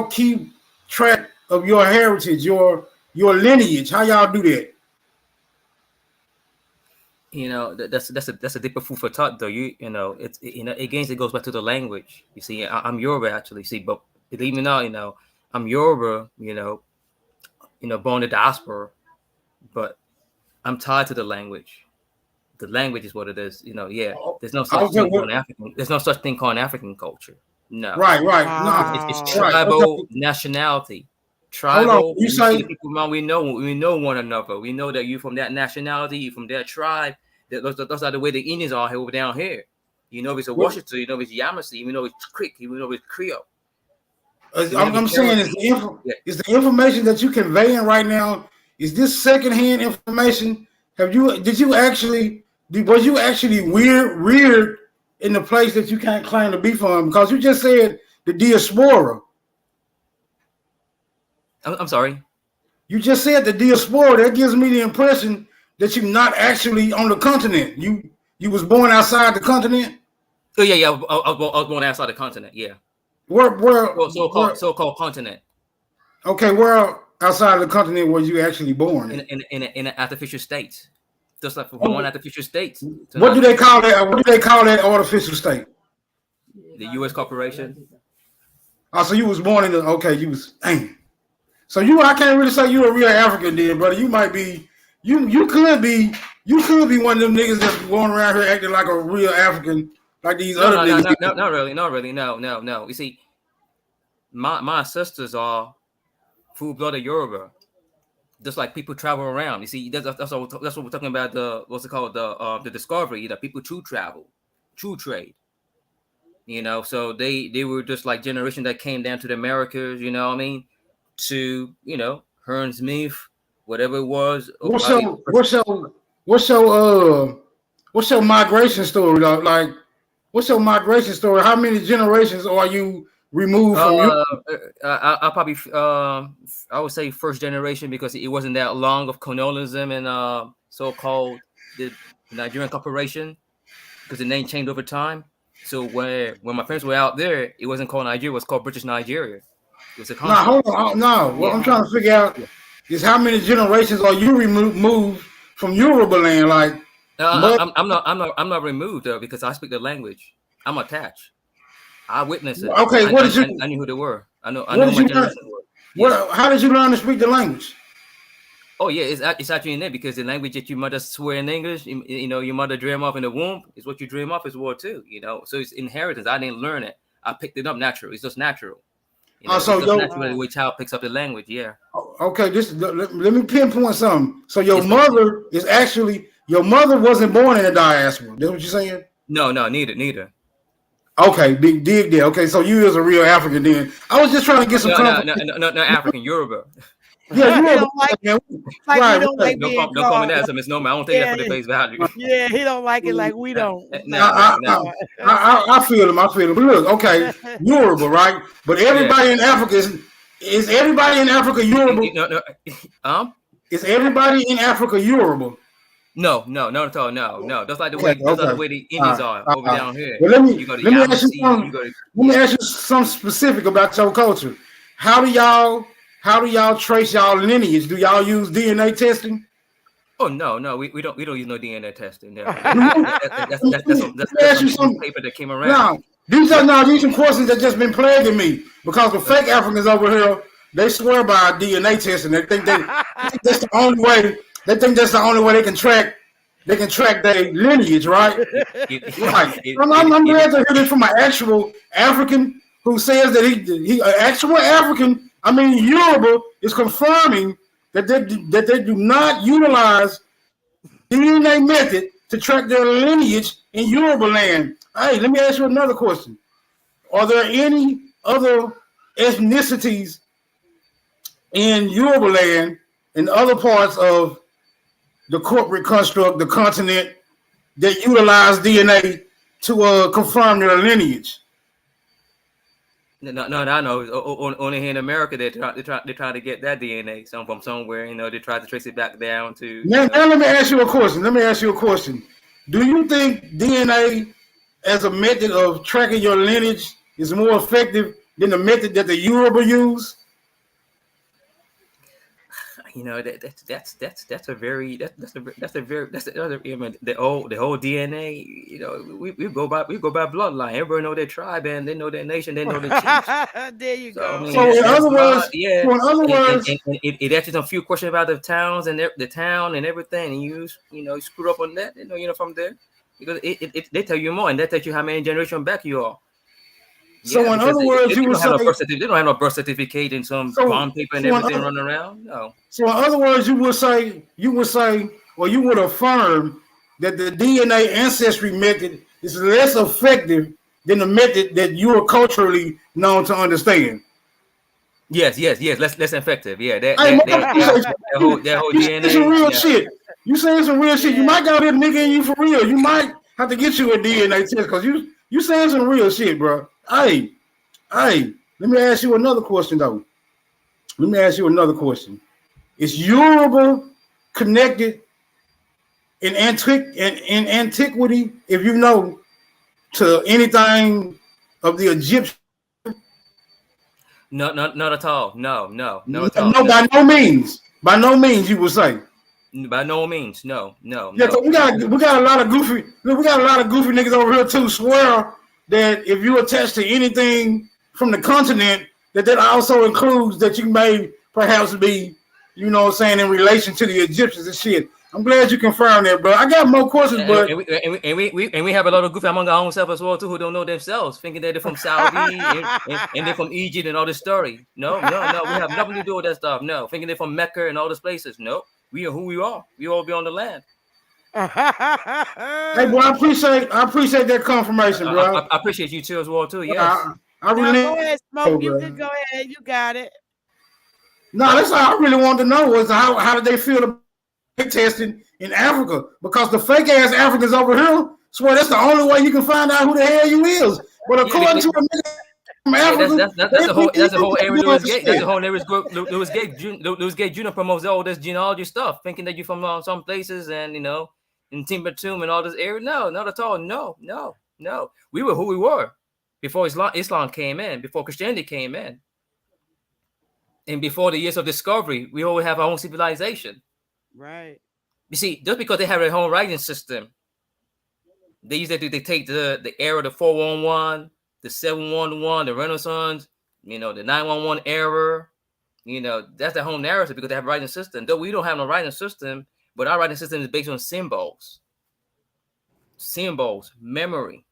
keep track of your heritage, your lineage? How y'all do that? That's a deeper food for thought, though. It goes back to the language. You see, I'm Yoruba actually. See, but believe me now, I'm Yoruba. Born in diaspora, but I'm tied to the language. The language is what it is. There's no such thing called African. There's no such thing called African culture. No. Right. No. It's tribal nationality. Tribal. You say people around, we know one another. We know that you from that nationality, you from that tribe. Those are the way the Indians are over down here. If it's a Washington, if it's Yamasee, it's Creek, if it's Creole. I'm saying is the information that you conveying right now, is this secondhand information? Was you actually reared in the place that you can't claim to be from? Because you just said the diaspora. I'm sorry. You just said the diaspora. That gives me the impression that you're not actually on the continent. You was born outside the continent. Oh yeah. I was born outside the continent. Yeah. Where so-called continent. Okay, where outside of the continent were you actually born? In an artificial state. Just like from one artificial state. What do they call that? What do they call that artificial state? The U.S. corporation. Oh, so you was born in you was dang. So I can't really say you're a real African then, brother. You might be, you could be one of them niggas that's going around here acting like a real African, like these other niggas. No, not really. No. You see, my ancestors are full-blooded Yoruba. Just like people travel around. You see, that's what we're talking about. The discovery. People true travel, true trade. So they were just like generation that came down to the Americas. You know what I mean? To Hearn Smith, whatever it was. What's your migration story? Like, what's your migration story? How many generations are you removed from you? I probably I would say first generation because it wasn't that long of colonialism and so-called the Nigerian corporation because the name changed over time. So when my parents were out there, it wasn't called Nigeria; it was called British Nigeria. It was a country. Hold on. No, what I'm trying to figure out is how many generations are you removed from Yoruba land? Like, I'm not removed though because I speak the language. I'm attached. I witnessed it. Okay, I knew who they were. I know my generation were. How did you learn to speak the language? Oh yeah, it's actually in there because the language that your mother swear in English, your mother dream off in the womb is what you dream off as well too. So it's inheritance. I didn't learn it. I picked it up naturally. It's just natural. So naturally, the way child picks up the language. Yeah. Okay, let me pinpoint something. So your mother wasn't born in the diaspora. That's what you're saying? No, neither. Okay, big dig there. Okay, so you is a real African then. I was just trying to get some no African, Yoruba. Yeah, you don't like it. Like we don't like being don't call me that as a misnomer. I don't take that for the face value. Yeah, he don't like it like we don't. I feel him. But look, okay, Yoruba, right? But everybody in Africa is everybody in Africa Yoruba? Is everybody in Africa Yoruba? No, not at all. No. That's like the way the Indians are over down here. Well, let me ask you something specific about your culture. How do y'all trace y'all lineage? Do y'all use DNA testing? Oh no, we don't use no DNA testing. No. That's some paper that came around. These are some questions that just been plaguing me because the fake Africans over here, they swear by DNA testing. They think that's the only way. They think that's the only way they can track their lineage, right? I'm glad to hear this from an actual African who says that he actual African. I mean, Yoruba is confirming that they do not utilize DNA method to track their lineage in Yoruba land. Hey, let me ask you another question. Are there any other ethnicities in Yoruba land and other parts of the corporate construct, the continent, that utilize DNA to confirm their lineage? No, I know. Only here in America, they're trying to get that DNA from somewhere. They try to trace it back down to. Now let me ask you a question. Do you think DNA as a method of tracking your lineage is more effective than the method that the Yoruba use? That's a very the whole DNA. We go by bloodline. Everybody know their tribe and they know their nation. They know their chiefs. There you go. So in other words, it answers a few questions about the towns and the town and everything. And you screw up on that. From there because they tell you more and they tell you how many generations back you are. So in other words, you would say they don't have no birth certificate and some bond paper and everything running around. No. So in other words, you would say, or you would affirm that the DNA ancestry method is less effective than the method that you are culturally known to understand. Yes. Less effective. Yeah. That whole DNA. You some real shit. You saying some real shit. Yeah. You might got this nigga in you for real. You might have to get you a DNA test because you saying some real shit, bro. Hey, let me ask you another question, though. Is Yoruba connected in antiquity, if you know, to anything of the Egyptian? No, not at all. No, at all. No, by no means. By no means, you would say. By no means, no. Yeah, so we got a lot of goofy. We got a lot of goofy niggas over here too. Swear that if you attach to anything from the continent, that also includes that you may perhaps be, in relation to the Egyptians and shit. I'm glad you confirmed that, bro. I got more questions, but we have a lot of goofy among our own self as well too, who don't know themselves, thinking that they're from Saudi and they're from Egypt and all this story. No, we have nothing to do with that stuff. No, thinking they're from Mecca and all those places. No, we are who we are. We all be on the land. Hey, boy, I appreciate that confirmation, bro. I appreciate you too as well too. Yes. I really go ahead, Smoke. You can go ahead. You got it. No, that's all I really wanted to know was how did they feel about testing in Africa? Because the fake ass Africans over here swear that's the only way you can find out who the hell you is. But according to a nigga from Africa, that's the whole area Lewis Gate. That's the whole area Lewis Gate Jr. promotes all this genealogy stuff, thinking that you're from some places and in Timbuktu and all this area. No, not at all. No. We were who we were before Islam came in, before Christianity came in. And before the years of discovery, we always have our own civilization. Right. You see, just because they have their own writing system, they use that to dictate the era, the 411, the 711, the Renaissance, the 911 era. That's their whole narrative because they have a writing system. Though we don't have no writing system, but our writing system is based on symbols, memory.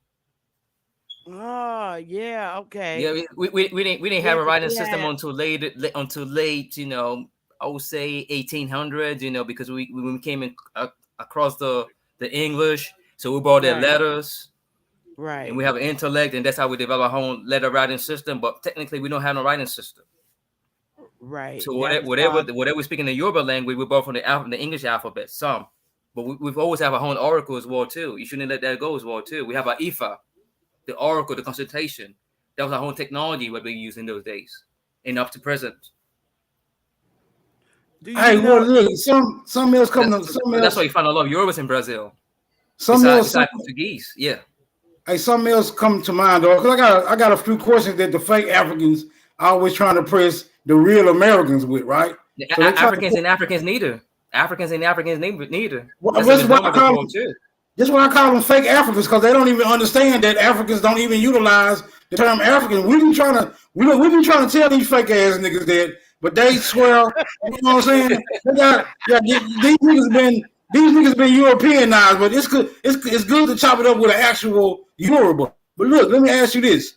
Oh yeah, okay. Yeah, we didn't have a writing system until late, I would say 1800s. Because when we came in across the English, so we brought their letters, right? And we have an intellect, and that's how we develop our own letter writing system. But technically, we don't have no writing system, right? So whatever we speak in the Yoruba language, we borrow from the English alphabet, some, but we've always have our own oracle as well too. You shouldn't let that go as well too. We have our Ifa. The oracle, the consultation, that was our whole technology what we used in those days, and up to present. Look, some else coming. That's why you find a lot of Yorubas in Brazil. Besides Portuguese, yeah. Hey, something else come to mind, though, because I got a few questions that the fake Africans are always trying to press the real Americans with, right? So Africans and Africans neither. Well, that's why I call them fake Africans, because they don't even understand that Africans don't even utilize the term African. We've been trying to tell these fake ass niggas that, but they swear. You know what I'm saying? These niggas been Europeanized, but it's good. It's good to chop it up with an actual Yoruba. But look, let me ask you this.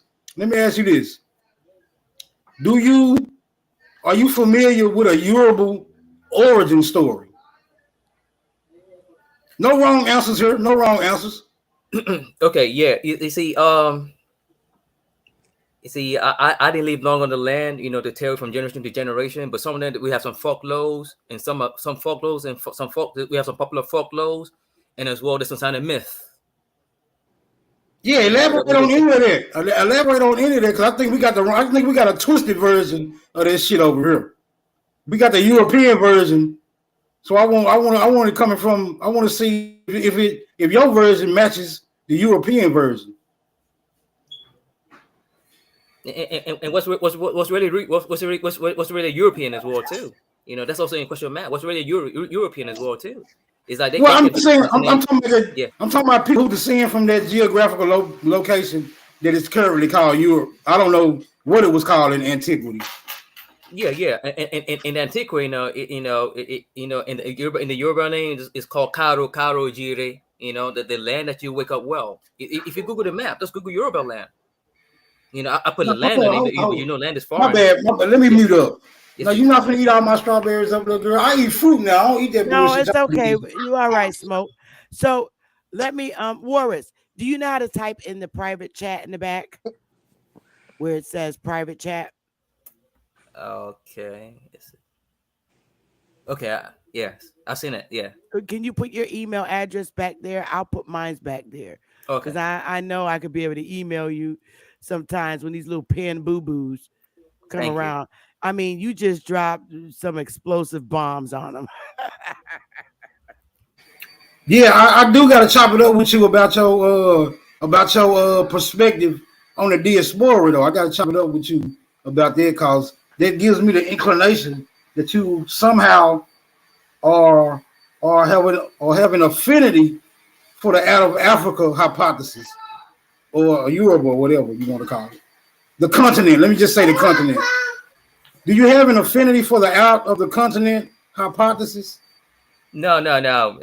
Are you familiar with a Yoruba origin story? No wrong answers here. No wrong answers. Okay, yeah. You see, I didn't live long on the land, to tell from generation to generation. But some of them we have some folklores, and some folklores, and we have some popular folklores, and as well there's some kind of myth. Yeah, elaborate on any of that. Elaborate on any of that, because I think we got a twisted version of this shit over here. We got the European version. So I want it coming from. I want to see if your version matches the European version. And what's really European as well too. That's also in question of math. What's really European as well too. Is like I'm talking about people who descend from that geographical location that is currently called Europe. I don't know what it was called in antiquity. Yeah, and in antiquity, in the Yoruba name is called Karo Jire. The land that you wake up well. If you Google the map, just Google Yoruba land. I put the land on it. Land is foreign. My bad. Let me mute up. No, you're not gonna eat all my strawberries up there, girl. I eat fruit now. I don't eat that bullshit. No, it's okay. You all right, Smoke. So let me, Warris, do you know how to type in the private chat in the back where it says private chat? Okay. Okay. Yes, I've seen it. Yeah. Can you put your email address back there? I'll put mine's back there. Okay. Because I know I could be able to email you sometimes when these little pen boo-boos come around. I mean, you just dropped some explosive bombs on them. Yeah, I do got to chop it up with you about your perspective on the diaspora, though. I got to chop it up with you about that, because that gives me the inclination that you somehow are having affinity for the out of Africa hypothesis, or Europe, or whatever you want to call it. The continent. Let me just say the continent. Do you have an affinity for the out of the continent hypothesis? No. I don't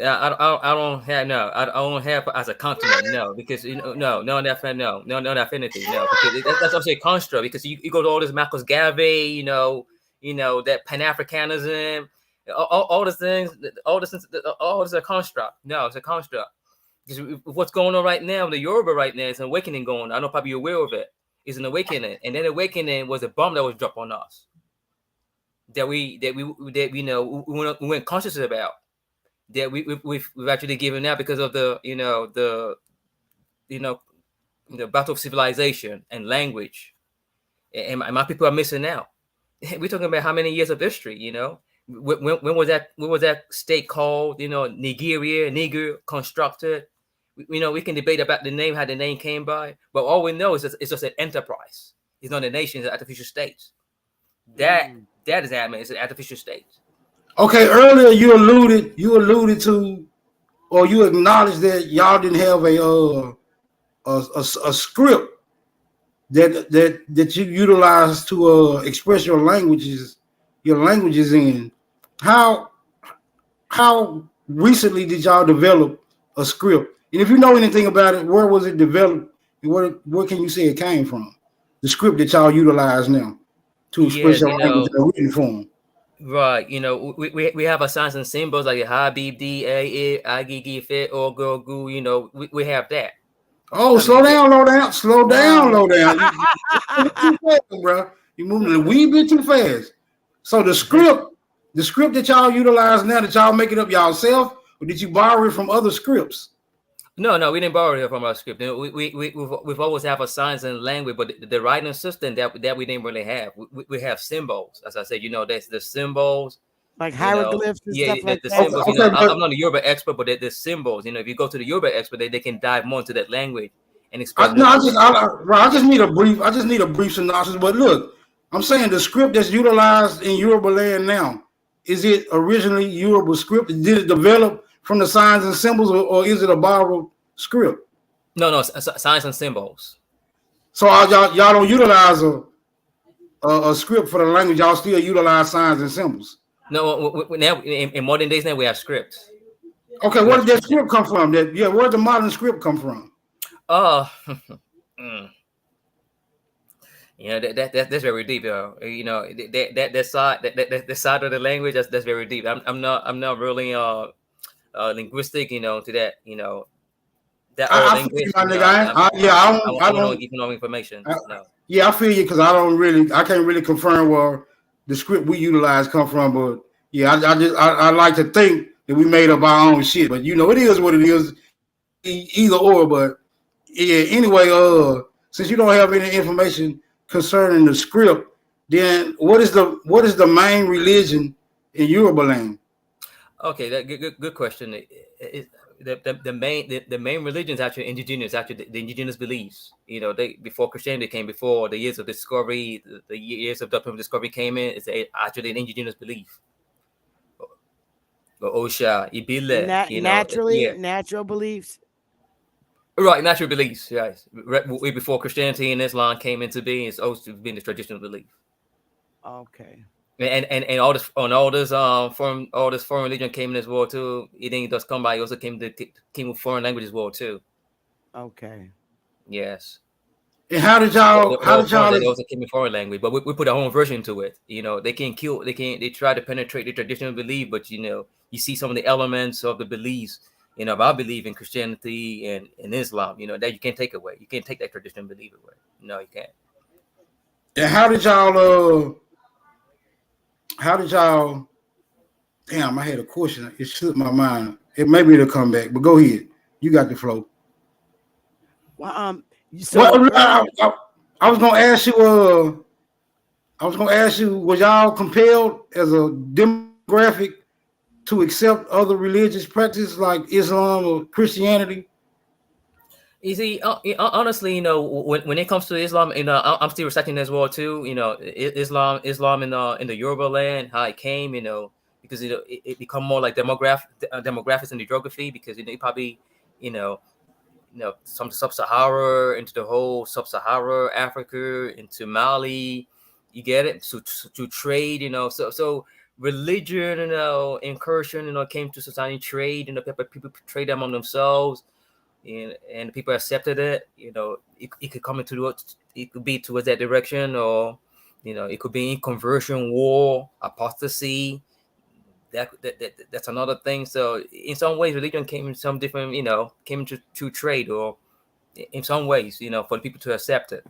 have I don't have as a continent. No, because no affinity. No, because that's also a construct. Because you go to all this Marcus Garvey, that Pan-Africanism, all these things, all this is a construct. No, it's a construct. Because what's going on right now, the Yoruba right now, is an awakening going on. I know probably you're aware of it. It's an awakening, and that awakening was a bomb that was dropped on us. That we weren't conscious about. That we've actually given out because of the battle of civilization and language, and my people are missing out. We're talking about how many years of history, when was that state called, Nigeria, Niger constructed. We can debate about the name, how the name came by, but all we know is it's just an enterprise. It's not a nation, it's an artificial state. That is happening. It's an artificial state. Okay, earlier you alluded to, or you acknowledged that y'all didn't have a script that you utilize to express your languages in. How recently did y'all develop a script? And if you know anything about it, where was it developed? And where can you say it came from? The script that y'all utilize now to express your language in a written form. Right, we have our signs and symbols like Habib, D, A, I, G, G, Fit, or Girl, Goo. We have that. Oh, slow down. You bro. You're moving a wee bit too fast. So the script that y'all utilize now, that y'all make it up yourself, or did you borrow it from other scripts? No, we didn't borrow it from our script. We've always have a signs and language, but the writing system that we didn't really have. We have symbols, as I said. There's the symbols, like hieroglyphs and stuff like the that. Symbols. I'm not a Yoruba expert, but the symbols. If you go to the Yoruba expert, they can dive more into that language and express. I just need a brief synopsis. But look, I'm saying the script that's utilized in Yoruba land now, is it originally Yoruba script? Did it develop from the signs and symbols, or is it a borrowed script? No, signs and symbols. So y'all don't utilize a script for the language. Y'all still utilize signs and symbols. No, now in modern days now we have scripts. Okay, where did that script come from? Where did the modern script come from? That's very deep, though. That side of the language that's very deep. I'm not really linguistic, to that, that old I feel you, language. my nigga. I I don't. don't give you no information. No. Yeah, I feel you because I can't really confirm where the script we utilize come from, but yeah, I like to think that we made up our own shit, but it is what it is, either or. But yeah, anyway, since you don't have any information concerning the script, then what is the main religion in Yoruba land? Okay, that good question. The main religion is actually indigenous, actually the indigenous beliefs. They before Christianity came, before the years of discovery, the years of doctrine of discovery came in. It's actually an indigenous belief. Osha, Ibile, naturally, yeah, natural beliefs. right, natural beliefs. Yes, way before Christianity and Islam came into being, it's also been the traditional belief. Okay. And all this foreign religion came in as well too. It didn't just come by. It also came with foreign language as well too. Okay. Yes. And how did y'all? They also came in foreign language, but we put our own version to it. They try to penetrate the traditional belief, but you see some of the elements of the beliefs. Of our belief in Christianity and in Islam, that you can't take away. You can't take that traditional belief away. No, you can't. And how did y'all? Damn, I had a question. It slipped my mind. Maybe it'll come back. But go ahead. You got the flow. Well, I was gonna ask you. Was y'all compelled as a demographic to accept other religious practices like Islam or Christianity? You see, honestly, when it comes to Islam, I'm still researching as well too. Islam in the Yoruba land, how it came, because it become more like demographics and the geography, because it probably, some sub-Sahara into the whole sub-Sahara Africa into Mali, you get it, to trade, so religion, incursion, came to society, trade, people trade among themselves. And people accepted it. It could come it could be towards that direction, or it could be in conversion, war, apostasy. That's another thing. So in some ways, religion came in some different, came to trade, or in some ways, for the people to accept it.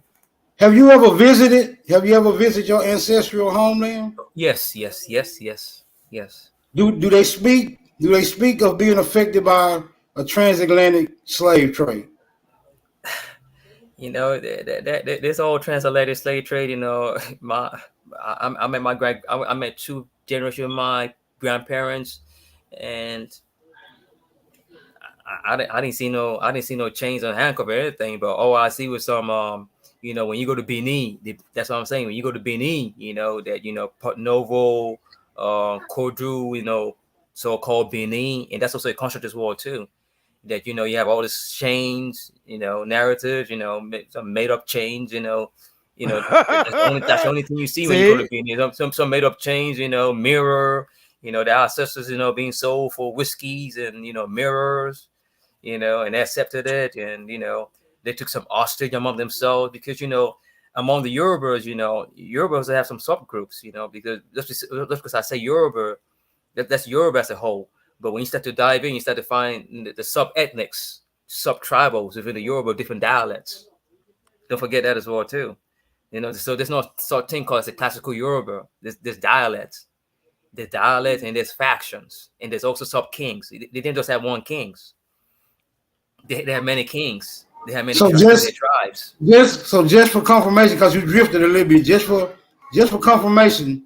Have you ever visited your ancestral homeland? Yes. Do they speak of being affected by a transatlantic slave trade? This whole transatlantic slave trade. I met two generations of my grandparents, and I didn't see no chains on handcuff or anything. But all I see was some when you go to Benin, that's what I'm saying. When you go to Benin, that Port Novo, Kodru, so-called Benin, and that's also a construct as well too. That you have all this chains, narratives, some made up chains, that's the only thing you see when you go to Benin. Some made up chains, mirror, the ancestors, being sold for whiskeys and mirrors, and they accepted it, and they took some hostage among themselves, because among the Yorubas, Yorubas have some subgroups, because just because I say Yoruba, that's Yoruba as a whole. But when you start to dive in, you start to find the sub-ethnics, sub-tribals within the Yoruba, different dialects. Don't forget that as well too. So there's no sort of thing called as a classical Yoruba. There's dialects. There's dialects and there's factions. And there's also sub-kings. They didn't just have one kings. They have many kings. They have many tribes. Just for confirmation, because you drifted a little bit, just for confirmation,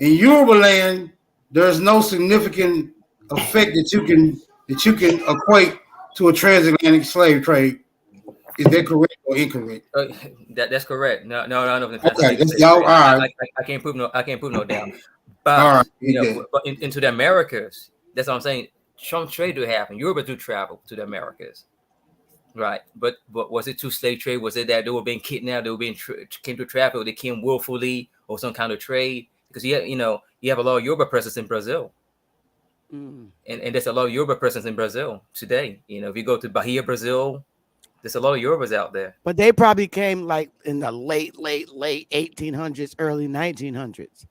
in Yoruba land, there's no significant effect that you can equate to a transatlantic slave trade. Is that correct or incorrect? That's correct. No. Okay, y'all. All right. I can't prove no doubt. But but into the Americas, that's what I'm saying. Some trade do happen. Yoruba do travel to the Americas, right? But was it to slave trade? Was it that they were being kidnapped? They were being came to traffic, or they came willfully, or some kind of trade? Because you have a lot of Yoruba presence in Brazil. And there's a lot of Yoruba presence in Brazil today. If you go to Bahia, Brazil, there's a lot of Yorubas out there. But they probably came like in the late 1800s, early 1900s.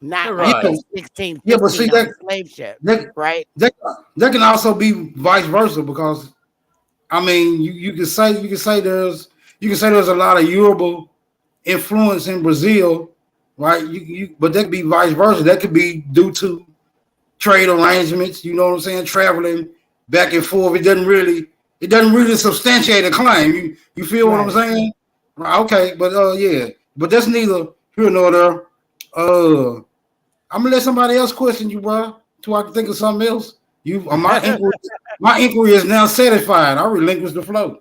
not Yeah, like Right. the 16, yeah, but see 15 on that the slave ship, that right? that that can also be vice versa because I mean you can say there's a lot of Yoruba influence in Brazil, right? But that could be vice versa. That could be due to trade arrangements. You know what I'm saying? Traveling back and forth. It doesn't really substantiate a claim. You feel what I'm Right. saying? Right, okay, but yeah, but that's neither here nor there. I'm gonna let somebody else question you, bro, till I can think of something else. My inquiry is now satisfied. I relinquish the flow.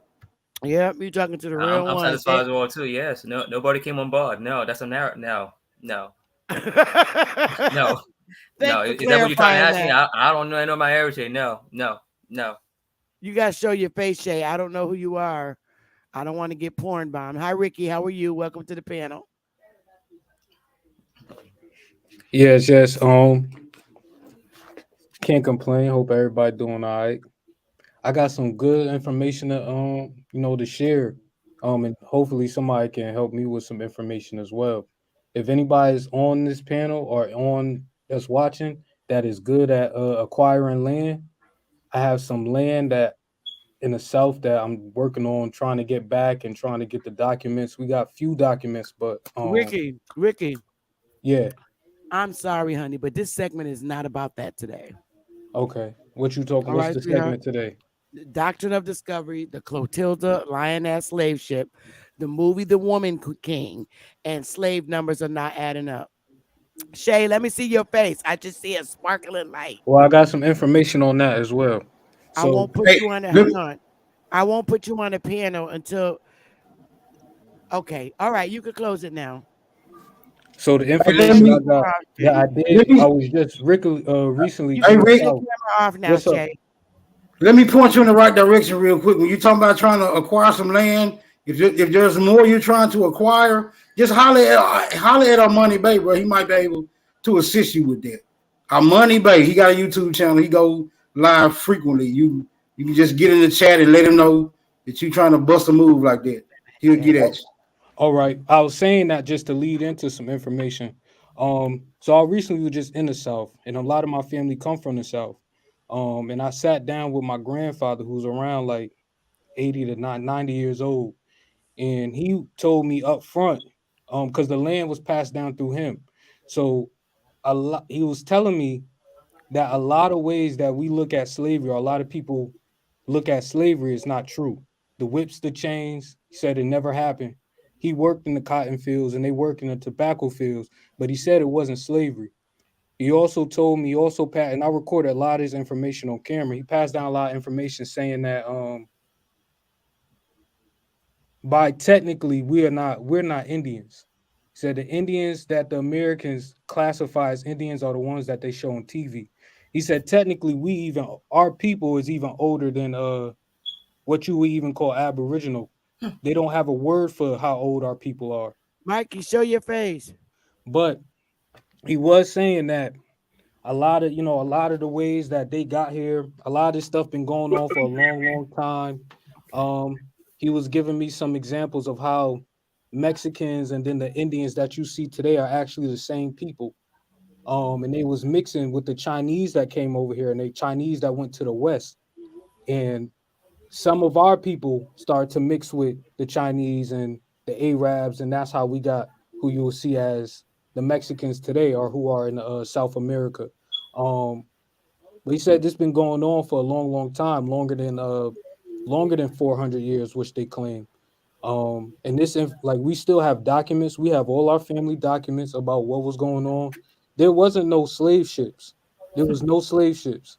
Yep, you talking to the real I'm one. satisfied as well too. Yes. No. Nobody came on board. No. That's a narrow. No. No. No. No. Thanks for Is that what you're trying to clarifying ask me? that. I don't know my heritage. No. No. No. You got to show your face, Shay. I don't know who you are. I don't want to get porn bombed. Hi, Ricky. How are you? Welcome to the panel. Yes, yes. Can't complain. Hope everybody doing all right. I got some good information to to share. And hopefully somebody can help me with some information as well. If anybody's on this panel or on that's watching that is good at acquiring land, I have some land that in the south that I'm working on trying to get back and trying to get the documents. We got few documents, but Ricky, yeah. I'm sorry, honey, but this segment is not about that today. Okay. What you talking? All What's right, the sweetheart. segment today? The Doctrine of Discovery, the Clotilda lioness slave ship, the movie The Woman King, and slave numbers are not adding up. Shay, let me see your face. I just see a sparkling light. Well, I got some information on that as well. I So won't put Hey, you on the look, hang on. I won't put you on the piano until okay. All right, you can close it now. So the hey, let information me I got that I did, let me I was just recently You hey can in the take Rick, your south. camera off now, What's up? Shay. let me point you in the right direction real quick. When you talking about trying to acquire some land, if there's more you're trying to acquire, just holler at our Money Bay, bro. He might be able to assist you with that. Our Money Bay, he got a YouTube channel. He go live frequently. You can just get in the chat and let him know that you trying to bust a move like that. He'll get Chat. at you. All right. I was saying that just to lead into some information. So I recently was just in the South, and a lot of my family come from the South. And I sat down with my grandfather, who's around like 80 to 90 years old, and he told me up front, because the land was passed down through him. So he was telling me that a lot of ways that we look at slavery, or a lot of people look at slavery, is not true. The whips, the chains, he said it never happened. He worked in the cotton fields and they worked in the tobacco fields, but he said it wasn't slavery. He also told me, and I recorded a lot of his information on camera. He passed down a lot of information saying that by technically we're not Indians. He said the Indians that the Americans classify as Indians are the ones that they show on TV. He said technically our people is even older than what you would even call Aboriginal. They don't have a word for how old our people are. Mikey, show your face. But he was saying that a lot of the ways that they got here, a lot of this stuff been going on for a long, long time. Um, he was giving me some examples of how Mexicans and then the Indians that you see today are actually the same people. And they was mixing with the Chinese that came over here and the Chinese that went to the West. And some of our people started to mix with the Chinese and the Arabs, and that's how we got who you will see as the Mexicans today, or who are in South America. Um, but he said this been going on for a long, long time, longer than 400 years, which they claim. And like we still have documents. We have all our family documents about what was going on. There wasn't no slave ships. There was no slave ships.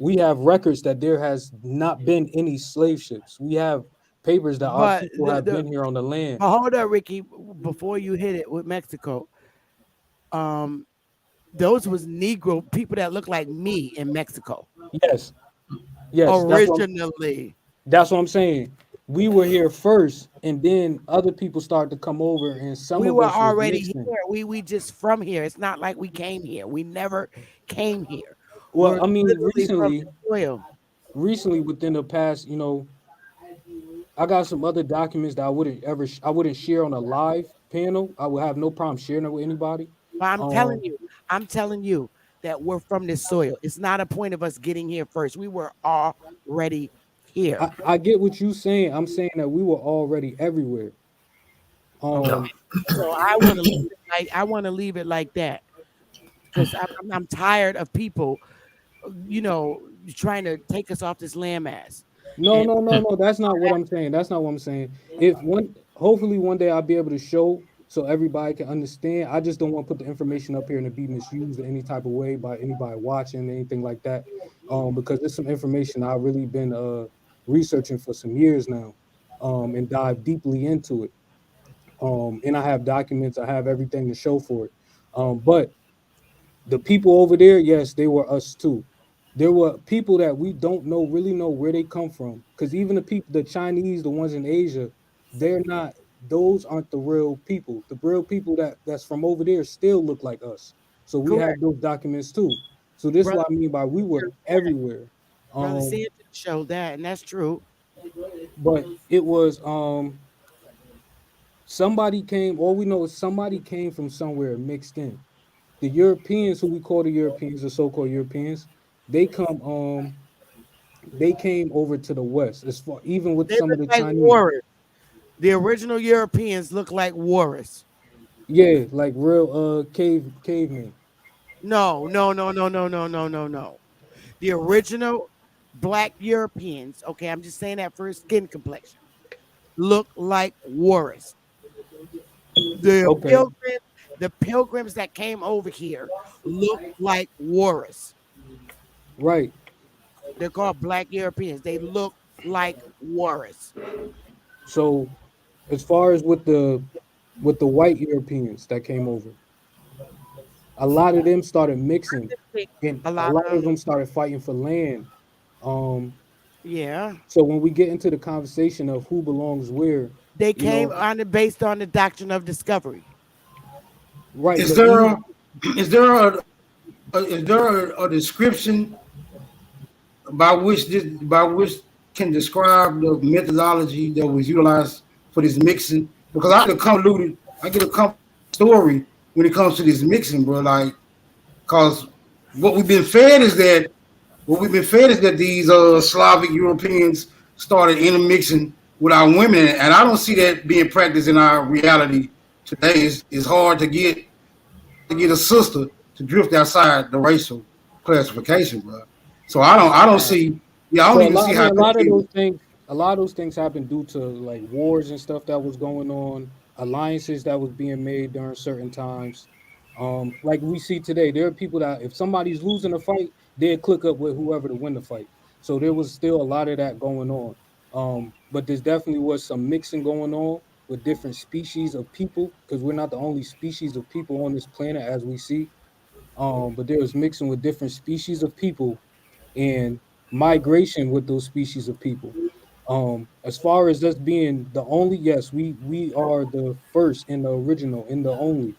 We have records that there has not been any slave ships. We have papers that our But people have been here on the land. but hold up, Ricky, before you hit it with Mexico. Um, those was Negro people that look like me in Mexico Yes, yes, originally. that's what I'm saying. We were here first, and then other people started to come over, and some We of were us was already mixing. here. We just from here. It's not like we came here. We never came here. Well, We're I mean, literally from the soil. recently within the past, I got some other documents that I wouldn't share on a live panel. I would have no problem sharing it with anybody. But Um, I'm telling you that we're from this soil. It's not a point of us getting here first. We were already here. I get what you saying. I'm saying that we were already everywhere. Okay. Um, So I want to leave it like that because I'm tired of people, trying to take us off this landmass. no, And no, no, no. That's not what I'm saying. That's not what I'm saying. If one, hopefully one day I'll be able to show so everybody can understand. I just don't want to put the information up here and it be misused in any type of way by anybody watching anything like that. Because there's some information I've really been researching for some years now, and dive deeply into it. And I have documents. I have everything to show for it. But the people over there, yes, they were us too. There were people that we don't know really know where they come from. Because even the people, the Chinese, the ones in Asia, they're not. Those aren't the real people. The real people that's from over there still look like us. So we correct, have those documents too. So this is brother. what I mean by we were everywhere. Brother Um, Sanders showed that, and that's true. but it was somebody came. All we know is somebody came from somewhere mixed in. The Europeans, who we call the Europeans, the so-called Europeans, they come they came over to the west as far even with They some look of the like Chinese. warriors. The original Europeans look like warriors. Yeah, like real cavemen. No, no, no, no, no, no, no, no, no. The original black Europeans, okay, I'm just saying that for his skin complexion, look like warriors. The Okay, pilgrims, the pilgrims that came over here look like warriors. right. They're called black Europeans. They look like warriors. So as far as with the white Europeans that came over, a lot of them started mixing and A a lot lot of of them, them started fighting for land. Um, yeah. so when we get into the conversation of who belongs where, They you came know, on the based on the doctrine of discovery. right, Is but there even a is there a description by which can describe the methodology that was utilized for this mixing? Because I get a convoluted story when it comes to this mixing, bro. Like, cause what we've been fed is that what we've been fed is that these Slavic Europeans started intermixing with our women, and I don't see that being practiced in our reality today. It's hard to get a sister to drift outside the racial classification, bro. So I don't Right. see. Yeah, I so don't a even lot, see I mean, how a they lot of can. those things, a lot of those things happened due to like wars and stuff that was going on, alliances that was being made during certain times. Like we see today, there are people that if somebody's losing a fight, they'll click up with whoever to win the fight. So there was still a lot of that going on. But there's definitely was some mixing going on with different species of people because we're not the only species of people on this planet as we see. But there was mixing with different species of people and migration with those species of people. As far as us being the only, yes, we are the first and the original and the only,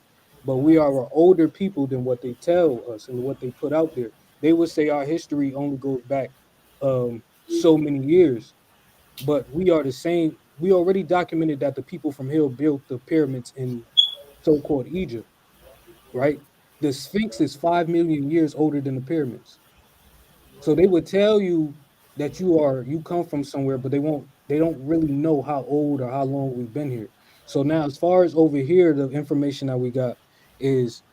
but we are an older people than what they tell us and what they put out there. They would say our history only goes back so many years, but we are the same. We already documented that the people from Hill built the pyramids in so-called Egypt, right? The Sphinx is 5 million years older than the pyramids. So they would tell you that you come from somewhere, but they don't really know how old or how long we've been here. So now as far as over here, the information that we got is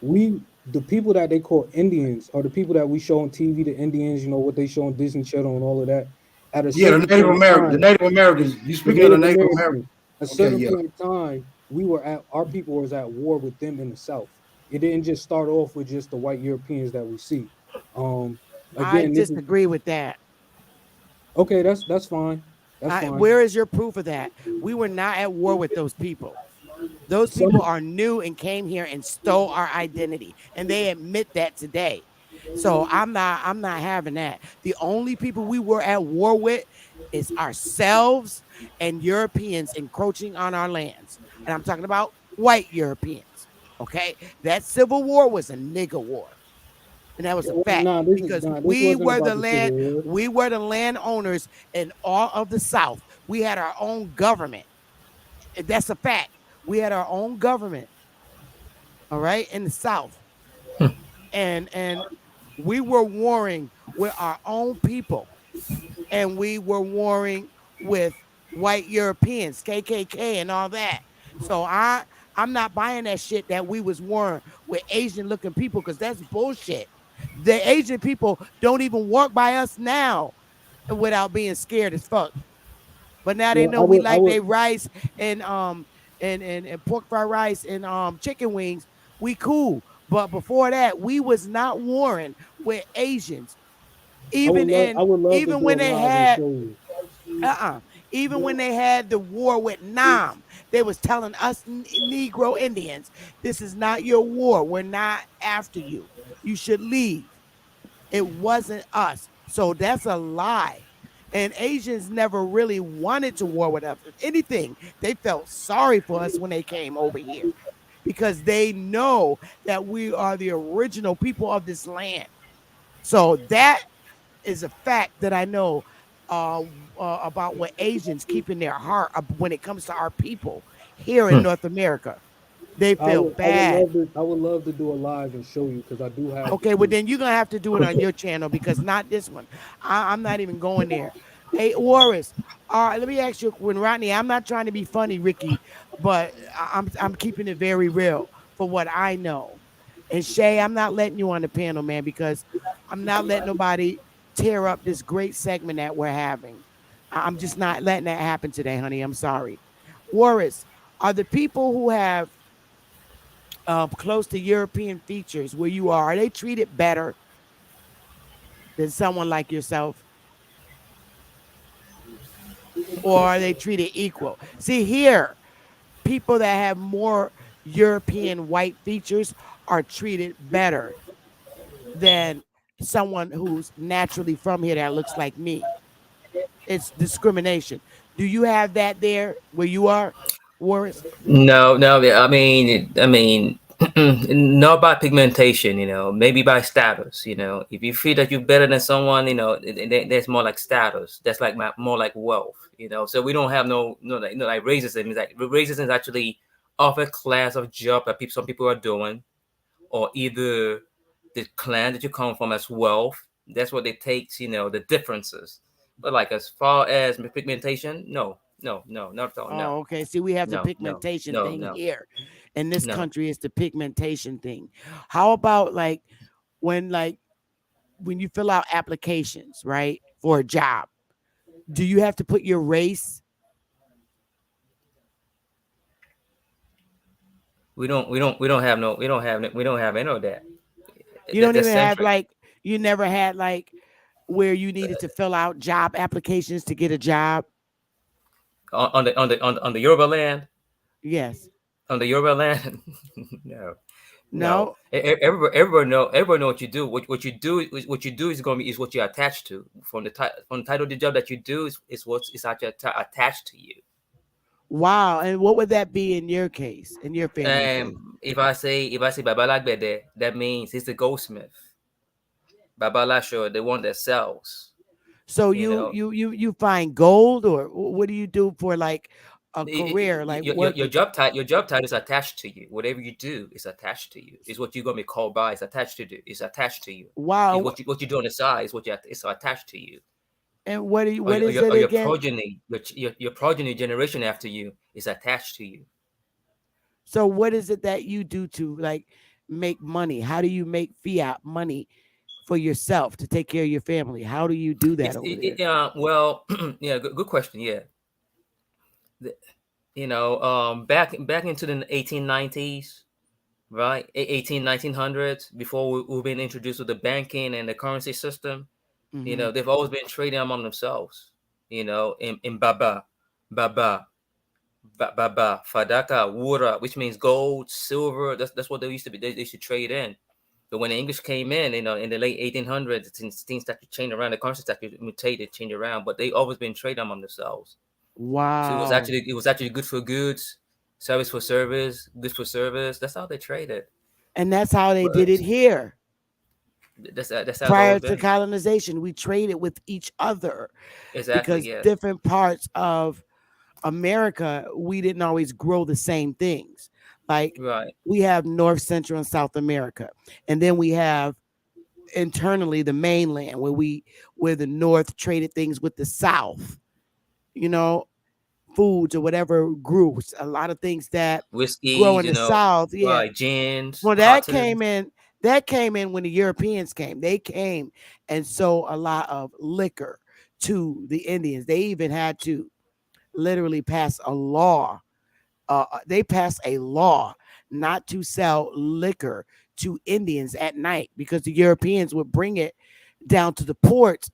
we the people that they call Indians are the people that we show on TV, the Indians, you know, what they show on Disney Channel and all of that. At a Yeah, certain point in The time, Native Americans. You the speaking of the Native Native Americans, Americans? a Okay, certain yeah. point in time, we were at our people was at war with them in the South. It didn't just start off with just the white Europeans that we see. Um, I again, this is disagree with that. okay, that's fine. That's fine. Where is your proof of that? We were not at war with those people. Those Some people are new and came here and stole our identity, and they admit that today. So I'm not having that. The only people we were at war with is ourselves and Europeans encroaching on our lands. And I'm talking about white Europeans. Okay? That civil war was a nigger war. And that was a fact because this wasn't about the Civil War. we were the landowners in all of the South. We had our own government. That's a fact. We had our own government. all right, in the South. And we were warring with our own people, and we were warring with white Europeans, KKK and all that. So I'm not buying that shit that we was warring with Asian looking people, because that's bullshit. The Asian people don't even walk by us now without being scared as fuck. But now they Well, know we like their rice and and pork fried rice and chicken wings. We cool. But before that, we was not warring with Asians. Even I in would love to even do when a they live and had show you. even when they had the war with Nam, they was telling us Negro Indians, this is not your war. We're not after you. You should leave. It wasn't us. So that's a lie. And Asians never really wanted to war with us. If anything, they felt sorry for us when they came over here, because they know that we are the original people of this land. So that is a fact that I know uh, about what Asians keep in their heart when it comes to our people here in North America. They feel bad. I would love to do a live and show you, because I do have the Okay, well proof. then you're gonna have to do it on your channel, because not this one. I'm not even going there. Hey, Warris, let me ask you, when Rodney, I'm not trying to be funny, Ricky, but I'm keeping it very real for what I know. And Shay, I'm not letting you on the panel, man, because I'm not letting nobody tear up this great segment that we're having. I'm just not letting that happen today, honey. I'm sorry. Warris, are the people who have close to European features where you are they treated better than someone like yourself? Or are they treated equal? See, here, people that have more European white features are treated better than someone who's naturally from here that looks like me. It's discrimination. Do you have that there where you are, Warris? No, no. I mean, not by pigmentation. Maybe by status. If you feel that you're better than someone, that's more like status. That's like more like wealth. So we don't have like racism. It's like racism is actually of a class of job that some people are doing, or either the clan that you come from as wealth. That's what it takes. The differences. But like as far as pigmentation, no, no, no, not at all. No, Oh, okay. See, we have the no, no, pigmentation no, thing no, here. In this no. country, it's the pigmentation thing. How about when like when you fill out applications, right, for a job, do you have to put your race? We don't have any of that. You don't That's even have centric. you never had where you needed to fill out job applications to get a job? On the Yoruba land, Yes. on the Yoruba land, no, no. No. Everybody know what you do. What you do is going to be is what you're attached to. From the title of the job that you do is what's actually attached to you. Wow. And what would that be in your case, in your family case? If I say Babalagbede, that means he's the goldsmith. Babalasho, the one that sells. So You know, you find gold, or what do you do for like a career, like your working? job title is attached to you. Whatever you do is attached to you. It's what you're gonna be called by. It's attached to you. It's attached to you. It's Wow. what you do on the side. Is it's attached to you. And what do you, Or, what is it or your again? progeny, your progeny generation after you is attached to you. So what is it that you do to like make money? How do you make fiat money for yourself to take care of your family? How do you do that over there? Well, yeah, good question. Yeah, The- back into the 1890s, right? 1900s, before we've been introduced to the banking and the currency system. Hmm. They've always been trading among themselves. In baba, baba, fadaka, wura, which means gold, silver. That's what they used to be. They used to trade in. But when the English came in, in the late 1800s, things started to change around. The currency started to mutate, change around. But they always been trading among themselves. So Wow. it was actually good for goods, service for service, goods for service. That's how they traded. And that's how they did But it here. that's how it's Prior always to been. colonization, we traded with each other, Exactly. because Yes. different parts of America, we didn't always grow the same things. Like Right. we have North, Central, and South America, and then we have internally the mainland where the North traded things with the South. You know, foods or whatever groups. A lot of things that grow Whiskeys, in the South. Yeah. right, gins, Well, cottons. that came in when the Europeans came. They came and sold a lot of liquor to the Indians. They even had to literally pass a law. They passed a law not to sell liquor to Indians at night because the Europeans would bring it down to the ports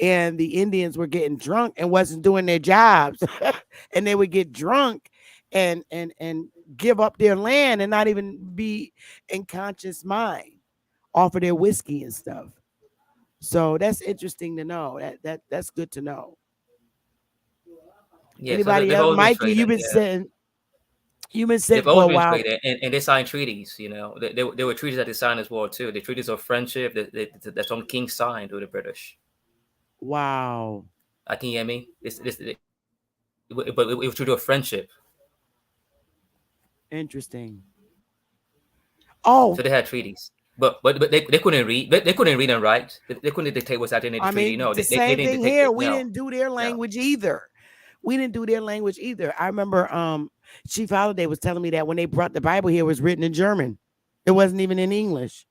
and the Indians were getting drunk and wasn't doing their jobs. And they would get drunk and give up their land and not even be in conscious mind off of their whiskey and stuff. So that's interesting to know. That's good to know. Yeah, so Anybody they've else? always been Mikey, trading. Yeah, you've been they've sitting for always a been while. trading, and they signed treaties. There were treaties that they signed as well too. The treaties of friendship that some kings signed with the British. Wow. Can you hear me? But it was treaty of friendship. Interesting. Oh, So they had treaties, but they couldn't read. They couldn't read and write. They couldn't dictate what's happening in the I treaty. mean, No, the they same didn't thing dictate here. it. We No, didn't do their no. language either. We didn't do their language either. I remember Chief Holiday was telling me that when they brought the Bible here, it was written in German. It wasn't even in English.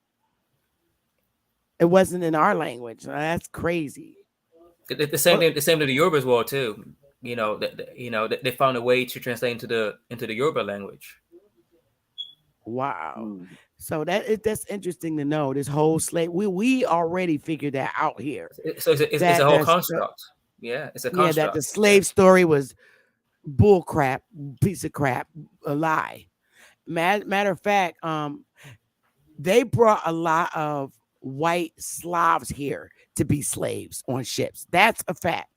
It wasn't in our language. That's crazy. The same thing. The same to the Yoruba as well too. They found a way to translate into the Yoruba language. Wow. So that's interesting to know. This whole slave, we already figured that out here. So it's a whole construct. Yeah, it's a construct. Yeah, that the slave story was bull crap, piece of crap, a lie. Matter of fact, they brought a lot of white Slavs here to be slaves on ships. That's a fact.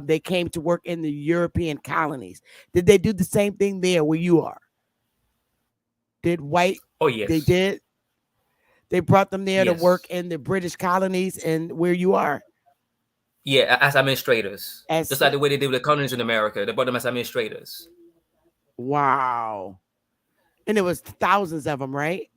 They came to work in the European colonies. Did they do the same thing there where you are? Did white? Oh yes, they did. They brought them there to work in the British colonies and where you are. Yeah, as administrators, just like the way they did with the colonies in America. They brought them as administrators. Wow, and it was thousands of them, right?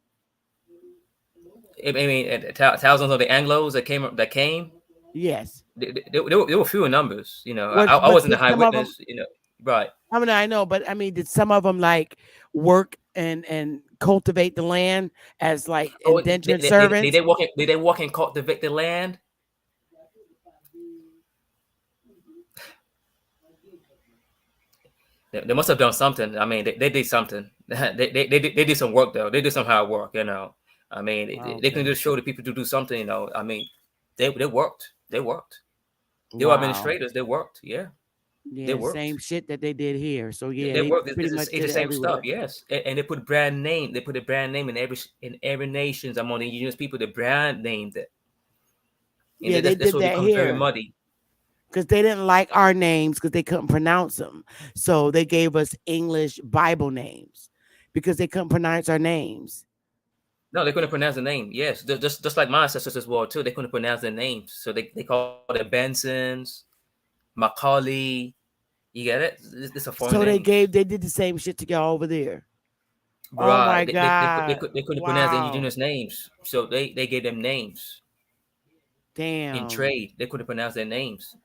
I mean, thousands of the Anglos that came. Yes, they were few in numbers. I wasn't a high witness. Right. I mean, I know, but I mean, did some of them like work and cultivate the land as like indentured servants? Did they walk and cultivate the land? They must have done something. I mean, they did something. They did some work though. They did some hard work. I mean, they can just show the people to do something. I mean, they worked. They worked. They were administrators. They worked. Yeah. Yeah, same shit that they did here. So yeah, they work. Pretty much It's the same stuff. Yes, and they put brand name. They put a brand name in every nations among the indigenous people. The brand named it. And yeah, they did that here. Very muddy. Because they didn't like our names because they couldn't pronounce them. So they gave us English Bible names because they couldn't pronounce our names. No, they couldn't pronounce the name. Yes, just like my ancestors as well too. They couldn't pronounce their names, so they called it Bensons, Macaulay. You get it? It's a foreign name. They did the same shit to y'all over there. Right. Oh my God. They couldn't pronounce the indigenous names, so they gave them names. Damn. In trade, they couldn't pronounce their names.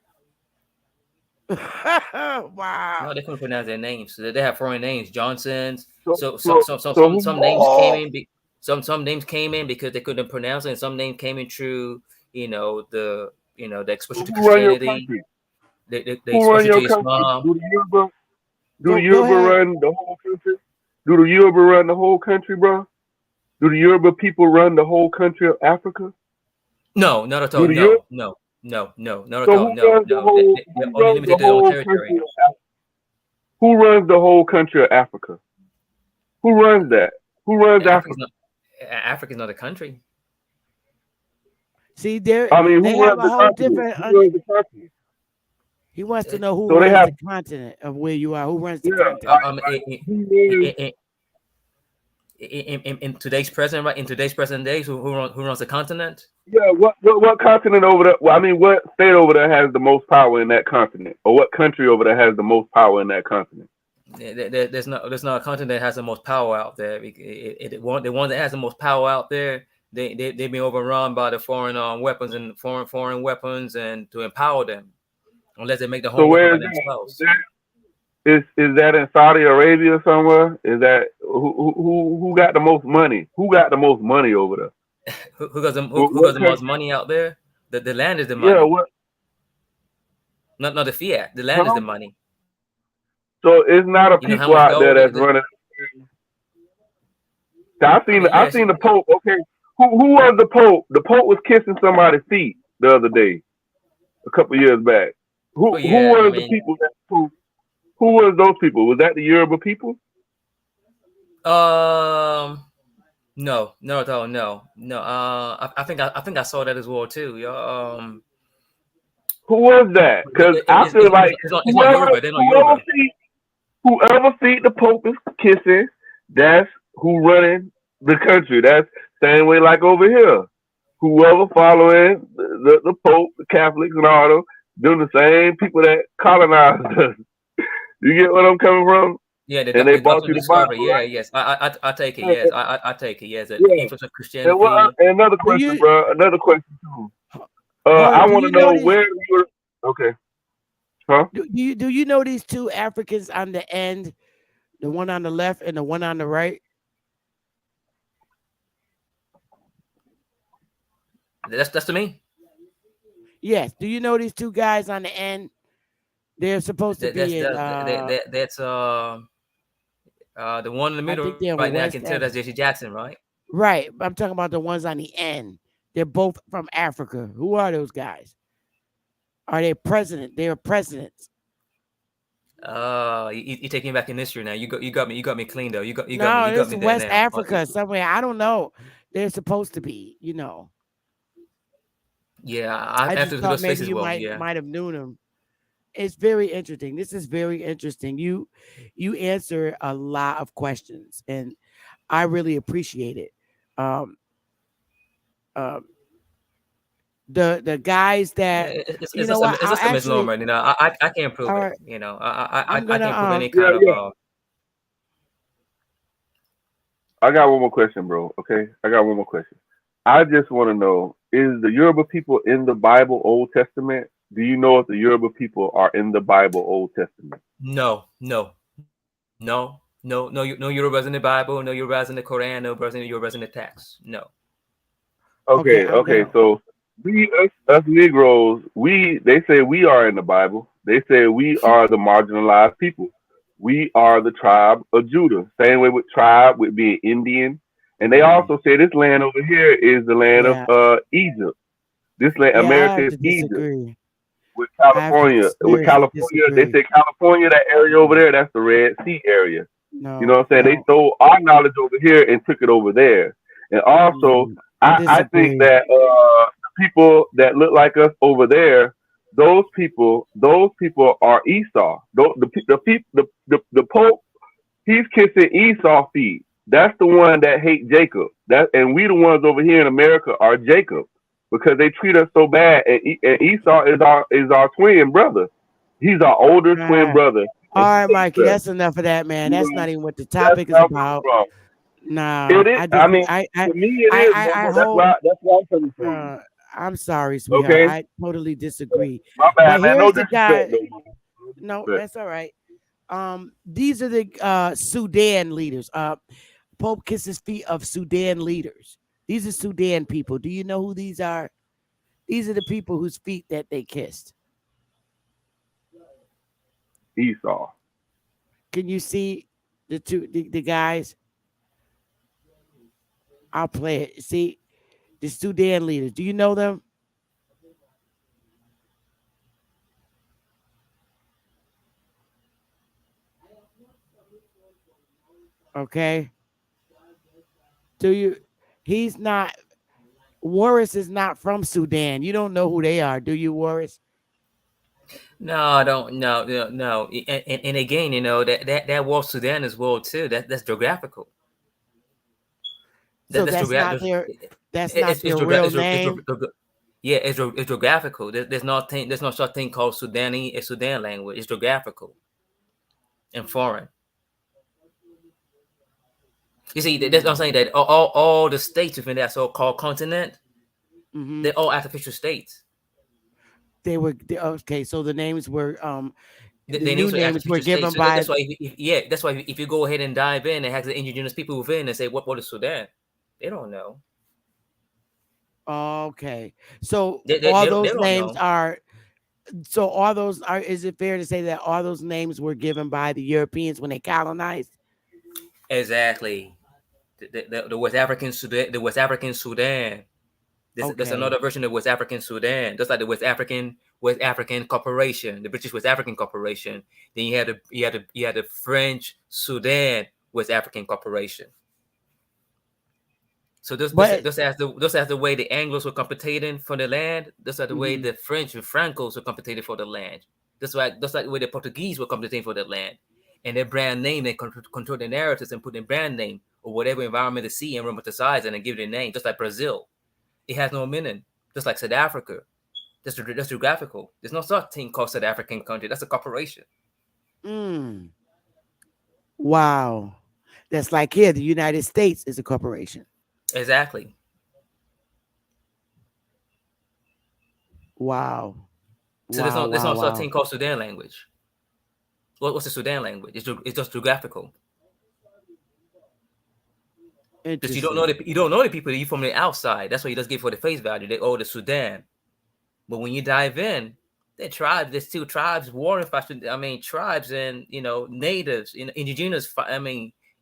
Wow. No, they couldn't pronounce their names. So they have foreign names, Johnsons. Some names came in. Some names came in because they couldn't pronounce it, and some names came in through the exposure to Christianity. The exposure to Islam. Do the Yoruba run the whole country? Do the Yoruba run the whole country, bro? Do the Yoruba people run the whole country of Africa? No, not at all. No, not at all. No. They're only limited to their own territory. Who runs the whole country of Africa? Who runs that? Who runs Africa? Africa's not a country. See, they who have a whole different. He wants to know who runs the continent of where you are. Who runs the continent? In today's present, right? In today's present days, who runs the continent? Yeah, what continent over there? Well, I mean, what state over there has the most power in that continent, or what country over there has the most power in that continent? There's not a country that has the most power out there. The one that has the most power out there, they've been overrun by the foreign weapons and foreign weapons, and to empower them, unless they make the So home weapon where by is that? themselves. Is that in Saudi Arabia somewhere? Is that who got the most money? Who got the most money over there? Who got What the most country? money out there? The land is the Yeah, money, what? not the fiat. The land is Huh? the money. So it's not a You know how people much out there gold? that's running. I mean, I yes. seen the Pope. Okay, who was the Pope? The Pope was kissing somebody's feet the other day, a couple years back. Oh Who yeah. I was the mean, people that who was those people? Was that the Yoruba people? no, at all. No. I think I saw that as well too. Who was that? Because I feel like It's not Yoruba. They're not Yoruba. whoever feet the Pope is kissing, that's who running the country. That's same way like over here. Whoever following the Pope, the Catholics and all them the same people that colonized us. You get what I'm coming from? Yeah, And they the bought doctrine you of the Bible, discovery. Yeah, right? yes. I take it. Yes, I take it. Yes, the Yeah. influence of And what? Christianity. And another Do question, you bro. Another question too. hold I on? Do want to you know know these? where you're. Okay. Huh? Do you know these two Africans on the end, the one on the left and the one on the right? That's to me. Yes. Do you know these two guys on the end? They're supposed to be in. That's the one in the I middle think they're in right now. I West can tell that's Africa. Jesse Jackson, right? Right. I'm talking about the ones on the end. They're both from Africa. Who are those guys? Are they president? They are presidents. You taking me back in history now. You got me clean though. No, You got it's me there West now. Africa somewhere. I don't know. They're supposed to be. Yeah, I I have to just look at thought those maybe faces you well. might Yeah. might have known them. It's very interesting. This is very interesting. You answer a lot of questions, and I really appreciate it. Um, um, the guys Yeah, that it's what it's I'll just a actually. misnomer. I can't prove All it. right, I I'm gonna can't prove any Yeah, kind of yeah. I got one more question, bro. Okay, I got one more question. I just want to know: is the Yoruba people in the Bible Old Testament? Do you know if the Yoruba people are in the Bible Old Testament? No, no Yorubas in the Bible, no Yorubas in the Quran, no Yorubas in the text. No. okay. I'm Okay. gonna. So us Negroes, they say we are in the Bible. They say we are the marginalized people. We are the tribe of Judah. Same way with tribe, with being Indian. And they also say this land over here is the land of Yeah, Egypt. This land, yeah. I America have is to Egypt. disagree. With I have to California, seriously they disagree. say California, that area over there, that's the Red Sea area. You know No, what I'm saying? They no. stole our knowledge over here and took it over there. And also, I I think disagree. that people that look like us over there, those people are Esau. The Pope, he's kissing Esau feet. That's the one that hate Jacob. And we the ones over here in America are Jacob because they treat us so bad. And Esau is our twin brother. He's our older twin Right. brother, All and right, he Mikey. hates us. That's enough of that, man. You That's know, not even what the that's topic is where I'm coming about. from. Nah, It is. I I disagree. mean, to me, it is, bro. I But hold. that's why I'm coming from. Uh, I'm sorry, sweetheart. Okay, I totally disagree. my bad, But man. No here's the disrespect, guy. though. No, But that's all right. These are the Sudan leaders. Pope kisses feet of Sudan leaders. These are Sudan people. Do you know who these are? These are the people whose feet that they kissed. Esau. Can you see the guys? I'll play it. See the Sudan leaders. Do you know them? Okay. Do you? He's not. Warris is not from Sudan. You don't know who they are, do you, Warris? No, I don't. No. And again, that Wall Sudan as well too. That's geographical. So That's that's not geographical. their. That's not their real name. Yeah, it's geographical. There's no such thing called Sudani. It's Sudan language. It's geographical and foreign. You see, that's what I'm saying, that all the states within that so-called continent, Hmm. they're all artificial states. Okay. So the names were the Their new names were names were artificial states. given So by. that's why, that's why if you go ahead and dive in and have the indigenous people within and say, what is Sudan? They don't know. Okay. So They all don't, they those don't names know. are. So all those are. Is it fair to say that all those names were given by the Europeans when they colonized? Exactly. The West African Sudan, the West African Sudan. There's Okay. another version of West African Sudan, just like the West African Corporation, the British West African Corporation. Then you had the French Sudan West African Corporation. So But this as the way the Anglos were competing for the land. This is the way mhm. the French and Francos were competing for the land. That's like the way the Portuguese were competing for the land. And their brand name, they control the narratives and put their brand name or whatever environment they see and romanticize and give it a name. Just like Brazil, it has no meaning. Just like South Africa, that's geographical. There's no such thing called South African country. That's a corporation. Mm, wow. That's like here, the United States is a corporation. Exactly. Wow. So Wow. there's Wow. no such Wow. thing called Sudan language. What's the Sudan language? It's just geographical. Because Interesting. you don't know the people, you from the outside. That's why you just give for the face value. They the Sudan. But when you dive in, they're tribes. There's still tribes warring for. I mean, tribes and natives, indigenous.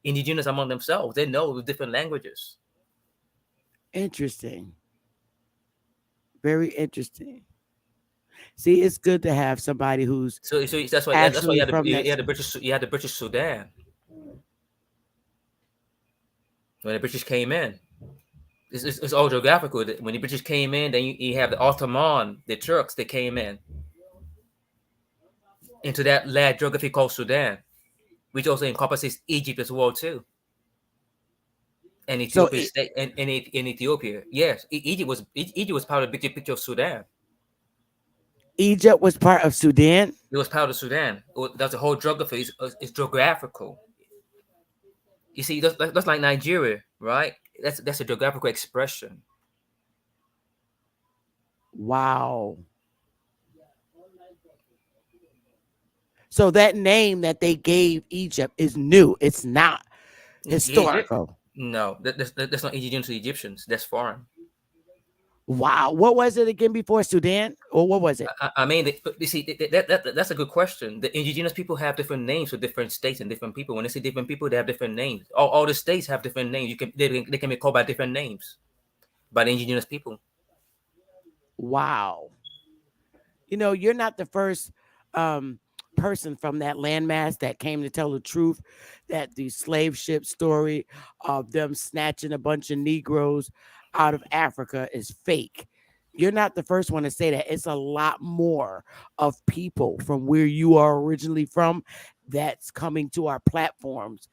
Indigenous among themselves. They know different languages. Interesting. Very interesting. See, it's good to have somebody who's So that's why actually from that. You had the British Sudan when the British came in. It's all geographical. When the British came in, then you have the Ottoman, the Turks that came in into that land geography called Sudan, which also encompasses Egypt as well too, and So Ethiopia state in Ethiopia. Yes, Egypt was part of the bigger picture of Sudan. Egypt was part of Sudan. It was part of Sudan. That's the whole geography. It's geographical. You see, that's like Nigeria, right? That's a geographical expression. Wow. So that name that they gave Egypt is new. It's not Egypt? historical. No, that's not indigenous to Egyptians. That's foreign. Wow. What was it again before Sudan? Or what was it? I mean, you see, that's a good question. The indigenous people have different names for different states and different people. When they say different people, they have different names. All the states have different names. They can be called by different names by the indigenous people. Wow. You're not the first um, person from that landmass that came to tell the truth that the slave ship story of them snatching a bunch of Negroes out of Africa is fake. You're not the first one to say that. It's a lot more of people from where you are originally from that's coming to our platforms,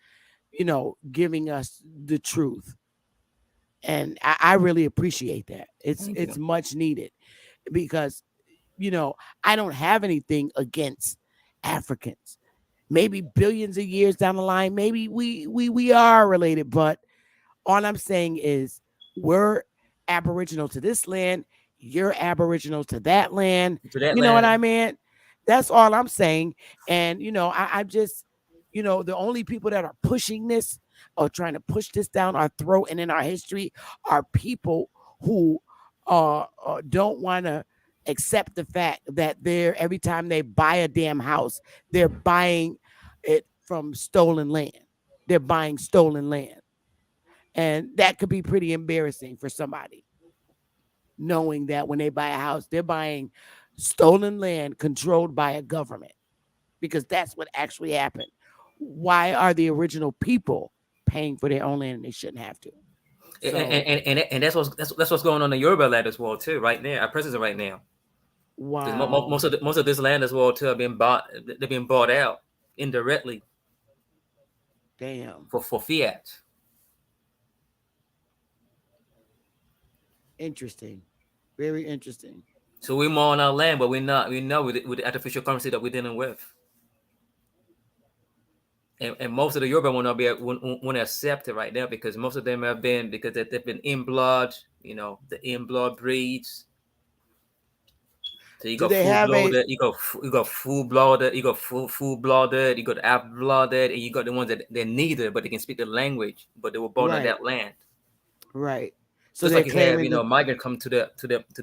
giving us the truth. And I really appreciate that. It's Thank it's you. much needed because I don't have anything against Africans. Maybe billions of years down the line, maybe we are related, but all I'm saying is we're aboriginal to this land, you're aboriginal to that land. To that You know what I land, mean? That's all I'm saying. And I'm just, the only people that are pushing this or trying to push this down our throat and in our history are people who don't want to accept the fact that they're every time they buy a damn house, they're buying it from stolen land. They're buying stolen land. And that could be pretty embarrassing for somebody, knowing that when they buy a house, they're buying stolen land controlled by a government, because that's what actually happened. Why are the original people paying for their own land and they shouldn't have to? So, and that's what's going on in Yoruba land as well too, right now, our presence right now. Because wow. most of this land as well too have been bought. They've been bought out indirectly Damn. for fiat. Interesting. Very interesting. So we're more on our land, but we're not. We know with the artificial currency that we're dealing with. and most of the Yoruba will not be won't accept it right now because most of them have been because they've been in blood. The in blood breeds. So you Do got they full have a blooded, you got full blooded, you got full blooded, you got half blooded, and you got the ones that they're neither, but they can speak the language, but they were born on right, that land. right? So Just they're like you have, claiming that migrant come to the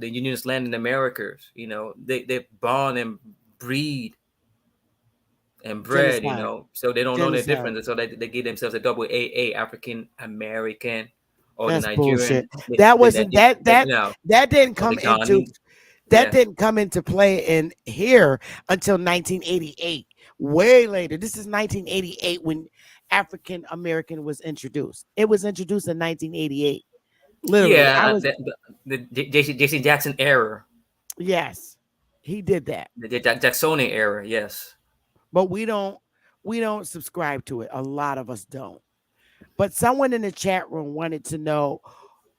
indigenous land in Americas. They born and breed and bred. genocide, So they don't know the genocide. difference. So they give themselves a double AA, African American, or the That's Nigerian, bullshit. That wasn't that didn't or the come into Ghanese. Yeah. play in here until 1988. Way later. This is 1988 when African American was introduced. It was introduced in 1988. Literally, I Yeah, was the JC Jackson era, yes, he did that, the Jacksonian era. Yes. but we don't subscribe to it. A lot of us don't. But someone in the chat room wanted to know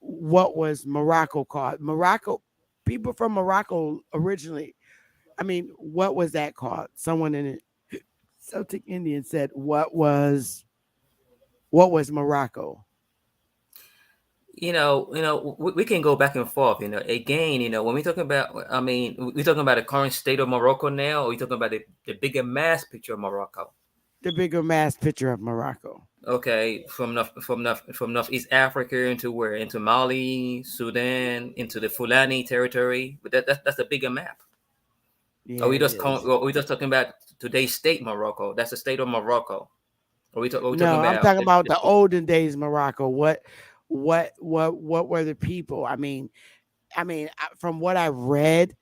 what was Morocco called. Morocco, people from Morocco originally. I mean, what was that called? Someone in it, Celtic Indian said, what was Morocco? We can go back and forth. Again, when we talking about, I mean, we talking about the current state of Morocco now, or we talking about the bigger mass picture of Morocco? The bigger mass picture of Morocco. Okay, from Northeast Africa into where? Into Mali, Sudan, into the Fulani territory. But that's the bigger map. Yeah, Are we it just is. are we just talking about today's state Morocco? That's the state of Morocco. Are we talking No, I'm about talking about the olden days Morocco. What were the people? From what I read,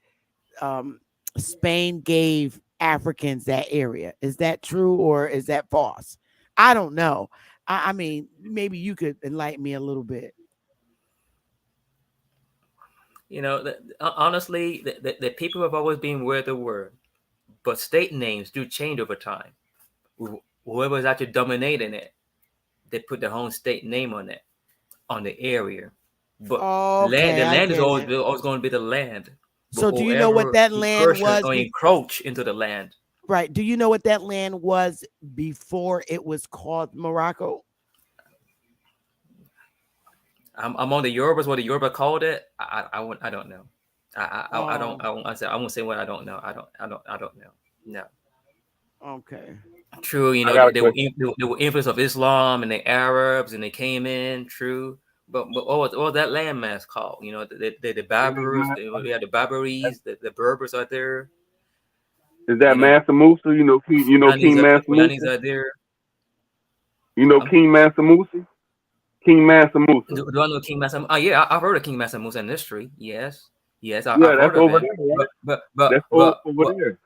um, Spain gave Africans that area. Is that true or is that false? I don't know. I mean, maybe you could enlighten me a little bit. honestly, the people have always been where they were, but state names do change over time. Whoever is actually dominating it, they put their own state name on it, on the area. But Okay, the I land is get it. always going to be the land. But So, do you know what whoever that land incursion was? or encroach into the land, Right. Do you know what that land was before it was called Morocco? I'm on the Yorubas. What the Yoruba called it, I don't know. I don't. Oh, I won't say what I don't know. I don't know. No. okay. True, I got a they were question. they were influence of Islam and the Arabs, and they came in. True, but what was that landmass called? The Berbers. We had the Barbaries, the Berbers are there. Is that You know, Mansa Musa? King The Mansa Fulanis Musa? are there. Um, King Mansa Musa? King Mansa Musa. do I know King Massa? Oh yeah, I've heard of King Massa Musa in history. Yes, yes, I've Yeah, heard that's of over him. there, right? But That's but over but there.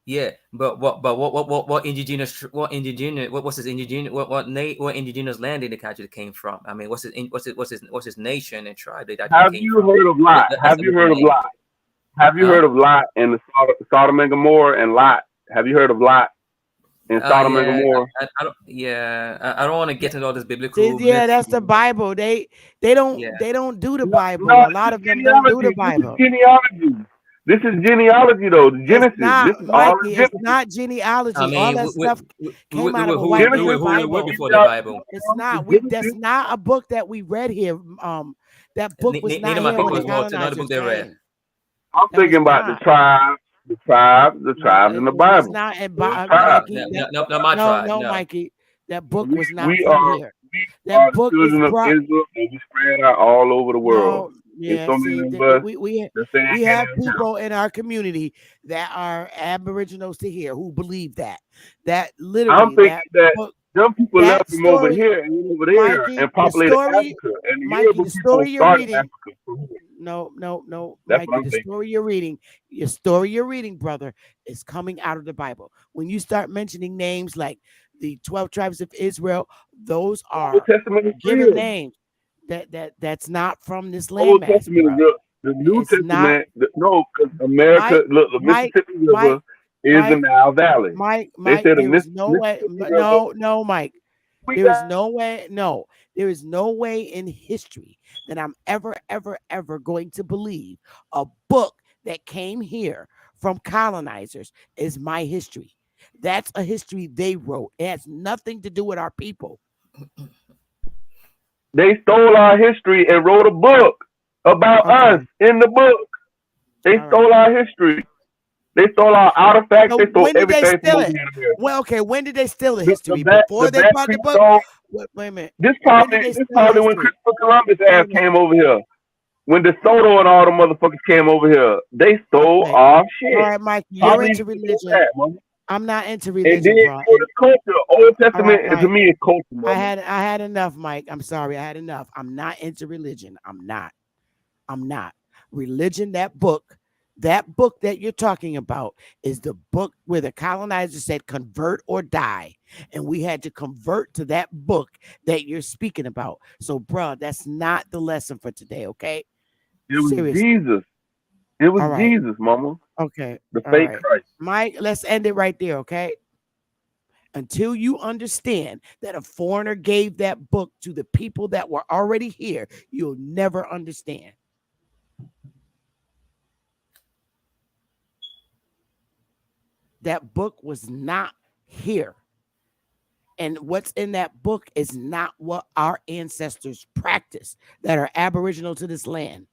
yeah, but what's his indigenous what indigenous land did it actually came from? I mean, what's his nation and tribe that actually Have came you from? heard of Lot? That's Have the you original heard of name, Lot? Have you huh? heard of Lot and the Sodom and Gomorrah and Lot? Have you heard of Lot and Sodom and Yeah, Gomorrah? I don't. Yeah, I don't want to get into all this See, biblical yeah, myths. that's the Bible. They don't Yeah, they don't do the No, Bible. no, A this lot is of them don't do the genealogy. This is Bible. genealogy. This is genealogy, though. The It's Genesis. This not, is all in Mikey. It's Genesis. not I genealogy. All mean, that stuff came out of a white Genesis man's is we were Bible. before the Bible. It's not. That's Genesis. not a book that we read here. That book was Neither not my here when people the is well to know the book colonizers they read. came. I'm That was thinking about not. the No, tribes in the it was Bible. not. And The tribes. Mikey, Not my no, tribe. no, No, Mikey, that book We was not we from are here. we That are the book is children of brought. Israel, and we spread out all over the world. No, And yeah. so See, many of us the same we head have in town. people in our community that are aboriginals to here who believe that. That I'm literally thinking that that book, some people left that from over story, here and went over there Mikey, and populated Africa, and the Yoruba The people story you're started reading. Africa from here. No, That's what Mikey, I'm the thinking. story you're reading, brother, is coming out of the Bible. When you start mentioning names like the 12 tribes of Israel, those Old are Testament is given real. names. That's not from this Old landmass, Testament is bro. real. The New It's not. Testament, no, because America, Mike, look, the Mike, Mississippi Mike, River is the Mike, Nile Valley. They Mike, said the there is no way. Mississippi River, No, Mike. we There is got no way. No, there is no way in history that I'm ever going to believe a book that came here from colonizers is my history. That's a history they wrote. It has nothing to do with our people. They stole our history and wrote a book about us in the book. They stole our history. They stole our artifacts. So they stole when did they everything from steal over it? here in America. Well, okay, when did they steal the The history? black Before they brought the people book? stole. Wait a minute. This When did probably they this steal the probably when history? Christopher Columbus Wait a ass minute. came over here. When DeSoto and all the motherfuckers came over here, they stole Okay. our All shit. right, Mike, you're Probably into before religion. that, man. I'm not into And religion, then bro. for the culture, Old All right, Testament to Mike. me is culture, I man. had enough, Mike. I'm sorry, I had enough. I'm not into religion. I'm not. Religion, that book that you're talking about is the book where the colonizer said convert or die. And we had to convert to that book that you're speaking about. So, bro, that's not the lesson for today, okay? It was Seriously. Jesus. It was All right. Jesus, mama. Okay. The All fake right. Christ. Mike, let's end it right there, okay? Until you understand that a foreigner gave that book to the people that were already here, you'll never understand. That book was not here. And what's in that book is not what our ancestors practiced that are aboriginal to this land.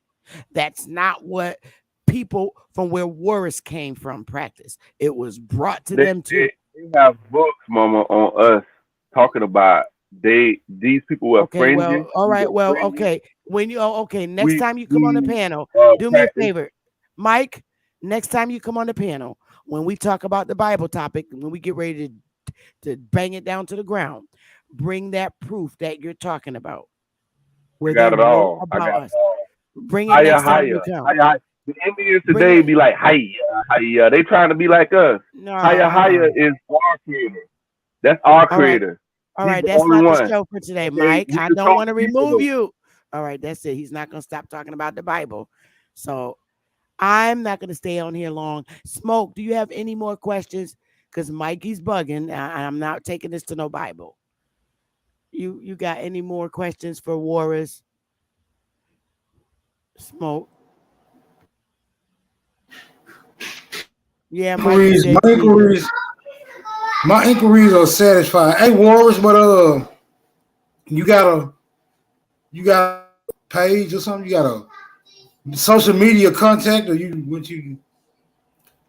That's not what people from where Warris came from practice. It was brought to them too. They have books, mama, on us talking about these people were Okay, fringes. well, all We right, were well, fringes. okay. Next time you come on the panel, do me a practice. favor. Mike, next time you come on the panel, when we talk about the Bible topic, when we get ready to bang it down to the ground, bring that proof that you're talking about. I Where got they it wrote all. I about got us. it all. Bring it Higher, next time you higher, come. higher. The Indians Bring today it. be like higher, higher. They trying to be like us. No, Higher, higher is our creator. That's our All right. creator. All He's right. the That's only not the one. show for today, Okay, Mike. we I can don't talk want to peacefully. remove you. All right. That's it. He's not going to stop talking about the Bible. So I'm not going to stay on here long. Smoke, do you have any more questions? Because Mikey's bugging. I'm not taking this to no Bible. You got any more questions for Warris? Smoke. Yeah, Mikey Inquiries, my said you eating. inquiries, my inquiries are satisfied. Hey, Warris, but you got a page or something? You got a social media contact, or you what you?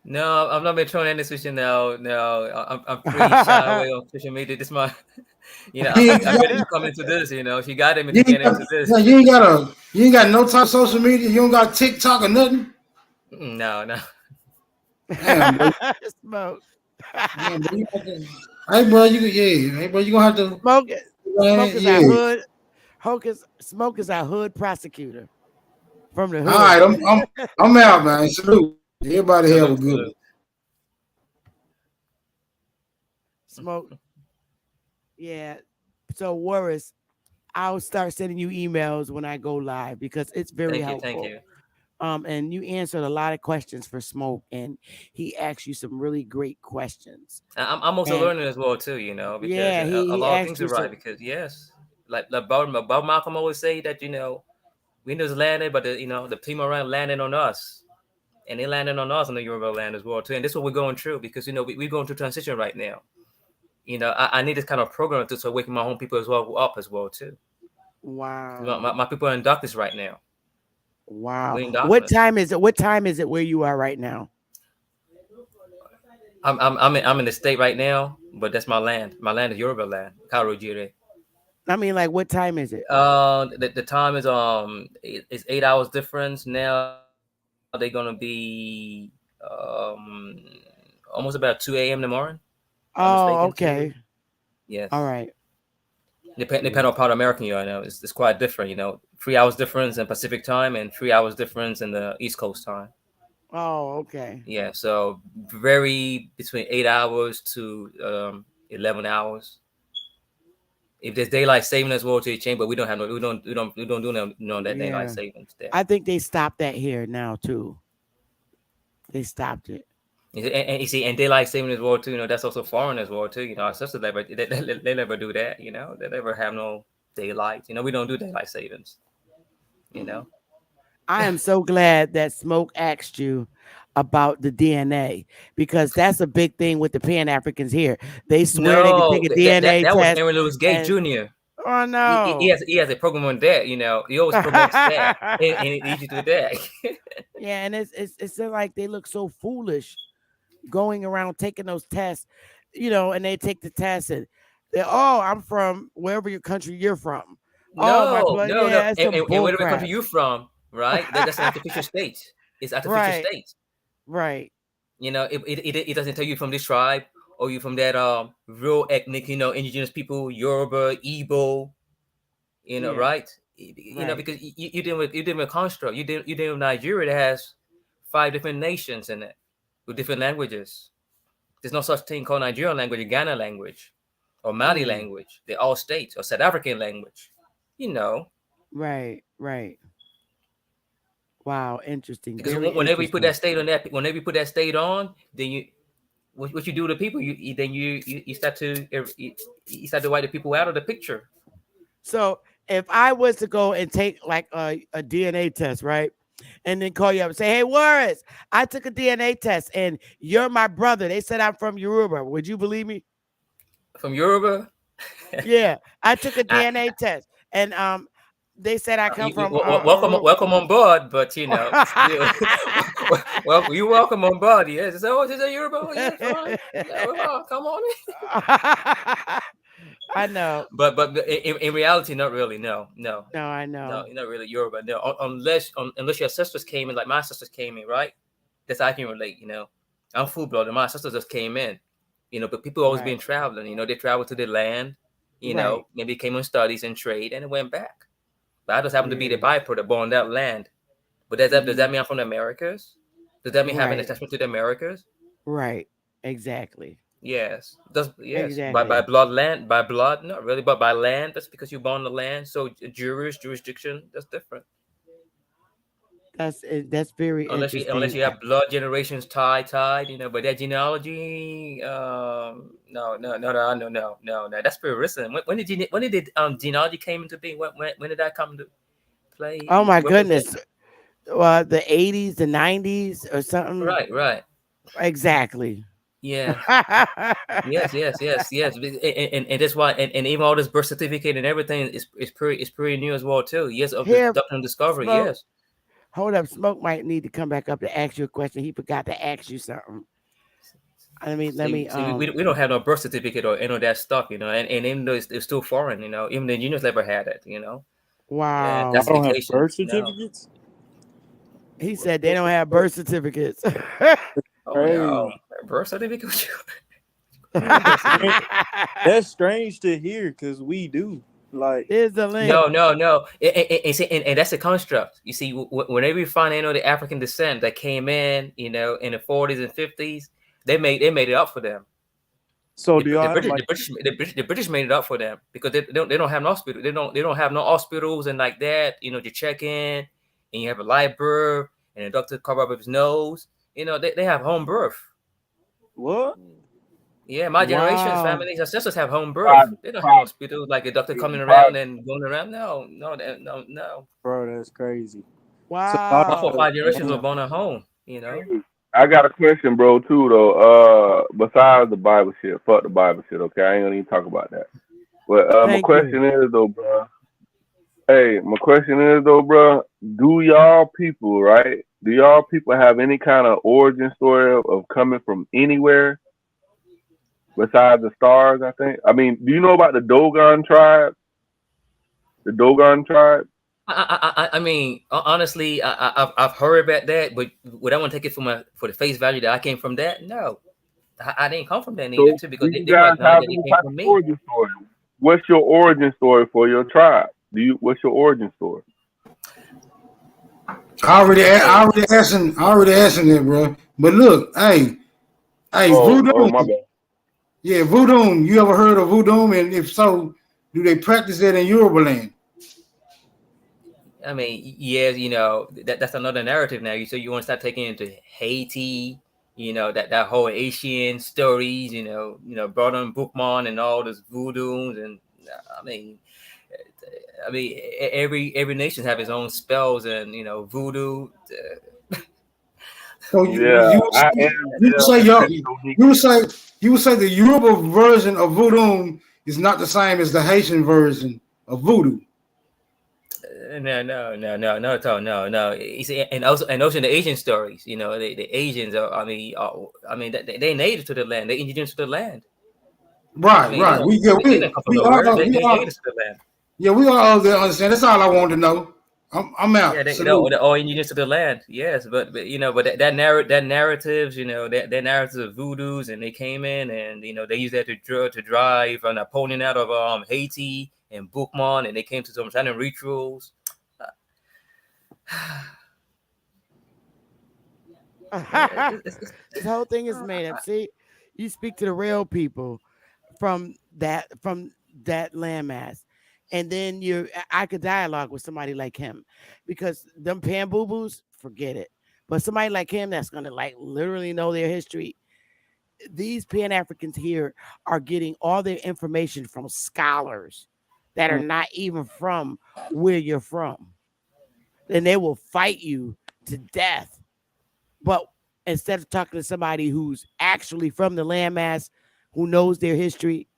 No, I've not been trying any social now. No, I'm pretty shy away on social media. This month, I'm ready to come into this. She got me You to ain't get got, into this. no, you ain't got no type of social media. You don't got TikTok or nothing. No, no. Damn, bro. Smoke. Damn, bro. Hey, bro, hey, bro, you gonna have to. Smoke is our Yeah. hood. Smoke is our hood prosecutor from the All right, hood. I'm out, man. Salute. Everybody have a Salute, good one. salute. Smoke. Yeah. So Warris, I'll start sending you emails when I go live because it's very Thank you, thank helpful. you. And you answered a lot of questions for Smoke, and he asked you some really great questions. I'm also And learning as well too. Because yeah, a he lot of asked things you are right. some. Because yes, like Bob Malcolm always say that Windows landed, but the team around landed on us, and they landed on us on the Yoruba land as well too. And this is what we're going through because we're going through transition right now. I need this kind of program to start waking my home people as well up as well too. Wow. My people are in darkness right now. Wow. We're in What darkness. time is it? What time is it where you are right now? I'm in the state right now, but that's my land. My land is Yoruba land, Karo Jire. I mean, like, what time is it? The time is it's 8 hours difference now. They're gonna be almost about 2 a.m. in the morning. If I'm Oh, mistaken, okay. yes. All right. Depend on part of American, it's quite different. 3 hours difference in Pacific time and 3 hours difference in the East Coast time. Oh, okay. Yeah, so vary between 8 hours to 11 hours. If there's daylight saving as well to the change, but we don't have we don't do that daylight Yeah. savings there. I think they stopped that here now too. They stopped it. And you see, and daylight saving as well too. That's also foreign as well too. Our sisters they never do that. They never have no daylight. We don't do daylight savings. I am so glad that Smoke asked you about the DNA because that's a big thing with the Pan Africans here. They swear they can take No, a DNA that was test Aaron Lewis Gate and Jr. oh He no. he has a program on that. He always promotes that, and he needs you to do that. Yeah, and it's like they look so foolish going around taking those tests, and they take the test and oh, I'm from wherever your country you're from. Oh, my No, blood, no, no. yeah, it's some And bull whatever country crap. you from, right? That's an artificial state. It's artificial Right, state. right. It doesn't tell you from this tribe or you from that real ethnic, indigenous people, Yoruba, Igbo, Yeah, right? right. Because you dealing with construct. You dealing with Nigeria that has 5 different nations in it with different languages. There's no such thing called Nigerian language, or Ghana language, or Mali Mm, language. They're all states or South African language. You know, right, right. Wow, interesting. because Very whenever you put interesting. that state on that, whenever you put that state on, then what you do to people, you start to you start to wipe the people out of the picture. So if I was to go and take like a DNA test, right? And then call you up and say, hey, Warris, I took a DNA test and you're my brother. They said I'm from Yoruba. Would you believe me? From Yoruba, Yeah, I took a I, DNA test and they said I come from welcome Aruba. welcome on board, but still, well, you welcome on board. Yes, so is it Yoruba? Oh, yeah, fine. Yeah, come on in. I know. But in reality, not really. No, no, No, I no, know. you're not really Yoruba. No, unless your sisters came in, like my sisters came in, right? That's how I can relate. I'm full blood, and my sisters just came in. But people always Right, been traveling. They traveled to the land. right. Maybe came on studies and trade, and it went back. But I just happen to be the Yeah. byproduct born on that land. But does that Mhm. mean I'm from the Americas? Does that mean having an Right, attachment to the Americas? right. Exactly. Yes. Yes. By Exactly. blood land, by blood, not really, but by land. That's because you're born on the land. So jurisdiction, that's different. That's very Unless interesting. you have blood generations tied, but that genealogy, no, no, no, no, no, no, no, no. That's very recent. When did genealogy came into being? When did that come into play? Oh my When was it? goodness. The 80s, the 90s or something. Right, right. Exactly. Yes. Yes. And that's why, and even all this birth certificate and everything is pretty new as well too. Yes, of this Here, doctrine discovery. Smoke. Yes. Hold up. Smoke might need to come back up to ask you a question. He forgot to ask you something. Let See, me see, we don't have no birth certificate or any of that stuff, and even though it's still foreign, even the engineers never had it, and Y'all Wow. don't have birth classifications, no. certificates? He said they don't have birth certificates. Oh no, Crazy. birth certificate. What you mean birth certificate? That's strange to hear because we do. Like, Here's the link. No, no, no. And that's a construct. You see, whenever you find the African descent that came in the 40s and 50s, they made it up for them. so The, do the y'all have British, like, the British, the British, the British made it up for them because they don't have no hospital. They don't have no hospitals and like that. You check in and you have a live birth and the doctor cover up his nose. They have home birth. what? Yeah, my generation's Wow. families, ancestors have home birth. Private, They don't have private, hospitals like a doctor coming around private. and going around. No, no, no, no. Bro, that's crazy. So y'all My don't four have, Wow. five generations were damn. born at home. I got a question, bro, too, though. Besides the Bible shit, fuck the Bible shit, okay? I ain't gonna even talk about that. But my Thank you. question is, though, bro. Hey, my question is, though, bro. Do y'all people, right? Do y'all people have any kind of origin story of coming from anywhere besides the stars? I think. I mean, do you know about the Dogon tribe? The Dogon tribe. I mean, honestly, I've heard about that, but would I want to take it for the face value that I came from that? No, I didn't come from that neither, So, too, do because they, you they don't guys acknowledge have that they any came type from of me. origin story? What's your origin story for your tribe? What's your origin story? Okay, I already asked him that, bro. But look, hey, Oh, voodoo. my bad. Yeah, voodoo. You ever heard of voodoo? And if so, do they practice that in Yoruba land? I mean, yeah, that's another narrative now. You want to start taking into Haiti, that whole Asian stories, brought on Bookman and all this voodoos, and I mean, I mean, every nation have its own spells and voodoo. So Yeah, I am. you would say Yeah, your, it's so neat. you would say the Yoruba version of voodoo is not the same as the Haitian version of voodoo. No at all. No. You see, and also in the Asian stories, the Asians are. They native to the land. They indigenous to the land. I Right, mean, right. they didn't come from nowhere. They native to the land. We are all there. Understand? That's all I wanted to know. I'm Yeah, out. Salute. they're all indigenous to the land. Yes, but that narratives, that narratives of voodoos, and they came in and they used that to drive an opponent out of Haiti and Bookman, and they came to some kind of rituals. This whole thing is made up. See, you speak to the real people from that landmass, and then I could dialogue with somebody like him, because them pan boo boos, forget it. But somebody like him that's gonna like literally know their history. These Pan Africans here are getting all their information from scholars that are not even from where you're from, and they will fight you to death. But instead of talking to somebody who's actually from the landmass, who knows their history,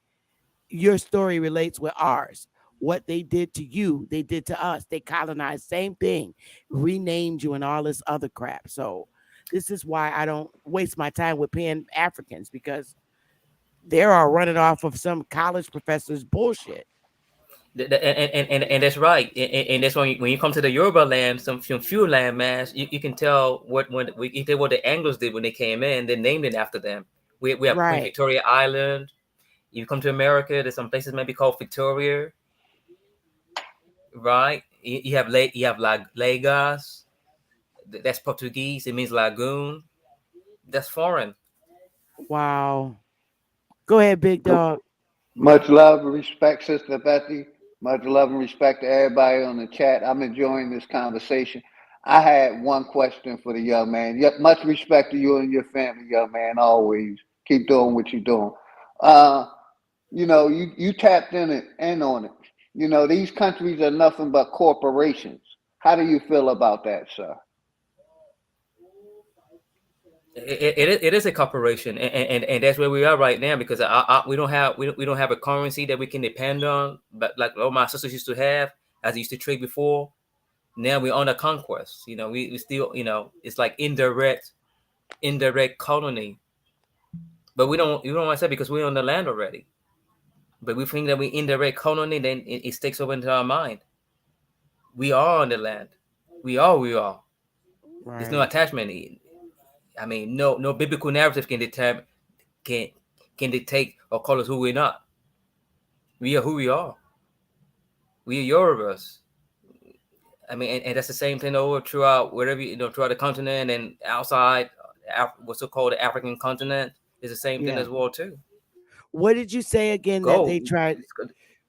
your story relates with ours. What they did to you, they did to us. They colonized, same thing, renamed you and all this other crap. So this is why I don't waste my time with Pan Africans, because they're all running off of some college professor's bullshit. And that's right. And that's when you come to the Yoruba land, some few land mass, you can tell what the Anglos did when they came in. They named it after them. We have Queen Right. Victoria Island. You come to America, there's some places maybe called Victoria, right? You have Lagos. That's Portuguese. It means lagoon. That's foreign. Wow. Go ahead, big dog. Much love and respect, Sister Betty. Much love and respect to everybody on the chat. I'm enjoying this conversation. I had one question for the young man. Much respect to you and your family, young man. Always keep doing what you're doing. Uh, you tapped in on it. These countries are nothing but corporations. How do you feel about that, sir? It is a corporation, and that's where we are right now, because we don't have a currency that we can depend on, but like all my sisters used to have, as they used to trade before. Now we're on a conquest. We still, it's like indirect colony, but we don't want to say, because we're on the land already. But we think that we indirect colony, then it sticks over into our mind. We are on the land. We are. Right. There's no attachment. I mean, no biblical narrative can dictate or call us who we're not. We are who we are. We are Yorubas. I mean, and that's the same thing over throughout wherever throughout the continent and outside what's so-called the African continent. Is the same thing as well too. What did you say again that they tried?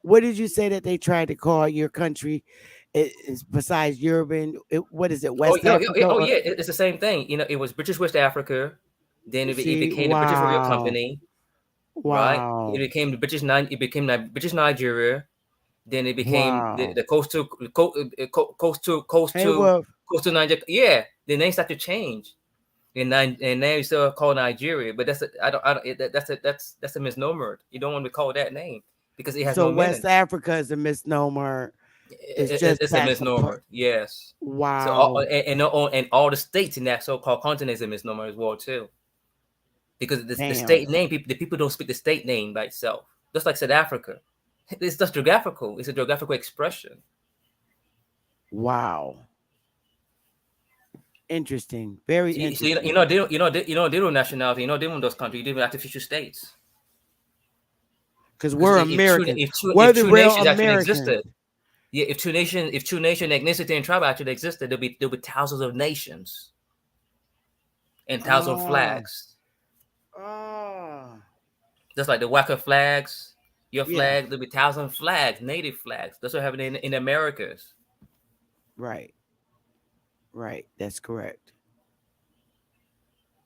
What did you say that they tried to call your country? Besides Urban, what is it? West Africa? It's the same thing. It was British West Africa. Then it became the British Royal Company. Right? It became the British. It became British Nigeria. Then it became the coastal Nigeria. Yeah, the name started to change, and now it's still called Nigeria. But that's a misnomer. You don't want to call that name because it has no meaning. West Africa is a misnomer. It's a misnomer. Yes. Wow. So and all the states in that so-called continent is a misnomer as well too. Because the state name, the people don't speak the state name by itself. Just like South Africa, it's just geographical. It's a geographical expression. Wow. Interesting. Very interesting. So, they don't nationality. They want those countries. They want artificial states. Because we're Americans. We're the real Americans. Yeah, if two nation ethnicity and tribe actually existed, there'll be thousands of nations and thousands of flags. Just like the Waka flags, your flag, there'll be 1,000 flags, native flags. That's what happened in Americas. Right. That's correct.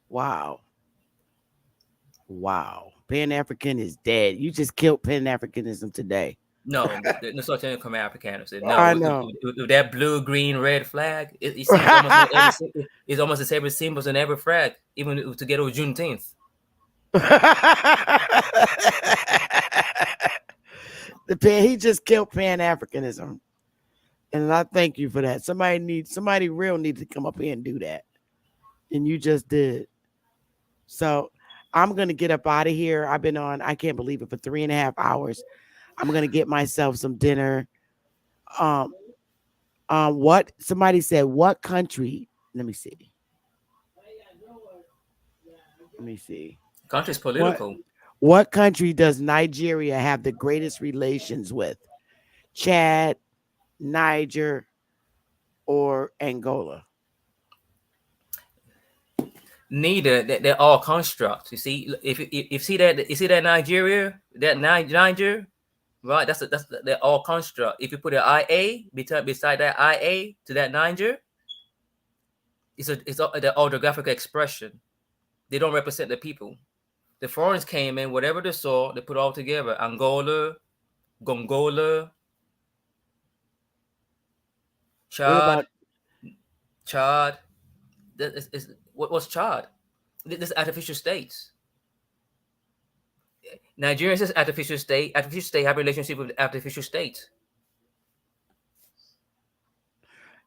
Wow. Pan-African is dead. You just killed Pan-Africanism today. No, there's no such thing as Africaners. No, I know. with that blue, green, red flag, you see, it's almost like it's almost the same symbols in every flag, even together with Juneteenth. He just killed Pan Africanism, and I thank you for that. Somebody real needs to come up here and do that, and you just did. So I'm gonna get up out of here. I've been on. I can't believe it for 3.5 hours. I'm gonna get myself some dinner. Um, what somebody said? What country? Let me see. Let me see. Country's What political. what country does Nigeria have the greatest relations with? Chad, Niger, or Angola? Neither. They're all constructs. You see, if you see that Nigeria, that Niger, right? They're all construct. If you put an IA beside that IA to that Niger, it's the orthographic expression. They don't represent the people. The foreigners came in, whatever they saw, they put all together. Angola, Gongola, What about Chad. What's Chad? This is artificial states. Nigeria is artificial state. Artificial state have a relationship with artificial states.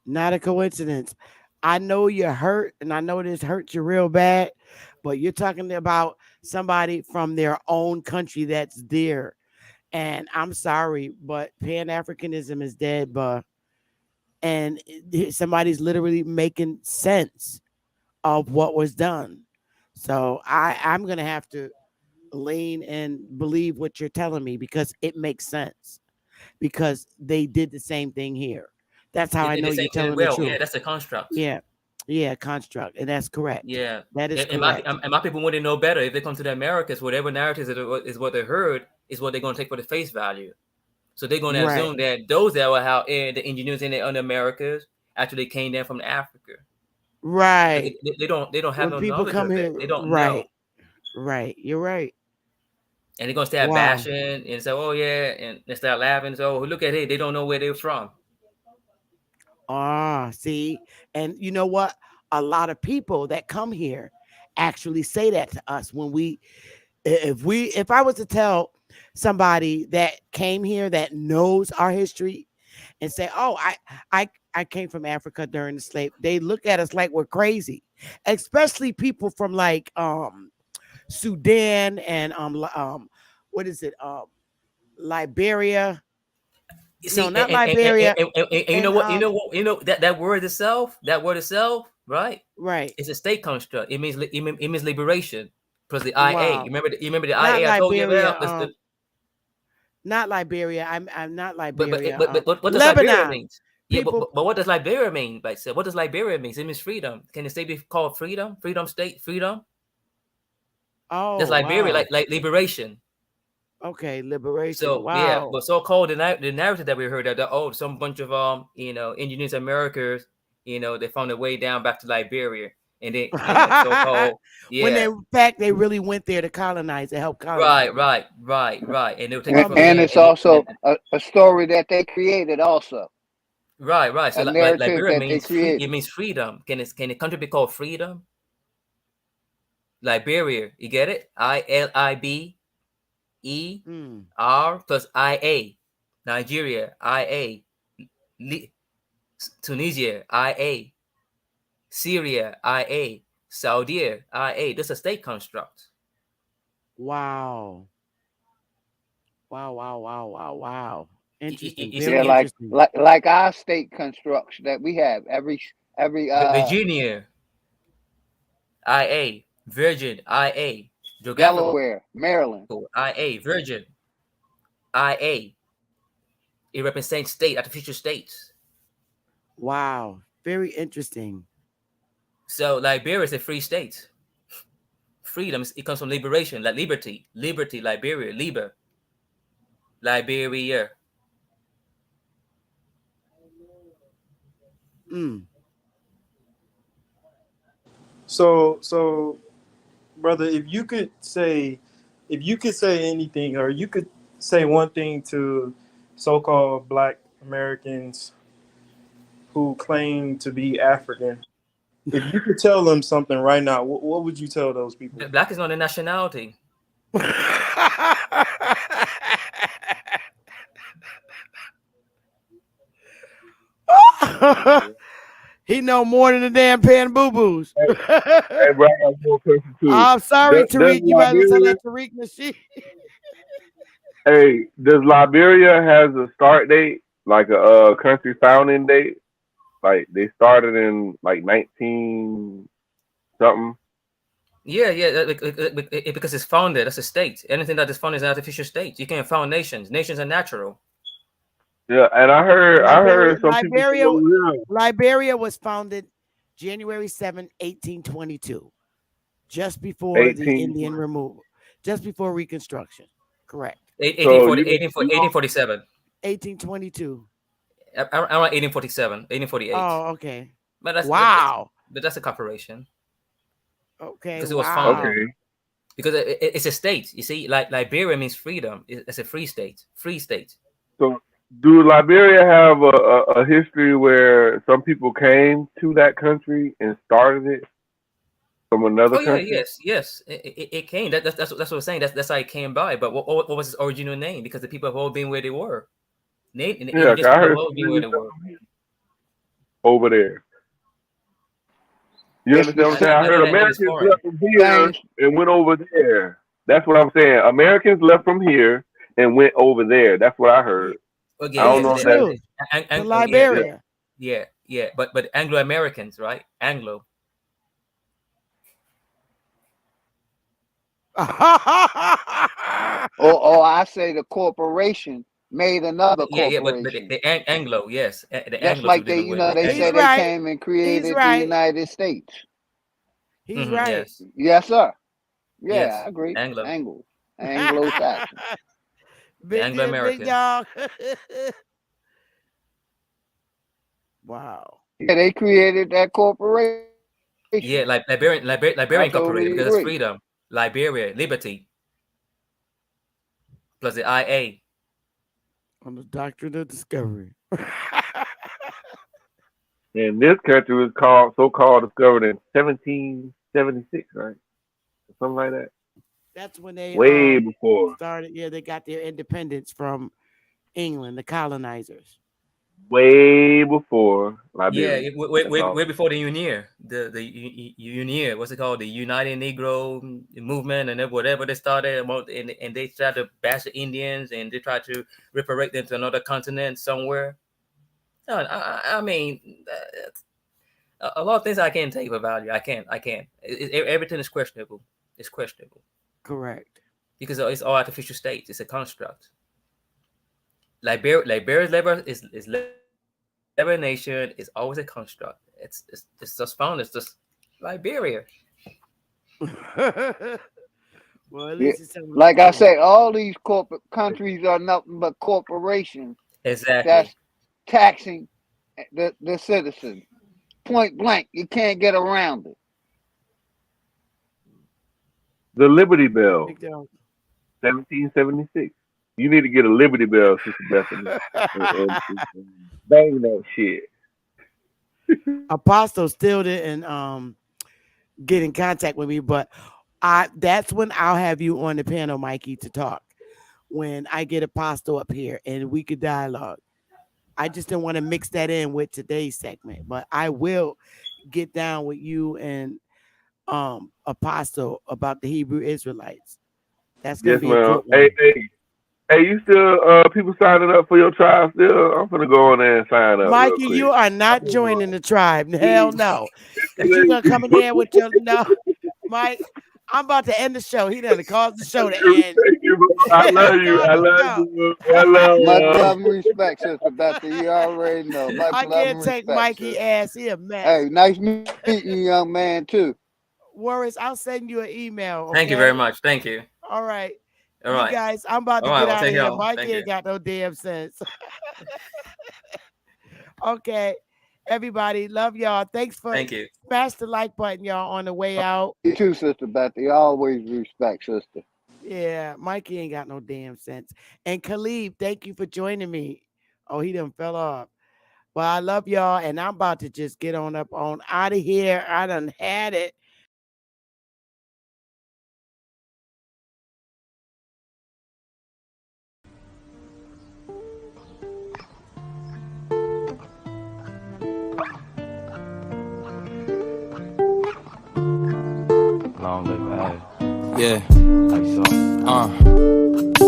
not a coincidence? I know you're hurt, and I know this hurts you real bad, but you're talking about somebody from their own country that's there. And I'm sorry, but Pan Africanism is dead, but and somebody's literally making sense of what was done. So I'm gonna have to lean and believe what you're telling me because it makes sense. Because they did the same thing here. That's how I They know say you're telling the yeah, truth. that's a construct. Yeah, yeah, construct, and that's correct. Yeah, That is and correct. my people wouldn't know better if they come to the Americas. Whatever narratives is what they heard is what they're going to take for the face value. So they're going to Right, assume that those that were out in the engineers in the Americas actually came down from Africa. But right. they don't have When no people knowledge come of it. here, They don't know, right, right. You're right. and they're gonna start Wow. bashing and say, "Oh yeah," and they start laughing. So look at it. They don't know where they're from. See, and you know what? A lot of people that come here actually say that to us when if I was to tell somebody that came here that knows our history and say, "Oh, I came from Africa during the slave," they look at us like we're crazy, especially people from like Sudan and what is it Liberia? You No, see, not Liberia. and you know And what? That word itself. That word itself, right? right. It's a state construct. It means liberation. Plus the IA. Wow. You remember the Not IA I told you Liberia. about? The, Not Liberia. I'm not but, Liberia. what does Liberia Lebanon. means? Yeah, People. but what does Liberia mean? Like, so what does Liberia mean? It means freedom. Can the state be called freedom? Freedom state? Freedom? Oh That's Liberia, wow. like liberation. Okay, liberation. So yeah, Wow. but so called the narrative that we heard that some bunch of engineers Americans, they found their way down back to Liberia, and then so called When they, yeah, in fact, they really went there to colonize, to help colonize. right, and they were taking Well, from And there, it's also a story that they created also. right. So A like narrative Liberia that they means free. It created. means freedom. Can a country be called freedom? Liberia, you get it? ILIBER plus IA, Nigeria, IA, Tunisia, IA, Syria, IA, Saudi, IA. This is a state construct. wow. Wow. Interesting. You Very Yeah, see, interesting. like our state construction that we have. Every Virginia, IA, Virgin, IA, geographical, Delaware, Maryland. IA, Virgin, IA. It represents state, artificial states. Wow. Very interesting. So Liberia is a free state. Freedom, it comes from liberation, like liberty, Liberia, Liberia. Mm. So, brother, if you could say anything, or you could say one thing to so-called Black Americans who claim to be African. If you could tell them something right now, what would you tell those people? Black is not a nationality. He know more than the damn pan boo boos. Hey, bro, I got one question too. I'm sorry, Does Tariq. You might as well tell Liberia, that Tariq Nasheed. hey, does Liberia has a start date, like a country founding date? Like they started in like 19 something. Yeah, because it's founded as a state. Anything that is founded is an artificial state. You can't found nations. Nations are natural. Yeah, and I heard some people from over here. Liberia was founded January 7, 1822, just before the 18. Indian removal, just before Reconstruction. Correct. 1847. 1822. Around 1847, 1848. Oh, okay. But wow. That's a corporation. Okay. Because it was founded. Okay. Because it's a state. You see, like Liberia means freedom. It's a free state. Free state. So, do Liberia have a history where some people came to that country and started it from another country? Yes. It came. That's what I'm saying. That's how it came by. But what was its original name? Because the people have all been where they were. I heard where they were. Over there. You understand what I'm saying? I heard Americans left from here and went over there. That's what I'm saying. Americans left from here and went over there. That's what I heard. Okay, I don't know if that's Liberia. Yeah. But Anglo Americans, right? Anglo. I say the corporation made another corporation. But the Anglo, yes. That's like they, they say they came and created the United States. He's right. Yes, sir. Yeah, yes. I agree. Anglo-Saxon. Anglo-American. Wow. Yeah, they created that corporation. Yeah, like Liberian Corporation, because it's freedom. Liberia, liberty. Plus the IA. On the Doctrine of Discovery. And this country was so-called discovered in 1776, right? Something like that. That's when they way before started. Yeah, they got their independence from England, the colonizers. Way before Liberia. Yeah, way before the UNIR, the UNIR, what's it called? The United Negro Movement, and whatever they started, and they tried to bash the Indians, and they tried to reparate them to another continent somewhere. I mean, a lot of things I can't take for value. I can't. Everything is questionable. It's questionable. Correct. Because it's all artificial states. It's a construct. Liberia's labor is Liberia nation is always a construct. It's just found. It's just Liberia. Well, at least it's like I say, all these corporate countries are nothing but corporations. Exactly. That's taxing the citizens. Point blank, you can't get around it. The Liberty Bell, 1776. You need to get a Liberty Bell, Sister Bethany, and bang that shit. Apostle still didn't get in contact with me, but that's when I'll have you on the panel, Mikey, to talk. When I get Apostle up here and we could dialogue. I just didn't want to mix that in with today's segment, but I will get down with you and Apostle about the Hebrew Israelites. That's gonna be a good one. Hey, you still people signing up for your tribe still? I'm gonna go on there and sign up. Mikey, you are not joining the tribe. Hell no. If you're gonna come in there with your Mike, I'm about to end the show. He done caused the show to end. I love you. I love you. I love you. Much love and respect, Sister Bethany. You already know. Much I love can't and take respect, Mikey sister. ass. He a mess. Hey, nice meeting you, young man, too. Worries, I'll send you an email. Okay? Thank you very much. Thank you. All right. All right. You guys, I'm about to get out of here. Mikey ain't got no damn sense. Okay. Everybody, love y'all. Thanks for smash the like button, y'all, on the way out. You too, Sister Bethany. Always respect, sister. Yeah, Mikey ain't got no damn sense. And Khalid, thank you for joining me. Oh, he done fell off. Well, I love y'all, and I'm about to just get on up on out of here. I done had it. Long live Ag. Yeah.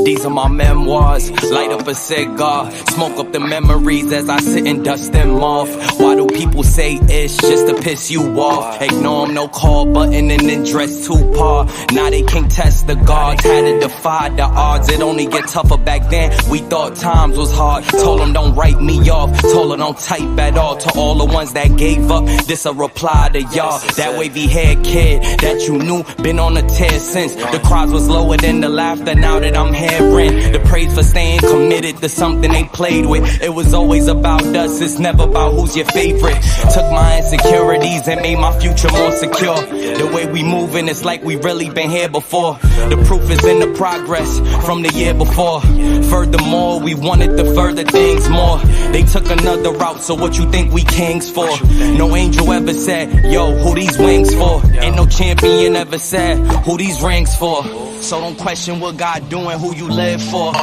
These are my memoirs. Light up a cigar, smoke up the memories as I sit and dust them off. Why do people say it's just to piss you off? Ignore them, no call button and then dress too par. Now they can't test the guards, had to defy the odds. It only get tougher back then. We thought times was hard. Told them don't write me off, told her don't type at all. To all the ones that gave up, this a reply to y'all. That wavy haired kid that you knew been on a tear since. The cries was lower than the laughter now that I'm hearing. The praise for staying committed to something they played with. It was always about us, it's never about who's your favorite. Took my insecurities and made my future more secure. The way we moving, it's like we really been here before. The proof is in the progress from the year before. Furthermore, we wanted to further things more. They took another route, so what you think we kings for? No angel ever said, yo, who these wings for? Ain't no champion ever said, who these rings for? So don't question what God doing, who you live for.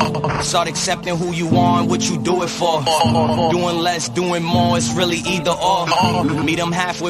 Start accepting who you are and what you do it for. Doing less, doing more, it's really either or. Meet them halfway.